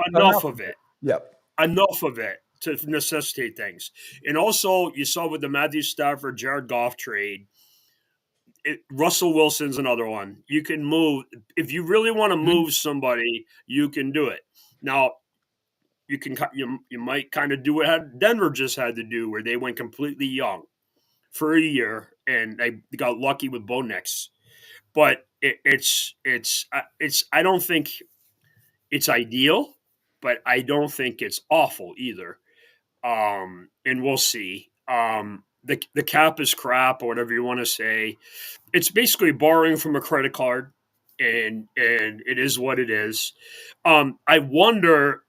of it. Yep. Enough of it to necessitate things. And also, you saw with the Matthew Stafford, Jared Goff trade, Russell Wilson's another one. You can move. If you really want to move somebody, you can do it. Now, you might kind of do what Denver just had to do, where they went completely young for a year, and they got lucky with Bo Nix. But it's I don't think it's ideal, but I don't think it's awful either. And we'll see. The cap is crap or whatever you want to say. It's basically borrowing from a credit card, and it is what it is. I wonder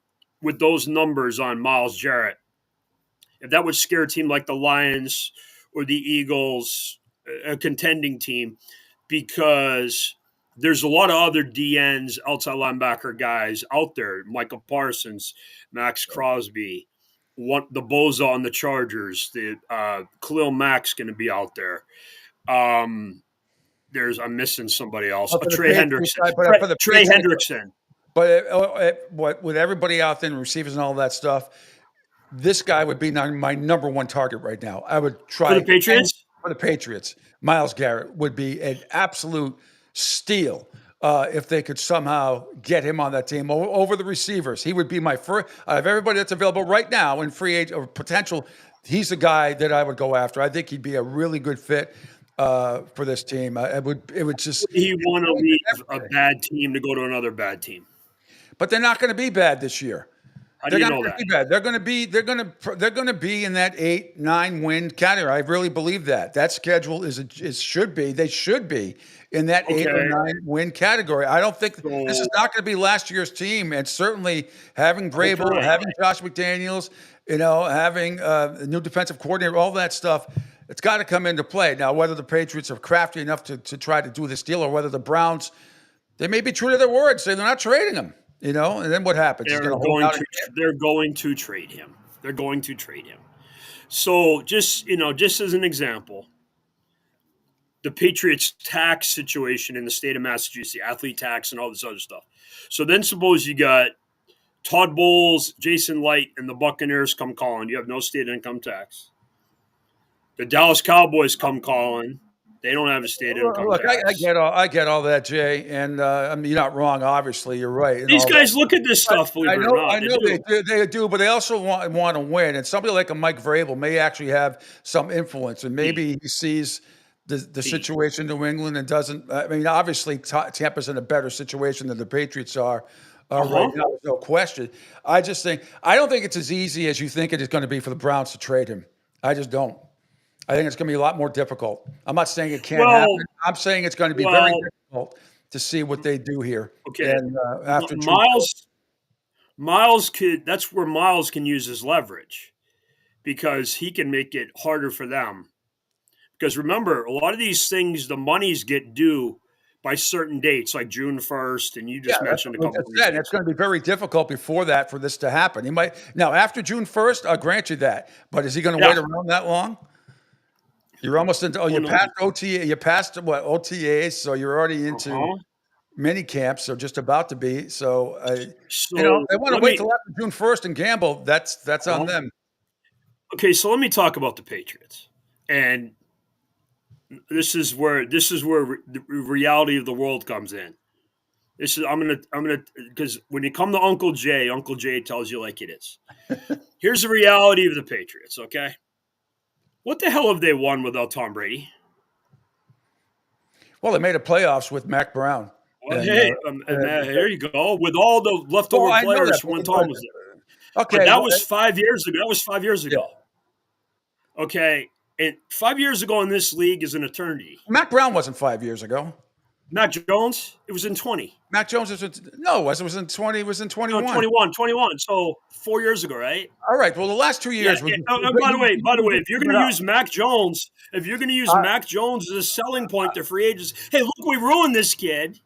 with those numbers on Myles Jarrett, if that would scare a team like the Lions or the Eagles, a contending team, because there's a lot of other DNs, outside linebacker guys out there. Michael Parsons, Max Crosby, the Boza on the Chargers, the Khalil Mack's going to be out there. I'm missing somebody else. Trey Hendrickson. Trey Hendrickson. But with everybody out there and receivers and all that stuff, this guy would be my number one target right now. I would try for the Patriots. For the Patriots, Myles Garrett would be an absolute steal if they could somehow get him on that team over the receivers. He would be my first out of everybody that's available right now in free agent or potential. He's the guy that I would go after. I think he'd be a really good fit for this team. It would just. He want to leave a bad team to go to another bad team. But they're not going to be bad this year. How do you know that? Be bad. They're going to be in that 8-9 win category. I really believe that. That schedule should be. They should be in that 8 or 9 win category. I don't think this is not going to be last year's team. And certainly having Vrabel, having Josh McDaniels, having a new defensive coordinator, all that stuff. It's got to come into play. Now, whether the Patriots are crafty enough to try to do this deal, or whether the Browns, they may be true to their word, say they're not trading him. And then what happens? They're going to trade him. They're going to trade him. So just as an example, the Patriots tax situation in the state of Massachusetts, the athlete tax and all this other stuff. So then suppose you got Todd Bowles, Jason Light, and the Buccaneers come calling. You have no state income tax. The Dallas Cowboys come calling. They don't have a state income tax. I get all that, Jay, and you're not wrong. Obviously, you're right. These guys look at this stuff. Believe it or not, I know they do, but they also want to win. And somebody like a Mike Vrabel may actually have some influence, and maybe he sees the situation in New England and doesn't. I mean, obviously, Tampa's in a better situation than the Patriots are. Right now, no question. I don't think it's as easy as you think it is going to be for the Browns to trade him. I just don't. I think it's going to be a lot more difficult. I'm not saying it can't happen. I'm saying it's going to be very difficult to see what they do here. Okay. And after Myles that's where Myles can use his leverage, because he can make it harder for them. Because remember, a lot of these things, the monies get due by certain dates, like June 1st, and you just mentioned a couple of reasons. It's going to be very difficult before that for this to happen. He might now after June 1st, I'll grant you that. But is he going to wait around that long? You're almost into you passed OTA. You passed OTAs, so you're already into mini camps, or just about to be. So they want to wait till after June 1st and gamble. That's on them. Okay, so let me talk about the Patriots, and this is where the reality of the world comes in. I'm gonna because when you come to Uncle Jay tells you like it is. Here's the reality of the Patriots. Okay. What the hell have they won without Tom Brady? Well, they made a playoffs with Mac Brown. Well, there you go. With all the leftover players when Tom was there. Okay. But that was 5 years ago. Okay, and 5 years ago in this league is an eternity. Mac Brown wasn't 5 years ago. Mac Jones, it was in 20. Mac Jones was in 20. It was in 21. No, 21. So 4 years ago, right? All right. Well, the last 2 years. Yeah. By the way, if you're going to use Mac Jones, Mac Jones as a selling point to free agents, hey, look, we ruined this kid.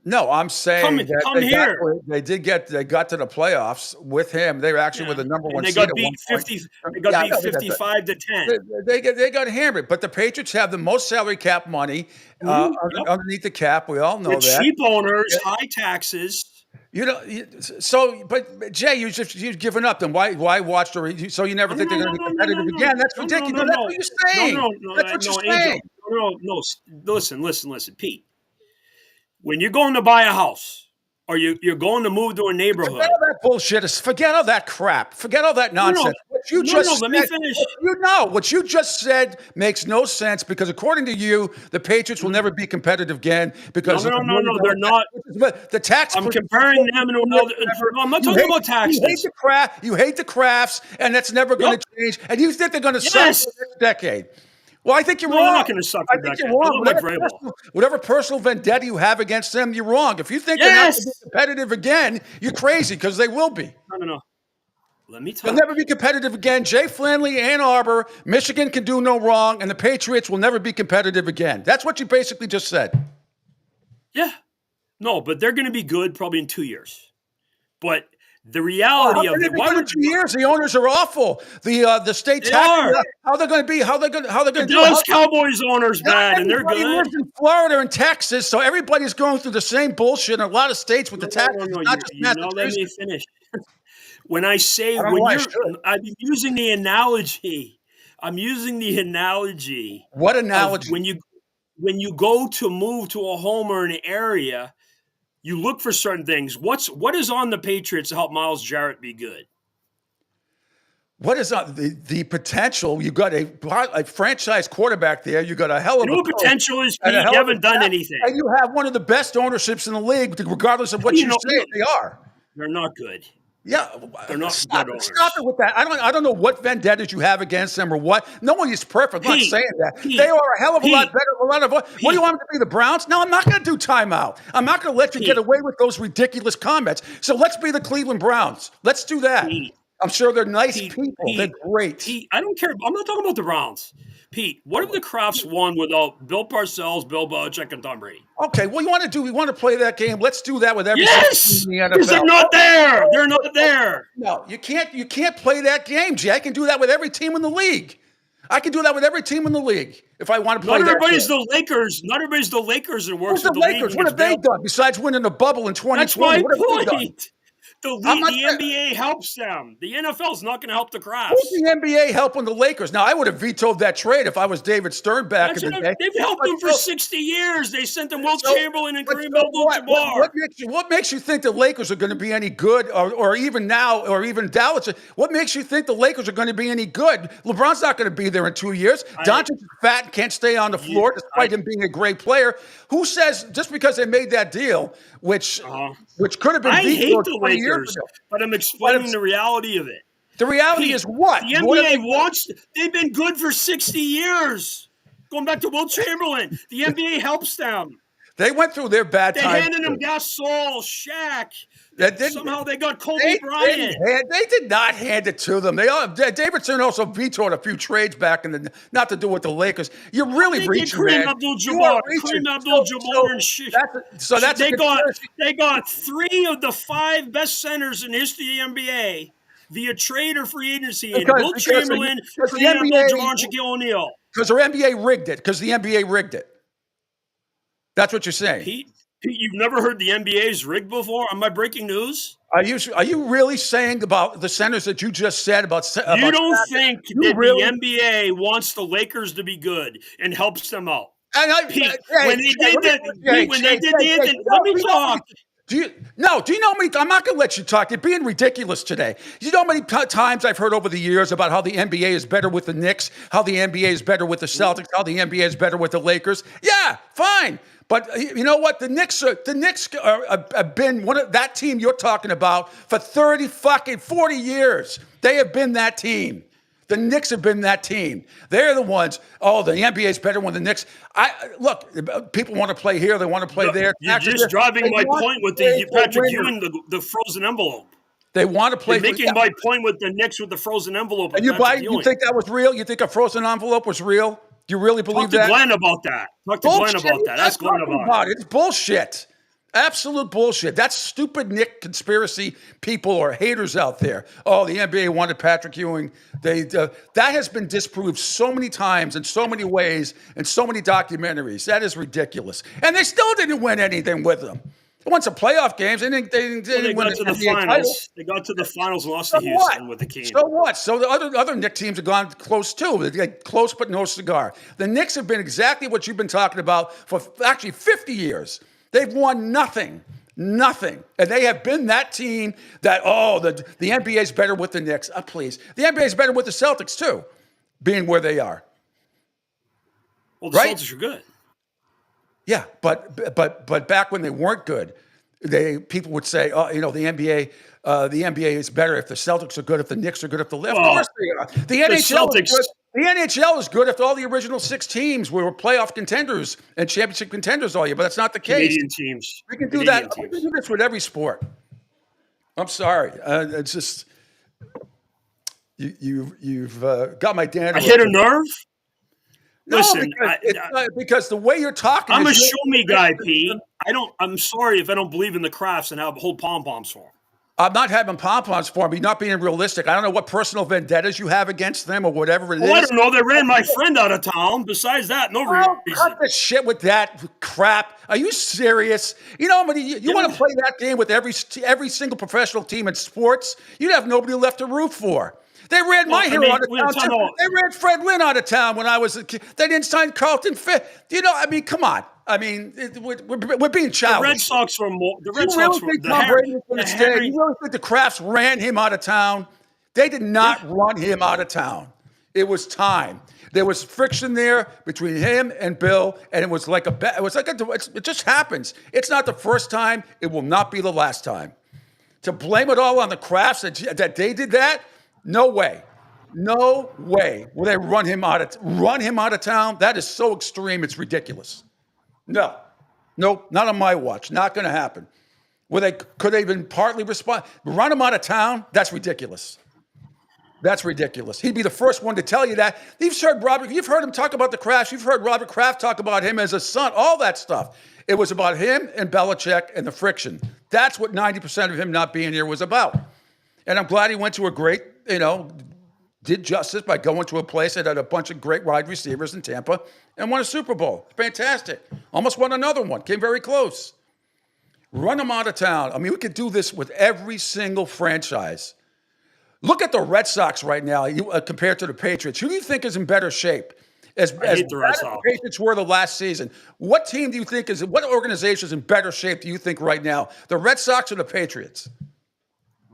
No, I'm saying that come here. They got to the playoffs with him. They were actually with the number one. And they seed got beat 50. They got beat 55 to 10. They got hammered. But the Patriots have the most salary cap money underneath the cap. We all know with that. Cheap owners, high taxes. You know, but Jay, you've given up. Then why watch the? So you never think they're going to be competitive again? That's ridiculous. That's what you're saying. That's what you're saying. No. Listen, Pete. When you're going to buy a house or you're going to move to a neighborhood. Forget all that bullshit. Forget all that crap. Forget all that nonsense. Let me finish. What you just said makes no sense because according to you, the Patriots will never be competitive again because no, they're not. But the tax. I'm comparing them to another. I'm not talking about taxes. You hate the crafts, and that's never going to change. And you think they're going to suck for the next decade. Well, I think you're wrong. They're not going to suck. I think you're wrong. Whatever personal vendetta you have against them, you're wrong. If you think they're not going to be competitive again, you're crazy because they will be. No. Let me talk. They'll never be competitive again. Jay Flanley, Ann Arbor, Michigan can do no wrong, and the Patriots will never be competitive again. That's what you basically just said. Yeah. No, but they're going to be good probably in 2 years. But the reality of it. Why would 2 years? The owners are awful. The state tax. How they're going to be? How they're going to do? Those Cowboys owners bad, and they're good. Lives in Florida and Texas, so everybody's going through the same bullshit in a lot of states with the tax. Let me finish. When I say I'm using the analogy. What analogy? When you go to move to a home or an area. You look for certain things. What is on the Patriots to help Myles Jarrett be good? What is on the potential? You got a franchise quarterback there. You got a hell of a potential is. You haven't done anything, and you have one of the best ownerships in the league, regardless of what you say they are. They're not good. Yeah, they're not stop, good owners. Stop it with that. I don't know what vendettas you have against them or what. No one is perfect. I'm not saying that. They are a hell of a lot better. What do you want them to be, the Browns? No, I'm not going to do timeout. I'm not going to let you get away with those ridiculous comments. So let's be the Cleveland Browns. Let's do that. I'm sure they're nice people. They're great. I don't care. I'm not talking about the Browns. Pete, what if the Crafts won without Bill Parcells, Bill Belichick, and Tom Brady? Okay, what do you want to do? We want to play that game. Let's do that with every team in the NFL. Because they're not there. They're not there. No, you can't play that game, Jay. I can do that with every team in the league. I can do that with every team in the league if I want to play. Not everybody's the Lakers. Not everybody's the Lakers and works with the Lakers. League. What have they done besides winning the bubble in 2020? That's my point. The NBA helps them. The NFL is not going to help the Crafts. Who's the NBA helping the Lakers? Now, I would have vetoed that trade if I was David Stern back in the day. They've helped them for 60 years. They sent them Will Chamberlain and Kareem Abdul-Jabbar. What makes you think the Lakers are going to be any good, or even now, or even Dallas? What makes you think the Lakers are going to be any good? LeBron's not going to be there in 2 years. Doncic is fat and can't stay on the floor despite him being a great player. Who says just because they made that deal, which could have been I hate the 20 years Lakers, but I'm explaining the reality of it. The reality is what? The NBA they've been good for 60 years. Going back to Will Chamberlain, the NBA helps them. They went through their bad times. They handed them Gasol, Shaq. Somehow they got Kobe Bryant. They did not hand it to them. David Stern also vetoed a few trades back in the, not to do with the Lakers. You're really reaching, Kareem Abdul-Jabbar, and shit. They got 3 of the 5 best centers in history of the NBA via trade or free agency. And Will Chamberlain, Kareem Abdul-Jabbar, and Shaquille O'Neal. Because the NBA rigged it. Because the NBA rigged it. That's what you're saying. Pete, you've never heard the NBA's rigged before? Am I breaking news? Are you really saying about the centers that you just said about? You don't think that the NBA wants the Lakers to be good and helps them out? Pete, when they did that, let me talk. Do you know how many? I'm not going to let you talk. You're being ridiculous today. You know how many times I've heard over the years about how the NBA is better with the Knicks, how the NBA is better with the Celtics, how the NBA is better with the Lakers. Yeah, fine. But you know what? The Knicks have been that team you're talking about for 40 years. They have been that team. The Knicks have been that team. They're the ones. Oh, the NBA is better when the Knicks. Look. People want to play here. They want to play there. You're just driving my point with the Patrick Ewing, the frozen envelope. They want to play. You're making my point with the Knicks with the frozen envelope. And you think that was real? You think a frozen envelope was real? Do you really believe that? Talk to Glenn about that. Talk to Glenn about that. Ask Glenn about it. It's bullshit. Absolute bullshit. That's stupid Nick conspiracy people or haters out there. Oh, the NBA wanted Patrick Ewing. That has been disproved so many times in so many ways in so many documentaries. That is ridiculous. And they still didn't win anything with them. They won some playoff games. They didn't win to the NBA finals. title. They got to the finals and lost to Houston with the Kings. So what? So the other Knicks teams have gone close too. They get close but no cigar. The Knicks have been exactly what you've been talking about for actually 50 years. They've won nothing. And they have been that team that, the NBA is better with the Knicks. Please. The NBA is better with the Celtics, too, being where they are. Well, the Celtics are good. Yeah, but back when they weren't good, people would say, the NBA is better if the Celtics are good, if the Knicks are good, if the Of course they are. The NHL is good. The NHL is good if all the original 6 teams were playoff contenders and championship contenders all year, but that's not the case. Canadian teams. We can do that. We can do this with every sport. I'm sorry. It's just you've got my dandruff. I hit a nerve. No, listen, because the way you're talking, I'm a show me guy, Pete. I'm sorry if I don't believe in the crafts and hold pom poms for them. I'm not having pom-poms for him. You're not being realistic. I don't know what personal vendettas you have against them or whatever it is. I don't know. They ran my friend out of town. Besides that, no reason. Cut the shit with that crap. Are you serious? You know, you want to play that game with every single professional team in sports? You'd have nobody left to root for. They ran my hero out of town. They ran Fred Lynn out of town when I was a kid. They didn't sign Carlton Fitt. Come on. We're being childish. The Red Sox were more. The Red You Sox really think Tom Brady was going to stay? You really think the Crafts ran him out of town? They did not run him out of town. It was time. There was friction there between him and Bill, and it was like it just happens. It's not the first time. It will not be the last time. To blame it all on the Crafts that they did that? No way. No way will they run him out of town. That is so extreme. It's ridiculous. No, not on my watch. Not going to happen. Could they even partly respond? Run him out of town? That's ridiculous. That's ridiculous. He'd be the first one to tell you that. You've heard him talk about the Kraft. You've heard Robert Kraft talk about him as a son, all that stuff. It was about him and Belichick and the friction. That's what 90% of him not being here was about. And I'm glad he went to a great, did justice by going to a place that had a bunch of great wide receivers in Tampa and won a Super Bowl. Fantastic. Almost won another one. Came very close. Run them out of town. We could do this with every single franchise. Look at the Red Sox right now compared to the Patriots. Who do you think is in better shape? As bad as the Patriots were the last season. What team do you think what organization is in better shape do you think right now? The Red Sox or the Patriots?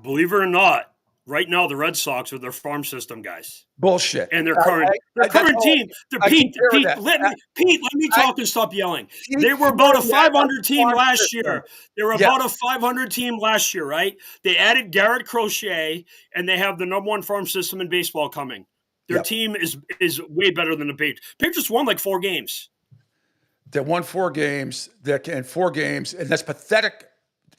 Believe it or not, right now the Red Sox are their farm system guys. Bullshit. And their current team. Pete, let me talk and stop yelling. They were about a 500 team last year. They were about a 500 team last year, right? They added Garrett Crochet, and they have the number 1 farm system in baseball coming. Their team is way better than the Patriots. Patriots won like 4 games. They won 4 games. And that's pathetic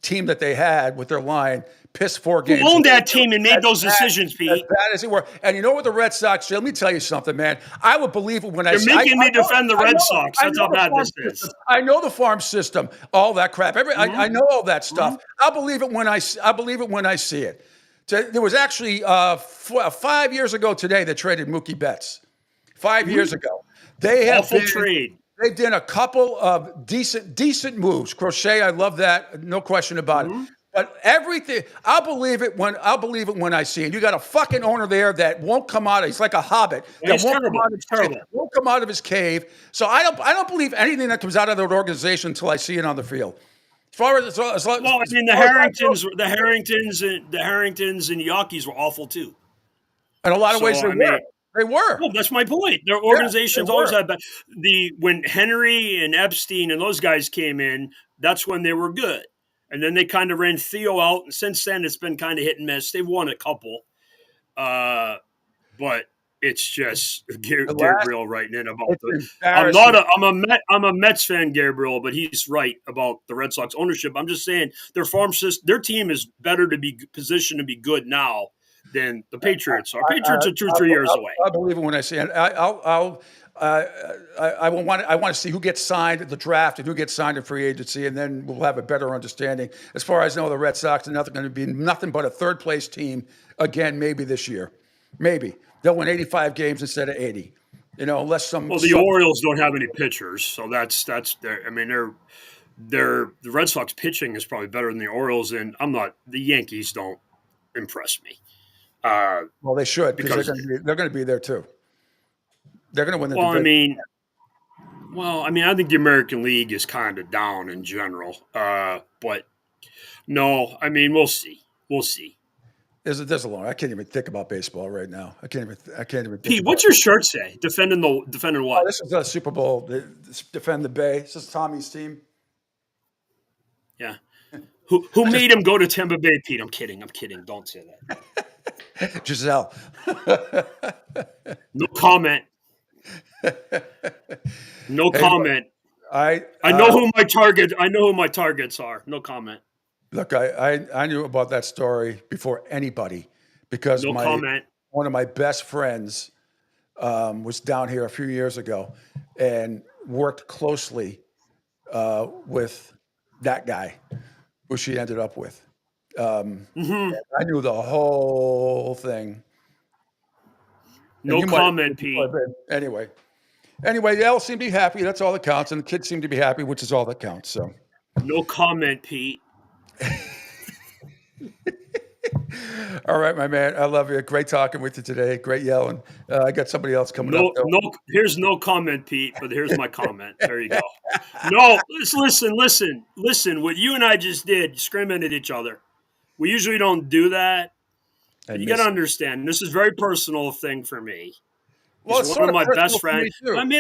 team that they had with their line. Pissed 4 games. Who owned that team and made those decisions, Pete? As bad as it were. And you know what the Red Sox, let me tell you something, man. I would believe it when You're making me defend the Red Sox. That's how bad this is. I know the farm system, all that crap. I know all that stuff. I believe it when I see it. There was actually 5 years ago today they traded Mookie Betts. 5 years ago. They have trade. They've done a couple of decent moves. Crochet, I love that. No question about it. But everything, I'll believe it when I see it. You got a fucking owner there that won't come out. He's like a hobbit. He's terrible. Won't come out of his cave. So I don't believe anything that comes out of that organization until I see it on the field. The Harringtons and Yankees were awful too. In a lot of ways, they were. Well, that's my point. Their organizations always had that. When Henry and Epstein and those guys came in, that's when they were good. And then they kind of ran Theo out, and since then it's been kind of hit and miss. They've won a couple, but it's just Gabriel writing in about it's I'm a Mets fan, Gabriel, but he's right about the Red Sox ownership. I'm just saying their team is better to be positioned to be good now than the Patriots are. Patriots are 2-3 years away. I believe it when I say it. I want to see who gets signed at the draft and who gets signed in free agency, and then we'll have a better understanding. As far as I know, the Red Sox are going to be nothing but a third place team again, maybe this year. Maybe they'll win 85 games instead of 80. Unless some. Well, the Orioles don't have any pitchers, so that's their. I mean, the Red Sox pitching is probably better than the Orioles, and the Yankees don't impress me. Well, they should because they're going to be there too. They're going to win the division. I think the American League is kind of down in general. But no, we'll see. We'll see. There's a long. I can't even think about baseball right now. I can't even. Pete, what's your shirt say? Defending what? Oh, this is a Super Bowl. Defend the Bay. This is Tommy's team. Yeah. Who made him go to Tampa Bay, Pete? I'm kidding. Don't say that. Giselle. No comment. No comment. I know who my target. I know who my targets are. No comment. Look, I knew about that story before anybody because one of my best friends was down here a few years ago and worked closely with that guy who she ended up with. I knew the whole thing. No comment, Pete. Anyway, they all seem to be happy. That's all that counts. And the kids seem to be happy, which is all that counts. So, no comment, Pete. All right, my man. I love you. Great talking with you today. Great yelling. I got somebody else coming up. Here's no comment, Pete, but here's my comment. There you go. No, listen. What you and I just did, screaming at each other. We usually don't do that. You got to understand, this is a very personal thing for me. Well, He's one of my best friends. Let me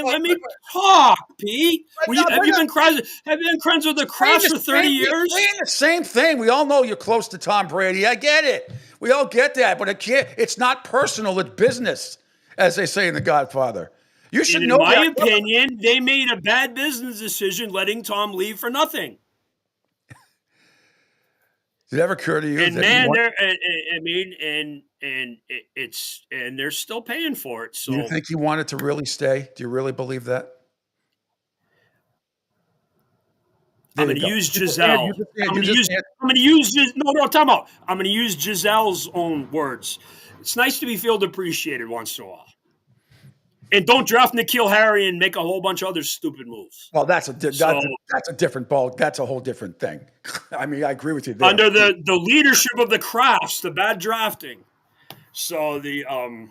talk, Pete. Have you been friends with the Krafts for 30 years? Saying the same thing. We all know you're close to Tom Brady. I get it. We all get that, but it's not personal. It's business, as they say in The Godfather. You should know. In my opinion, they made a bad business decision letting Tom leave for nothing. Did it ever occur to you? And they're still paying for it. So you think he wanted to really stay? Do you really believe that? I'm going to use Giselle. I'm going to use time out. I'm going to use Giselle's own words. It's nice to be feel appreciated once in a while. And don't draft N'Keal Harry and make a whole bunch of other stupid moves. Well, that's a different ball. That's a whole different thing. I agree with you there. Under the leadership of the Krafts, the bad drafting. So I'm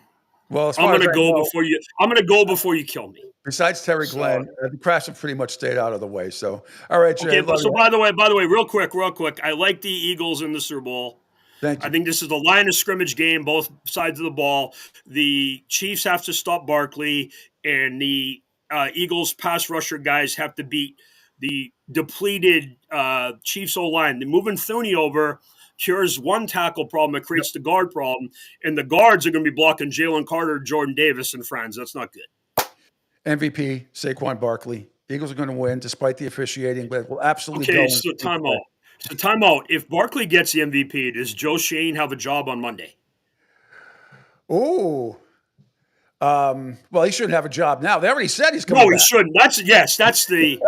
going to go before you kill me. Besides Terry Glenn, the Krafts have pretty much stayed out of the way. So, all right, Jay. Okay, so by the way, real quick, I like the Eagles in the Super Bowl. Thank you. I think this is the line of scrimmage game, both sides of the ball. The Chiefs have to stop Barkley, and the Eagles pass rusher guys have to beat the depleted Chiefs O-line. They're moving Thuney over, cures one tackle problem. It creates the guard problem, and the guards are going to be blocking Jalen Carter, Jordan Davis, and friends. That's not good. MVP, Saquon Barkley. Eagles are going to win despite the officiating, but will absolutely go. Okay, so timeout. If Barkley gets the MVP, does Joe Shane have a job on Monday? Oh, well, he shouldn't have a job now. They already said he's coming. No, he shouldn't. That's the.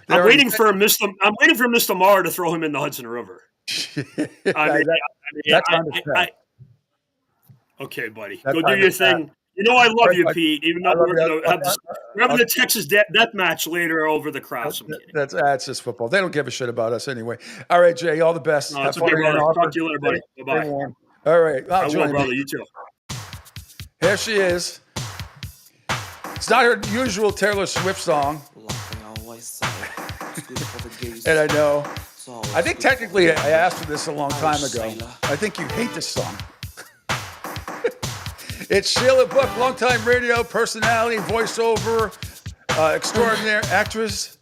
I'm waiting for Mr. Maher to throw him in the Hudson River. Okay, buddy, go do your thing. You know I love you, Pete. Even though we're having the Texas death match later over the Krafts. That's just football. They don't give a shit about us anyway. All right, Jay. All the best. No, it's okay, brother. Talk to you later, buddy. Bye-bye. All right. I will, brother. You too. Here she is. It's not her usual Taylor Swift song. And I know. I think technically I asked for this a long time ago. I think you hate this song. It's Sheila Buck, longtime radio personality, voiceover, extraordinary actress.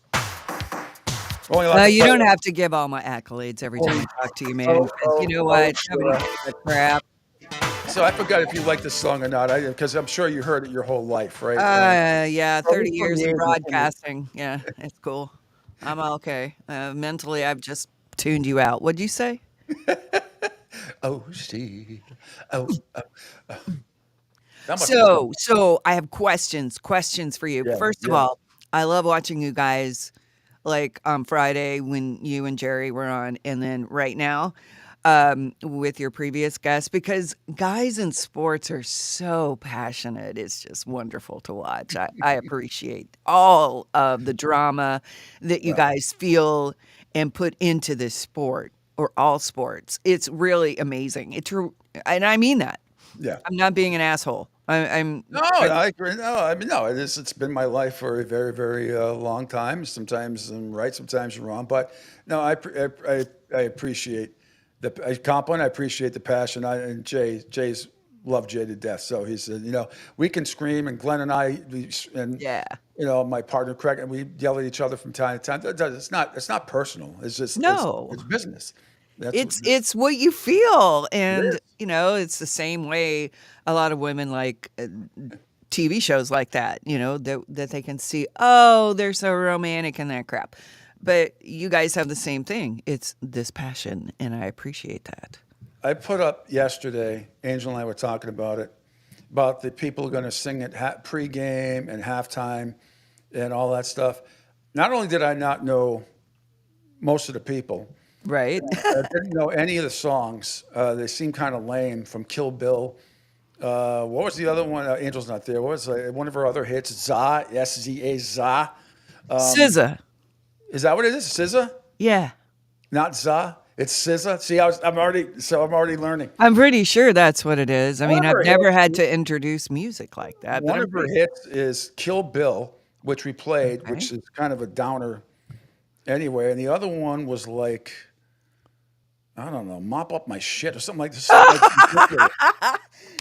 You don't have to give all my accolades every time I talk to you, man. You know what? Nobody gives a crap. So I forgot if you like this song or not, because I'm sure you heard it your whole life, right? Yeah, Well, 30 it's from years the of 80s, broadcasting. Yeah, it's cool. I'm okay. Mentally, I've just tuned you out. What'd you say? Oh, Steve. Oh. That must be So I have questions for you. Yeah, First of yeah. all, I love watching you guys like on Friday when you and Jerry were on, and then right now with your previous guest, because guys in sports are so passionate. It's just wonderful to watch. I appreciate all of the drama that you guys feel and put into this sport or all sports. It's really amazing. And I mean that. Yeah. I'm not being an asshole. I'm No, I agree. No, I mean, no, it's been my life for a very, very long time. Sometimes I'm right, sometimes you're wrong. But no, I appreciate the compliment. I appreciate the passion. And Jay's loved Jay to death. So he said, we can scream, and Glenn and I, my partner Craig, and we yell at each other from time to time. It's not personal. It's just it's business. It's what you feel, and it's the same way a lot of women like TV shows like that. That they can see. Oh, they're so romantic and that crap. But you guys have the same thing. It's this passion, and I appreciate that. I put up yesterday. Angel and I were talking about it, about the people who are going to sing at pregame and halftime, and all that stuff. Not only did I not know most of the people. Right. I didn't know any of the songs. They seemed kind of lame, from Kill Bill. What was the other one? Angel's not there. What was one of her other hits? Za, S-Z-A, Za. SZA. Is that what it is? SZA? Yeah. Not Za? It's SZA? See, I'm already learning. I'm pretty sure that's what it is. I mean, I've never had to hits, introduce music like that. One of her hits is Kill Bill, which we played, which is kind of a downer anyway. And the other one was like, I don't know, Mop Up My Shit or something like this.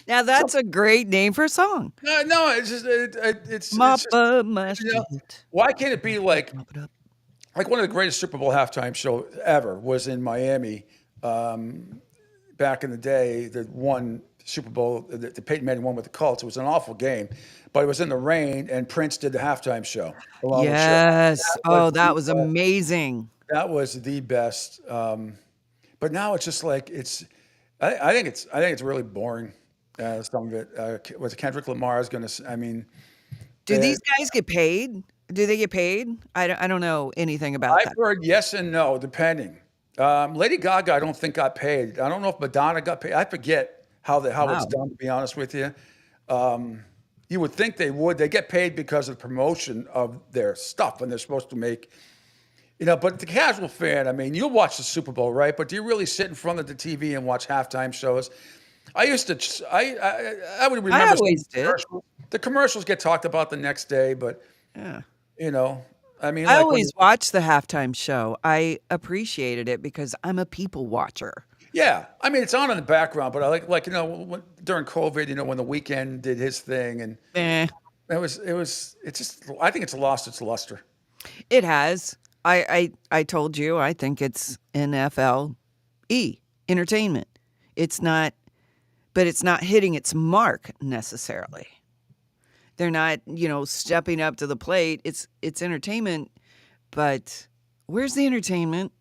Now that's a great name for a song. No, it's just it's Mop just, Up My Shit. Why can't it be like one of the greatest Super Bowl halftime show ever was in Miami back in the day. The one Super Bowl, the Peyton Manning one with the Colts. It was an awful game, but it was in the rain, and Prince did the halftime show. Yes. That was amazing. That was the best. But now it's just like I think it's really boring. Some of it was Kendrick Lamar is going to. I mean, do these guys get paid? Do they get paid? I don't know anything about that. I've heard yes and no, depending. Lady Gaga, I don't think got paid. I don't know if Madonna got paid. I forget how it's done. To be honest with you, you would think they would. They get paid because of the promotion of their stuff, and they're supposed to make. But the casual fan, I mean, you'll watch the Super Bowl, right? But do you really sit in front of the TV and watch halftime shows? I used to. I would remember. I always did. The commercials get talked about the next day, but yeah, I mean, I always watched the halftime show. I appreciated it because I'm a people watcher. Yeah, I mean, it's on in the background, but I like during COVID, when The Weeknd did his thing, and it's just. I think it's lost its luster. It has. I told you, I think it's NFLE, entertainment. It's not, but it's not hitting its mark necessarily. They're not, stepping up to the plate. It's entertainment, but where's the entertainment?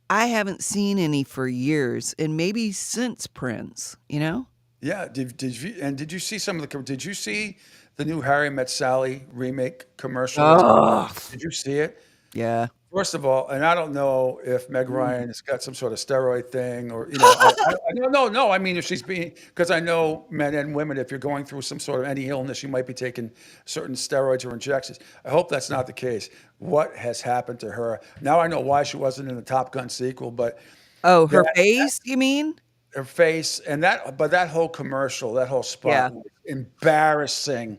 I haven't seen any for years, and maybe since Prince, Yeah. Did you see did you see the new Harry Met Sally remake commercial? Oh. Did you see it? Yeah. First of all, and I don't know if Meg Ryan has got some sort of steroid thing, or no. I mean, if she's because I know men and women, if you're going through some sort of any illness, you might be taking certain steroids or injections. I hope that's not the case. What has happened to her? Now I know why she wasn't in the Top Gun sequel, but her face, you mean? Her face, and that whole commercial, that whole spot, was embarrassing.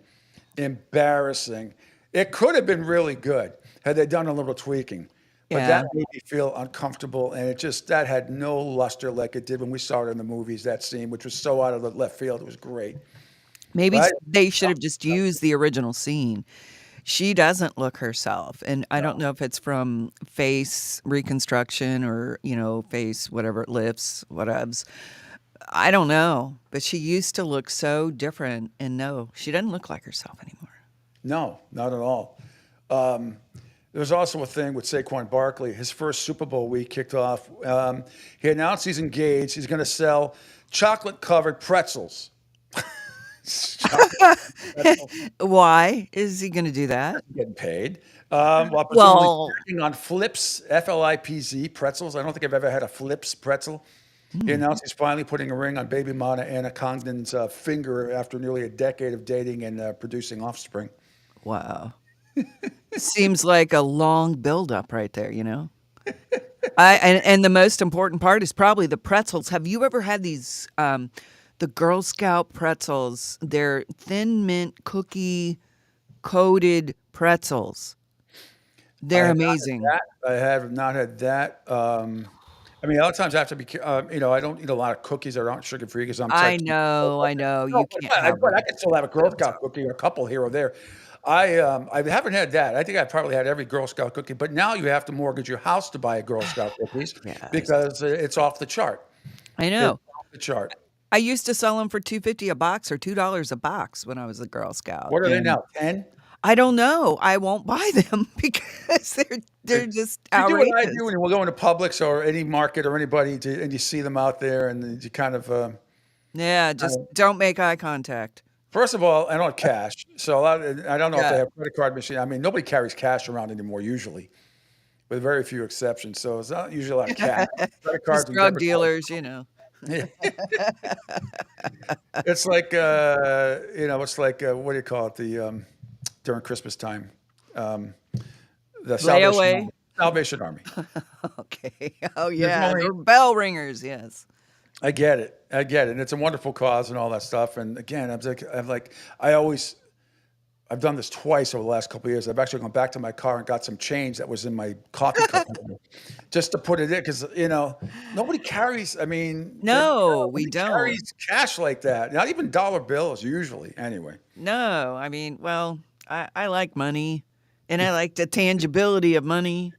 It could have been really good had they done a little tweaking. But that made me feel uncomfortable, and that had no luster like it did when we saw it in the movies, that scene, which was so out of the left field. It was great. Maybe they should have just used the original scene. She doesn't look herself, and I don't know if it's from face reconstruction or, face whatever, lips, whatevs. I don't know, but she used to look so different, and no, she doesn't look like herself anymore. No, not at all. There's also a thing with Saquon Barkley. His first Super Bowl week kicked off. He announced he's engaged. He's going to sell chocolate-covered pretzels. Why is he going to do that? Getting paid. While presumably Well, snacking on Flips, Flipz pretzels. I don't think I've ever had a Flips pretzel. He announced he's finally putting a ring on baby mama Anna Congdon's finger after nearly a decade of dating and producing offspring. wow. Seems like a long buildup right there, you know? And the most important part is probably the pretzels. Have you ever had these, the Girl Scout pretzels? They're thin mint cookie coated pretzels. They're amazing. I have not had that. I mean, a lot of times I have to be, I don't eat a lot of cookies that aren't sugar free because I'm I type 2. know. You can't have But I can still have a Girl Scout cookie or a couple here or there. I haven't had that. I think I probably had every Girl Scout cookie, but now you have to mortgage your house to buy a Girl Scout cookies because it's off the chart. I know. It's off the chart. I used to sell them for $2.50 a box or $2 a box when I was a Girl Scout. What are they now? 10? I don't know. I won't buy them because they're just outrageous. You do what I do when we'll go into Publix or any market or anybody and you see them out there and you kind of just don't make eye contact. First of all, I don't have cash, so I don't know if they have credit card machine. I mean, nobody carries cash around anymore usually, with very few exceptions. So it's not usually a lot of cash. Credit cards, Just drug dealers, you know. It's like it's like what do you call it? During Christmas time, the Salvation Army. Okay. Oh yeah, they're bell ringers. Yes. I get it, and it's a wonderful cause and all that stuff. And again, I've done this twice over the last couple of years. I've actually gone back to my car and got some change that was in my coffee cup, just to put it in because nobody carries. I mean, no, we don't carries cash like that. Not even dollar bills usually. Anyway. No, I mean, well, I like money. And I like the tangibility of money.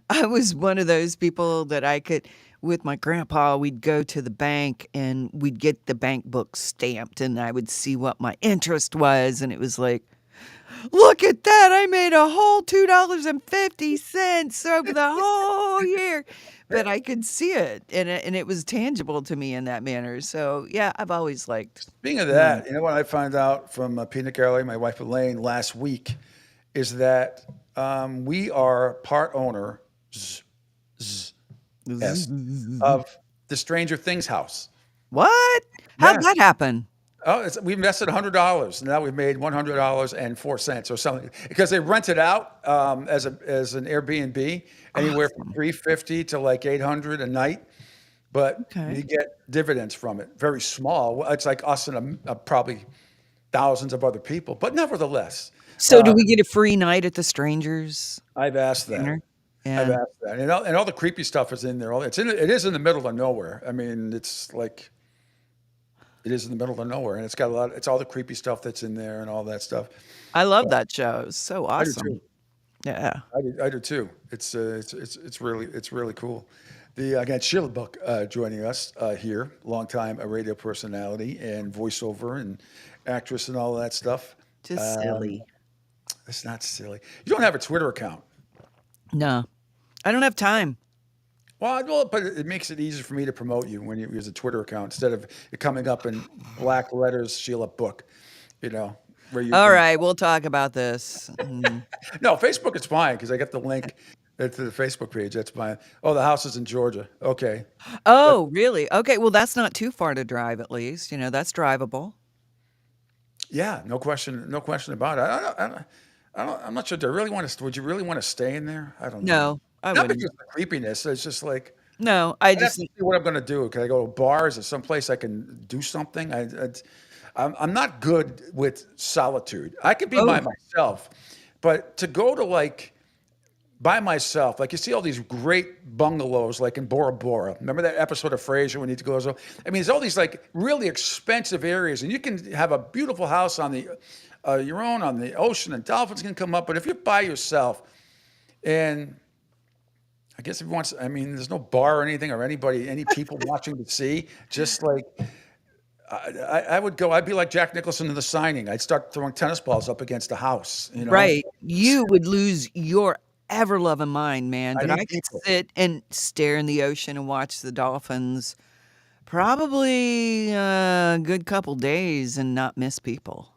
I was one of those people that with my grandpa, we'd go to the bank and we'd get the bank book stamped and I would see what my interest was. And it was like, look at that. I made a whole $2.50 over the whole year. But I could see it and it was tangible to me in that manner. So, yeah, I've always liked. Speaking of that, you know what I found out from Pina Caroli, my wife Elaine, last week is that we are part owners of the Stranger Things house. What? How'd that happen? Oh, we invested $100, and now we've made $100.04 or something because they rent it out as an Airbnb, anywhere from $350 to like $800 a night. But you get dividends from it, very small. It's like us and probably thousands of other people, but nevertheless. So, do we get a free night at the Strangers? I've asked that. Yeah. I've asked that, and all the creepy stuff is in there. It is in the middle of nowhere. I mean, it's like. It is in the middle of nowhere, and it's got it's all the creepy stuff that's in there and all that stuff. I love that show. It's so awesome. I do too. Yeah, I do too. It's really cool. Again, Sheila Buck joining us here, longtime radio personality and voiceover and actress and all that stuff. Just silly. It's not silly. You don't have a Twitter account. No, I don't have time. Well, but it makes it easier for me to promote you when you use a Twitter account instead of it coming up in black letters, Sheila Book, where you. All right, we'll talk about this. No, Facebook is fine because I got the link to the Facebook page. That's fine. Oh, the house is in Georgia. Okay. Oh, really? Okay, well, that's not too far to drive. At least that's drivable. Yeah, no question about it. I'm not sure. Would you really want to stay in there? I don't know. No. Not because of the creepiness. It's just like no. I just have to see what I'm going to do. Can I go to bars or someplace I can do something? I'm not good with solitude. I can be by myself, but to go to by myself, like you see all these great bungalows like in Bora Bora. Remember that episode of Frasier when you go? I mean, there's all these really expensive areas, and you can have a beautiful house on your own on the ocean, and dolphins can come up. But if you're by yourself, and I guess if he wants, I mean, there's no bar or anything or anybody, any people watching to see. Just like, I would go, I'd be like Jack Nicholson in The Signing. I'd start throwing tennis balls up against the house, you know? Right. You would lose your ever loving mind, man. I But need I could people. sit and stare in the ocean and watch the dolphins probably a good couple days and not miss people.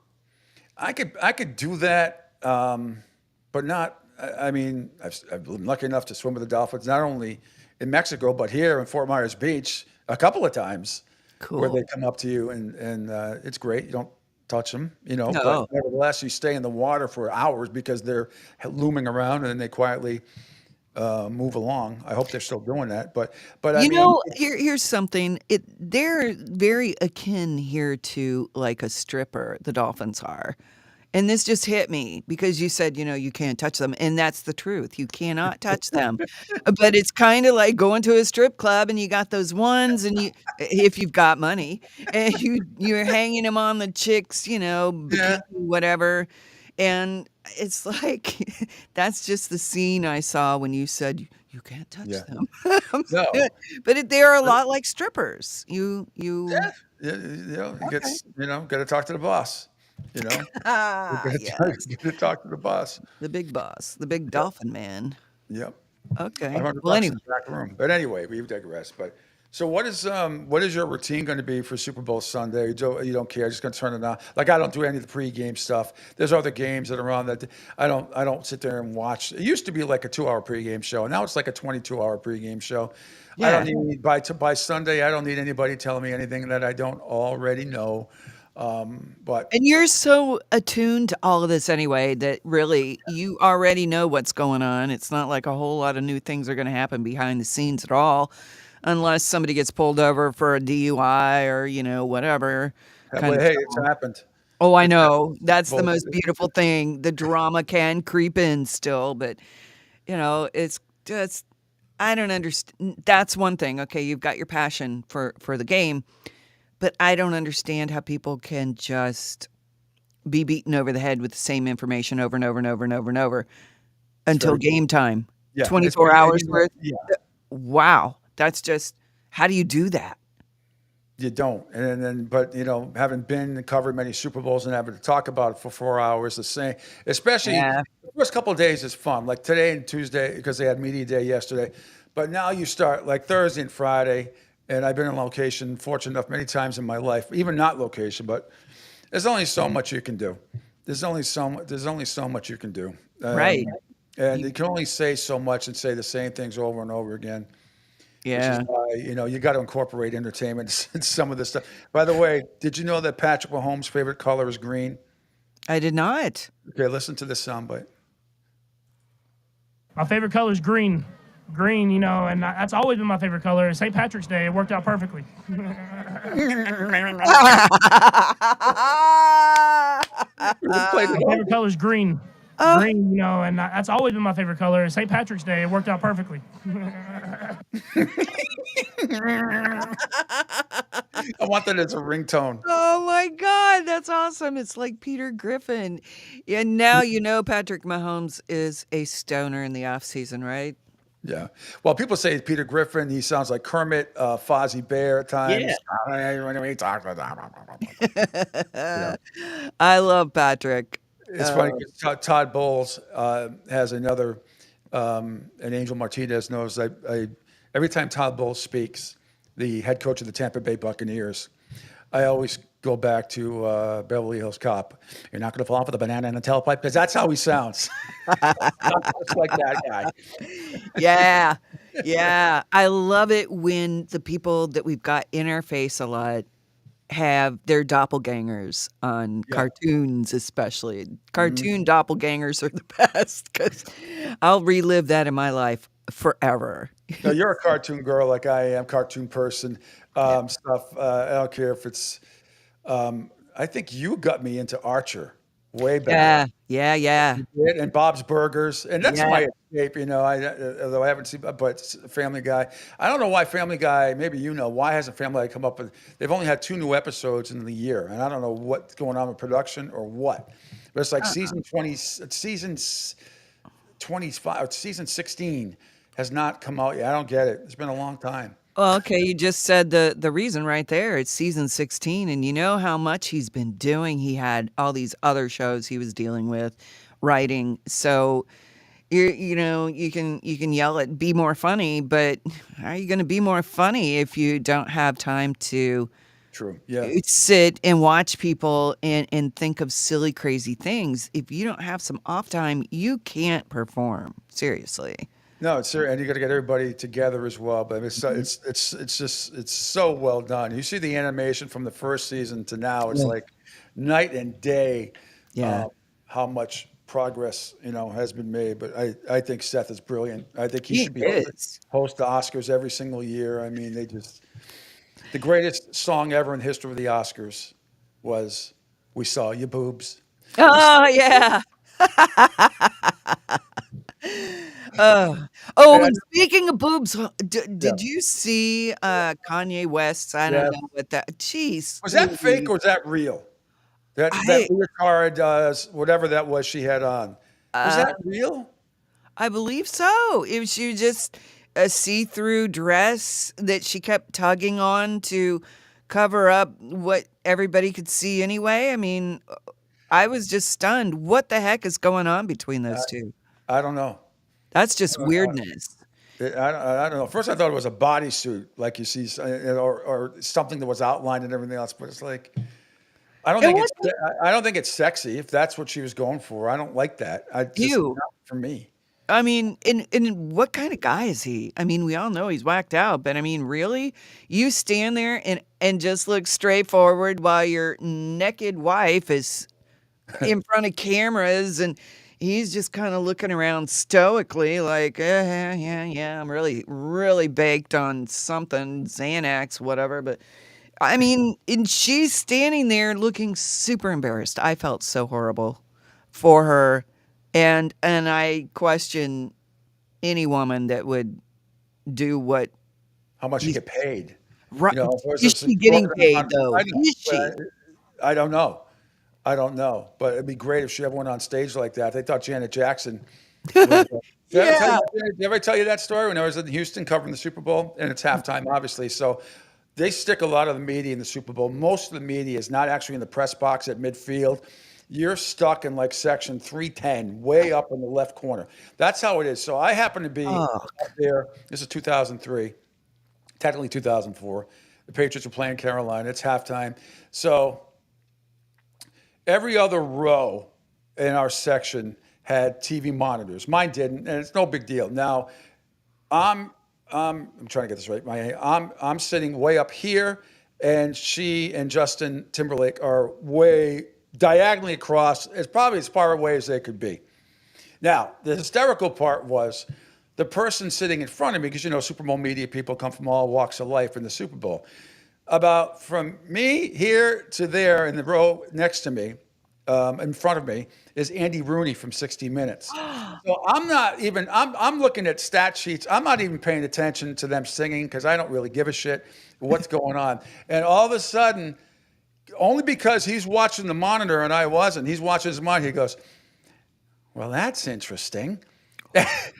I could do that, but not. I mean, I've been lucky enough to swim with the dolphins, not only in Mexico, but here in Fort Myers Beach a couple of times, where Cool. they come up to you and it's great. You don't touch them, you know, but No. nevertheless, you stay in the water for hours because they're looming around and then they quietly move along. I hope they're still doing that, but I You mean, know, here's something. They're very akin here to like a stripper, the dolphins are. And this just hit me because you said, you can't touch them. And that's the truth. You cannot touch them. But it's kind of like going to a strip club and you got those ones and if you've got money, and you're hanging them on the chicks, bikini, whatever. And it's like, that's just the scene I saw when you said you can't touch them. No. But they're a lot like strippers. You Yeah, it gets, got to talk to the boss. You know, yes. to talk to the boss, the big boss, the big dolphin man. Yep. Okay. $500 Well, in anyway, the back room. But anyway, we digress. But so what is your routine going to be for Super Bowl Sunday? You don't care. Just going to turn it on. Like I don't do any of the pregame stuff. There's other games that are on that I don't sit there and watch. It used to be like a 2-hour pregame show. Now it's like a 22-hour pregame show. Yeah. I don't need by Sunday. I don't need anybody telling me anything that I don't already know. But and you're so attuned to all of this anyway that really you already know what's going on. It's not like a whole lot of new things are going to happen behind the scenes at all, unless somebody gets pulled over for a DUI or whatever. Hey, it's happened. Oh, I know. That's the most beautiful thing. The drama can creep in still, but it's just I don't understand. That's one thing. Okay, you've got your passion for the game. But I don't understand how people can just be beaten over the head with the same information over and over and over and over and over until game time. Yeah, 24 hours worth. Yeah. Wow. That's just, how do you do that? You don't. But having been and covered many Super Bowls and having to talk about it for 4 hours, the same, especially the first couple of days is fun. Like today and Tuesday, because they had media day yesterday. But now you start like Thursday and Friday. And I've been in location, fortunate enough, many times in my life, even not location, but there's only so much you can do. There's only so much you can do. Right. And you can only say so much and say the same things over and over again. Yeah. Which is why, you got to incorporate entertainment in some of this stuff. By the way, did you know that Patrick Mahomes' favorite color is green? I did not. Okay, listen to this soundbite. My favorite color is green. Green, and that's always been my favorite color. St. Patrick's Day, it worked out perfectly. My favorite color is green. Green, and that's always been my favorite color. St. Patrick's Day, it worked out perfectly. I want that as a ringtone. Oh my God, that's awesome. It's like Peter Griffin. And now Patrick Mahomes is a stoner in the off season, right? Yeah. Well, people say Peter Griffin. He sounds like Kermit, Fozzie Bear at times. Yeah. I love Patrick. It's funny because Todd Bowles has another, and Angel Martinez knows. Every time Todd Bowles speaks, the head coach of the Tampa Bay Buccaneers, I always go back to Beverly Hills Cop. You're not going to fall for the banana in the tailpipe because that's how he sounds. Just like that guy. Yeah. Yeah. I love it when the people that we've got in our face a lot have their doppelgangers on cartoons, especially. Cartoon doppelgangers are the best because I'll relive that in my life forever. No, you're a cartoon girl like I am, cartoon person. Stuff. I don't care if it's. I think you got me into Archer way back. Yeah. You did, and Bob's Burgers, and that's my escape. Although I haven't seen, but Family Guy. I don't know why Family Guy. Maybe why hasn't Family Guy come up with? They've only had 2 new episodes in the year, and I don't know what's going on with production or what. But it's like season 20, season 25, season 16. has not come out yet. I don't get it. It's been a long time. Well, okay, you just said the reason right there. It's season 16, and you know how much he's been doing. He had all these other shows he was dealing with, writing. So you can yell at be more funny, but how are you going to be more funny if you don't have time to True. Yeah. sit and watch people and think of silly, crazy things? If you don't have some off time, you can't perform. Seriously. No, it's and you got to get everybody together as well. But it's so well done. You see the animation from the first season to now. It's Yeah. like night and day. Yeah. How much progress has been made. But I think Seth is brilliant. I think he He should be is. host the Oscars every single year. I mean, the greatest song ever in the history of the Oscars was "We Saw Your Boobs." Oh, yeah. Oh, And and speaking of boobs, Yeah. did you see Kanye West's? I don't Yeah. know what that. Jeez, Was that fake Louise. or was that real? That I leotard, whatever that was she had on. Was uh, that real? I believe so. It was she just a see-through dress that she kept tugging on to cover up what everybody could see anyway. I mean, I was just stunned. What the heck is going on between those two? I don't know. That's just I weirdness. I don't know. First, I thought it was a bodysuit, like you see, or something that was outlined and everything else. But it's like, I don't It think wasn't I don't think it's sexy if that's what she was going for. I don't like that. you. Not for me. I mean, and what kind of guy is he? I mean, we all know he's whacked out, but I mean, really? You stand there and just look straight forward while your naked wife is in front of cameras and he's just kind of looking around stoically like, yeah, I'm really, really baked on something, Xanax, whatever. But I mean, and she's standing there looking super embarrassed. I felt so horrible for her. And I question any woman that would do what. How much you get paid? Right. If it was Is she getting paid though? I know, Is she? but I don't know. I don't know. But it'd be great if she ever went on stage like that. They thought Janet Jackson was, Yeah. Did I ever tell you that story when I was in Houston covering the Super Bowl? And it's halftime, obviously. So they stick a lot of the media in the Super Bowl. Most of the media is not actually in the press box at midfield. You're stuck in like section 310, way up in the left corner. That's how it is. So I happen to be up there. This is 2003, technically 2004. The Patriots were playing Carolina. It's halftime. So every other row in our section had TV monitors. Mine didn't, and it's no big deal. Now, I'm trying to get this right. I'm sitting way up here, and she and Justin Timberlake are way diagonally across, probably as far away as they could be. Now, the hysterical part was the person sitting in front of me, because Super Bowl media people come from all walks of life in the Super Bowl. About from me here to there in the row next to me, in front of me, is Andy Rooney from 60 Minutes. So I'm looking at stat sheets. I'm not even paying attention to them singing because I don't really give a shit what's going on. And all of a sudden, only because he's watching the monitor and I wasn't, he's watching his monitor, he goes, well, that's interesting.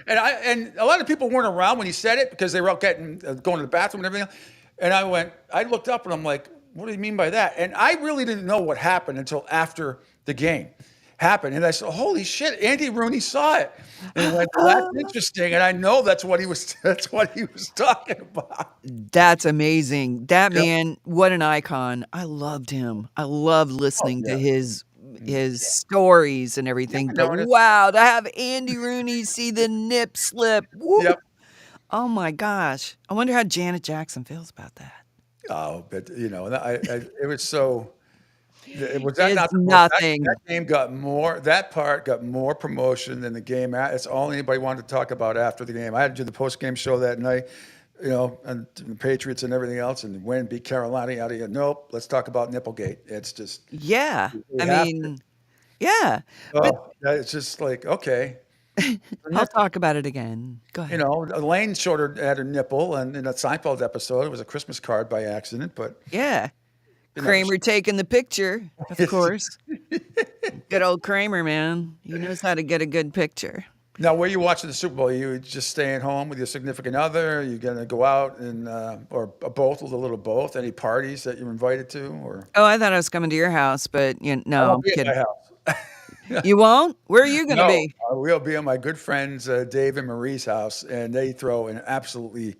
and a lot of people weren't around when he said it because they were out going to the bathroom and everything else. And I looked up and I'm like, what do you mean by that? And I really didn't know what happened until after the game happened. And I said, holy shit, Andy Rooney saw it. And he went, well, that's interesting. And I know that's what he was talking about. That's amazing. That man, what an icon. I loved him. I loved listening to his stories and everything. But wow, to have Andy Rooney see the nip slip. Woo. Yep. Oh my gosh. I wonder how Janet Jackson feels about that. Oh, but it was so. Was that It's not nothing. That game got more. That part got more promotion than the game. It's all anybody wanted to talk about after the game. I had to do the post-game show that night, and the Patriots and everything else, and win, beat Carolina out of here. Nope, let's talk about Nipplegate. It's just yeah. Yeah. It's just like okay. I'll talk about it again. Go ahead. Elaine showed her had her nipple, and in a Seinfeld episode, it was a Christmas card by accident, but yeah. Kramer taking the picture, of course. Good old Kramer, man. He knows how to get a good picture. Now, where are you watching the Super Bowl? Are you just staying home with your significant other? Are you going to go out and, or both, a little of both? Any parties that you're invited to? Or Oh, I thought I was coming to your house, but I no, won't I'm be at kidding. my house. You won't? Where are you going to No, be? we'll be at my good friends Dave and Marie's house, and they throw an absolutely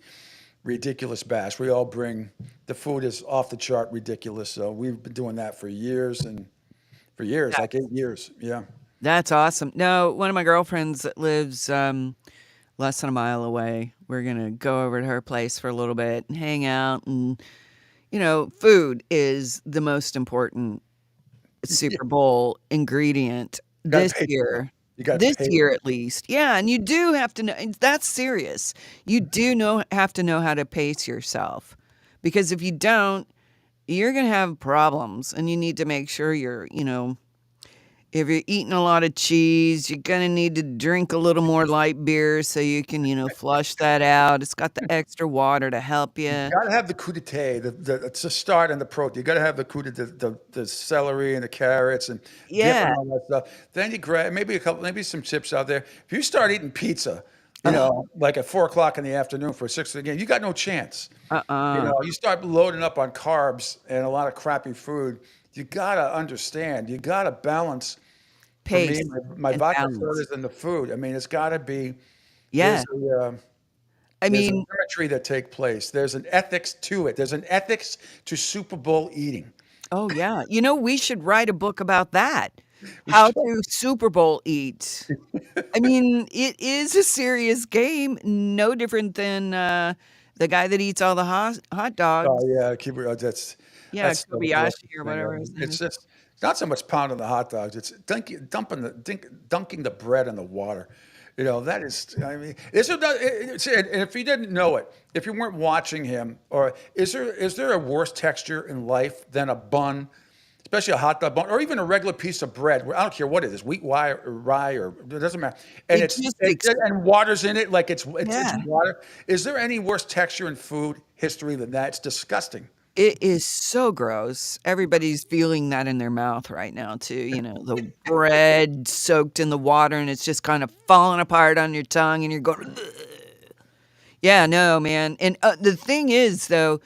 ridiculous bash. We all bring the food is off the chart ridiculous. So we've been doing that for years like 8 years. Yeah. That's awesome. No, one of my girlfriends that lives less than a mile away. We're going to go over to her place for a little bit and hang out. And, food is the most important Super Bowl ingredient this year. This year, at least. Yeah. And you do have to know, and that's serious. You do have to know how to pace yourself. Because if you don't, you're going to have problems. And you need to make sure you're, if you're eating a lot of cheese, you're going to need to drink a little more light beer so you can, flush that out. It's got the extra water to help you. You got to have the crudité, it's a start on the protein. You got to have the crudité, the celery and the carrots and dip and all that stuff. Then you grab maybe some chips out there. If you start eating pizza, like at 4:00 in the afternoon for 6 again, you got no chance. You start loading up on carbs and a lot of crappy food. You gotta understand. You gotta balance. Pace. For me, my vodka sodas and the food. I mean, it's got to be. Yeah. There's a symmetry that take place. There's an ethics to it. There's an ethics to Super Bowl eating. Oh yeah. We should write a book about that. How to Super Bowl eat. I mean, it is a serious game. No different than the guy that eats all the hot dogs. Oh yeah, that's Kobayashi or whatever. It's just not so much pounding the hot dogs. It's dunking the bread in the water. That is. I mean, and if you didn't know it, if you weren't watching him, or is there a worse texture in life than a bun, especially a hot dog bun, or even a regular piece of bread? I don't care what it is, wheat, rye, or it doesn't matter. And and water's in it, like it's water. Is there any worse texture in food history than that? It's disgusting. It is so gross. Everybody's feeling that in their mouth right now, too. The bread soaked in the water and it's just kind of falling apart on your tongue and you're going, ugh. Yeah, no, man. And the thing is, though,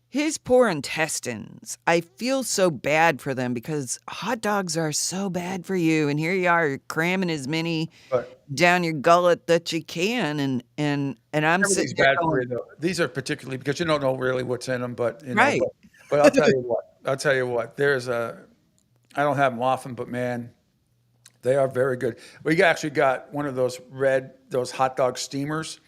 his poor intestines, I feel so bad for them because hot dogs are so bad for you. And here you are, you're cramming as many down your gullet that you can. And I'm sitting there going, these are particularly because you don't know really what's in them, but right. But I'll tell you what. I don't have them often, but man, they are very good. We actually got one of those hot dog steamers.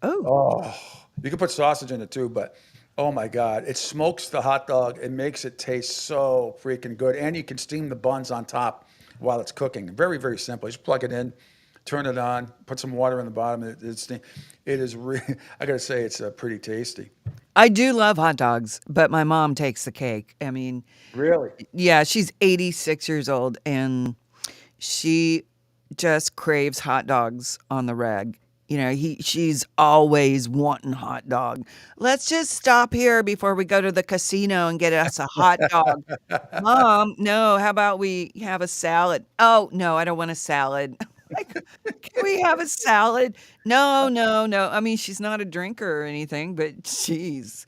Oh, you can put sausage in it too, but oh my God, it smokes the hot dog. It makes it taste so freaking good, and you can steam the buns on top while it's cooking. Very, very simple. You just plug it in. Turn it on, put some water in the bottom. It is really, I got to say, it's pretty tasty. I do love hot dogs, but my mom takes the cake. I mean, really? Yeah, she's 86 years old, and she just craves hot dogs on the reg. She's always wanting hot dog. Let's just stop here before we go to the casino and get us a hot dog. Mom, no, how about we have a salad? Oh, no, I don't want a salad. Can we have a salad? No. I mean, she's not a drinker or anything, but she's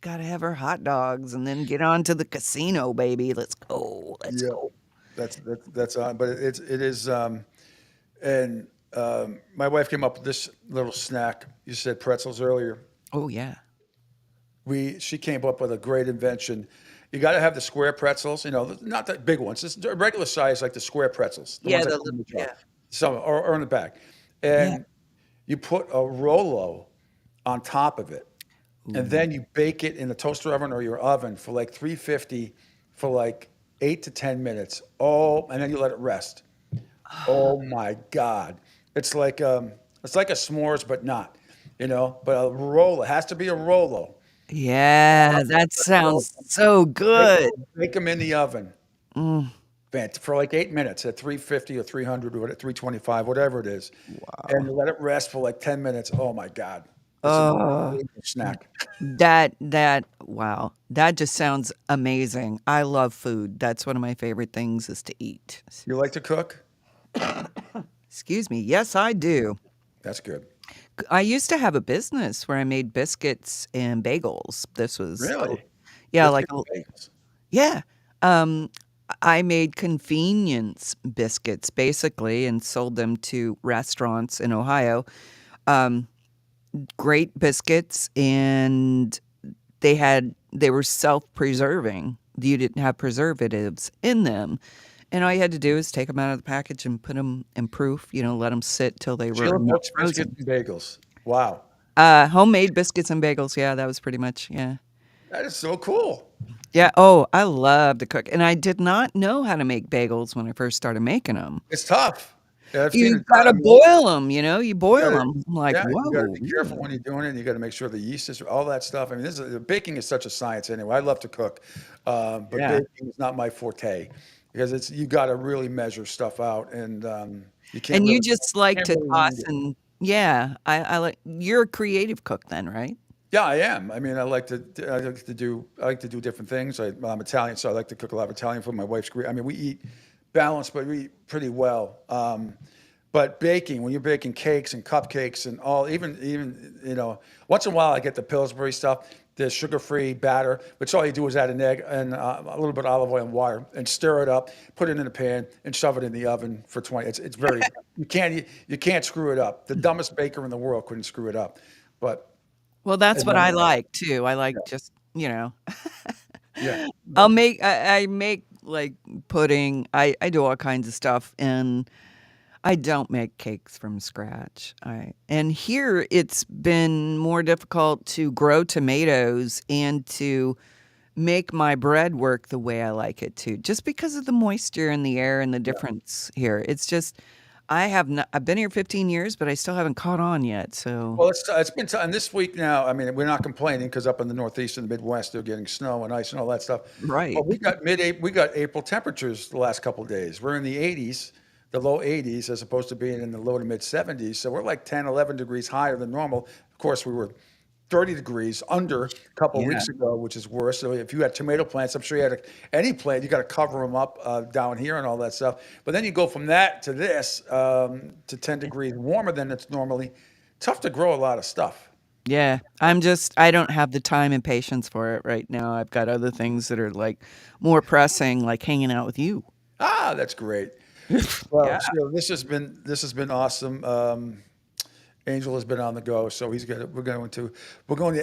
got to have her hot dogs and then get on to the casino, baby. Let's go. Let's go. That's on, but it is. And my wife came up with this little snack. You said pretzels earlier. Oh yeah. She came up with a great invention. You got to have the square pretzels. Not the big ones. Just regular size, like the square pretzels. Some or in the back, and you put a Rolo on top of it, and then you bake it in the toaster oven or your oven for like 350 for like 8 to 10 minutes. And then you let it rest. Oh my God, it's like a s'mores, but not, But a Rolo, it has to be a Rolo. Yeah, that sounds so good. Bake them in the oven. For like 8 minutes at 350 or 300 or 325, whatever it is. Wow. And you let it rest for like 10 minutes. Oh my God. Snack. Wow. That just sounds amazing. I love food. That's one of my favorite things is to eat. You like to cook? Excuse me. Yes, I do. That's good. I used to have a business where I made biscuits and bagels. This was Really? yeah, Biscuits and bagels. yeah. Um, I made convenience biscuits basically and sold them to restaurants in Ohio. Um, Great biscuits, and they were self-preserving. You didn't have preservatives in them. And all you had to do is take them out of the package and put them in proof, let them sit till they were Sheila not Brooks frozen. biscuits and bagels. Wow. Homemade biscuits and bagels. Yeah, that was pretty much, yeah. That is so cool. Yeah. Oh, I love to cook. And I did not know how to make bagels when I first started making them. It's tough. Yeah, I've seen You it gotta done. boil them, you boil gotta- them. I'm like, Yeah, you got to whoa. be careful when you're doing it. And you got to make sure the yeast is all that stuff. I mean, baking is such a science anyway. I love to cook, but Yeah. baking is not my forte because you got to really measure stuff out, and you can't. And you Really, just like can't to really toss wing it. and yeah, I like you're a creative cook then, right? Yeah, I am. I mean, I like to do different things. I'm Italian, so I like to cook a lot of Italian food. My wife's Greek. I mean, we eat balanced, but we eat pretty well. But baking, when you're baking cakes and cupcakes and all, even once in a while I get the Pillsbury stuff, the sugar-free batter, which all you do is add an egg and a little bit of olive oil and water and stir it up, put it in a pan and shove it in the oven for 20. It's very you can't screw it up. The dumbest baker in the world couldn't screw it up, but. Well, that's And what then, I like too. I like just, yeah. I make like pudding. I do all kinds of stuff, and I don't make cakes from scratch. And here it's been more difficult to grow tomatoes and to make my bread work the way I like it to, just because of the moisture in the air and the difference here. It's just I've been here 15 years, but I still haven't caught on yet. So Well, it's been time this week now. I mean, we're not complaining because up in the Northeast and the Midwest, they're getting snow and ice and all that stuff. Right. But we got April temperatures the last couple of days. We're in the 80s, the low 80s, as opposed to being in the low to mid 70s. So we're like 10, 11 degrees higher than normal. Of course, we were 30 degrees under a couple of weeks ago, which is worse. So if you had tomato plants, I'm sure you had any plant, you got to cover them up down here and all that stuff. But then you go from that to this to 10 degrees warmer than it's normally. Tough to grow a lot of stuff. yeah, I don't have the time and patience for it right now. I've got other things that are like more pressing, like hanging out with you. Ah, that's great. Well, Yeah. so this has been awesome. Angel has been on the go, so we're going to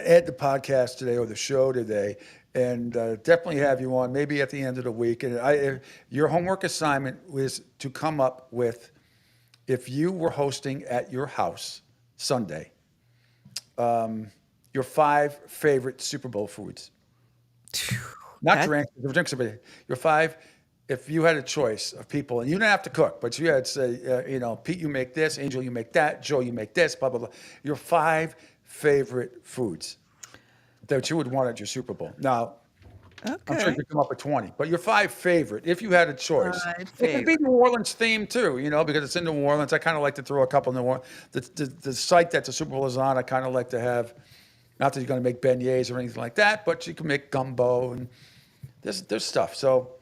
end the podcast today or the show today, and definitely have you on maybe at the end of the week. And your homework assignment was to come up with, if you were hosting at your house Sunday, your 5 favorite Super Bowl foods. Not drinks, but your 5. If you had a choice of people, and you didn't have to cook, but you had to say, Pete, you make this, Angel, you make that, Joe, you make this, blah, blah, blah. Your 5 favorite foods that you would want at your Super Bowl. Now, I'm sure you could come up with 20, but your 5 favorite, if you had a choice. It could be New Orleans themed too, because it's in New Orleans. I kind of like to throw a couple New Orleans. The site that the Super Bowl is on, I kind of like to have, not that you're going to make beignets or anything like that, but you can make gumbo and there's stuff. So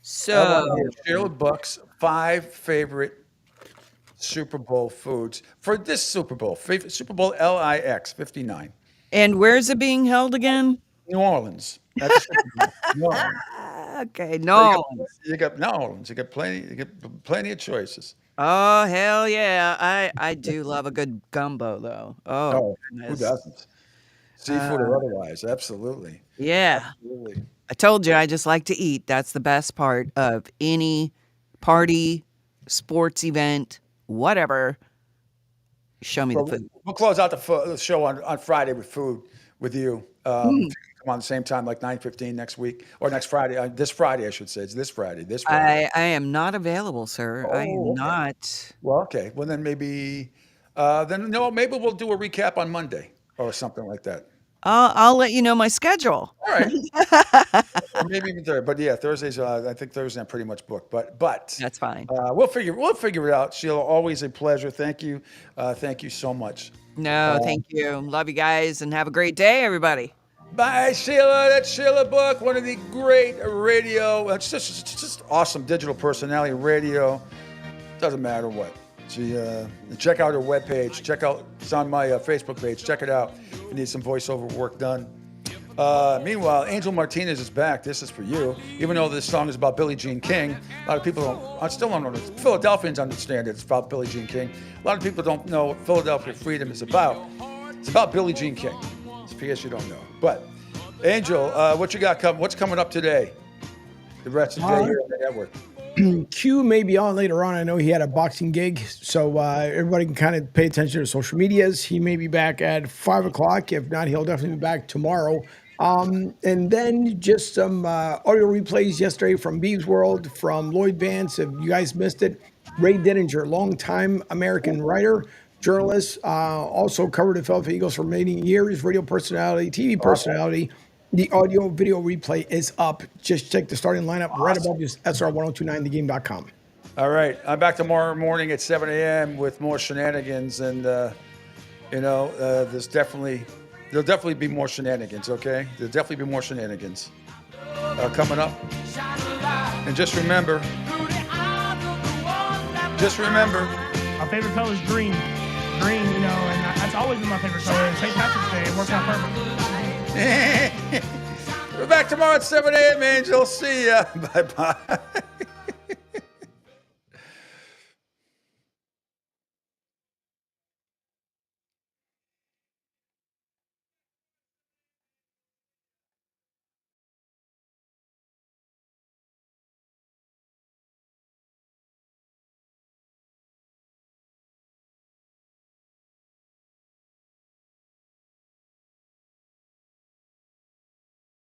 Sheila Buck's 5 favorite Super Bowl foods for this Super Bowl. Super Bowl LIX 59. And where's it being held again? New Orleans. That's New Orleans. Okay, no. You got New Orleans. You got plenty of choices. Oh, hell yeah. I do love a good gumbo though. Oh, who goodness. doesn't? Seafood or otherwise, absolutely. Yeah. Absolutely. I told you I just like to eat. That's the best part of any party, sports event, whatever. Show me the food. We'll close out the show on Friday with food with you. Come on the same time, like 9:15 next week or next Friday. This Friday, I should say. It's this Friday. I am not available, sir. I am not. Well, okay. Well, then maybe maybe we'll do a recap on Monday or something like that. I'll let you know my schedule. All right. Or maybe even Thursday. But yeah, Thursdays. I think Thursday I'm pretty much booked. But that's fine. We'll figure it out. Sheila, always a pleasure. Thank you. Thank you so much. No, thank you. Love you guys and have a great day, everybody. Bye, Sheila. That's Sheila Buck, one of the great radio. It's just awesome digital personality radio. Doesn't matter what. Check out her webpage. It's on my Facebook page. Check it out if you need some voiceover work done. Meanwhile, Angel Martinez is back. This is for you. Even though this song is about Billie Jean King, a lot of people still don't know. Philadelphians understand it's about Billie Jean King. A lot of people don't know what Philadelphia Freedom is about. It's about Billie Jean King. It's in case you don't know. But, Angel, what you got coming? What's coming up today? The rest of the day here on the network. Q may be on later on. I know he had a boxing gig, so everybody can kind of pay attention to social medias. He may be back at 5 o'clock. If not, he'll definitely be back tomorrow. And then just some audio replays yesterday from Bee's World, from Lloyd Vance. If you guys missed it, Ray Denninger, longtime American writer, journalist, also covered the Philadelphia Eagles for many years, radio personality, TV personality. The audio video replay is up. Just check the starting lineup right above this SR1029thegame.com. All right. I'm back tomorrow morning at 7 a.m. with more shenanigans. And, there'll definitely be more shenanigans, okay? There'll definitely be more shenanigans coming up. And just remember. My favorite color is green. Green, and that's always been my favorite color. St. Patrick's Day, it works out perfect. We're back tomorrow at 7 a.m., Angel. See ya. Bye-bye.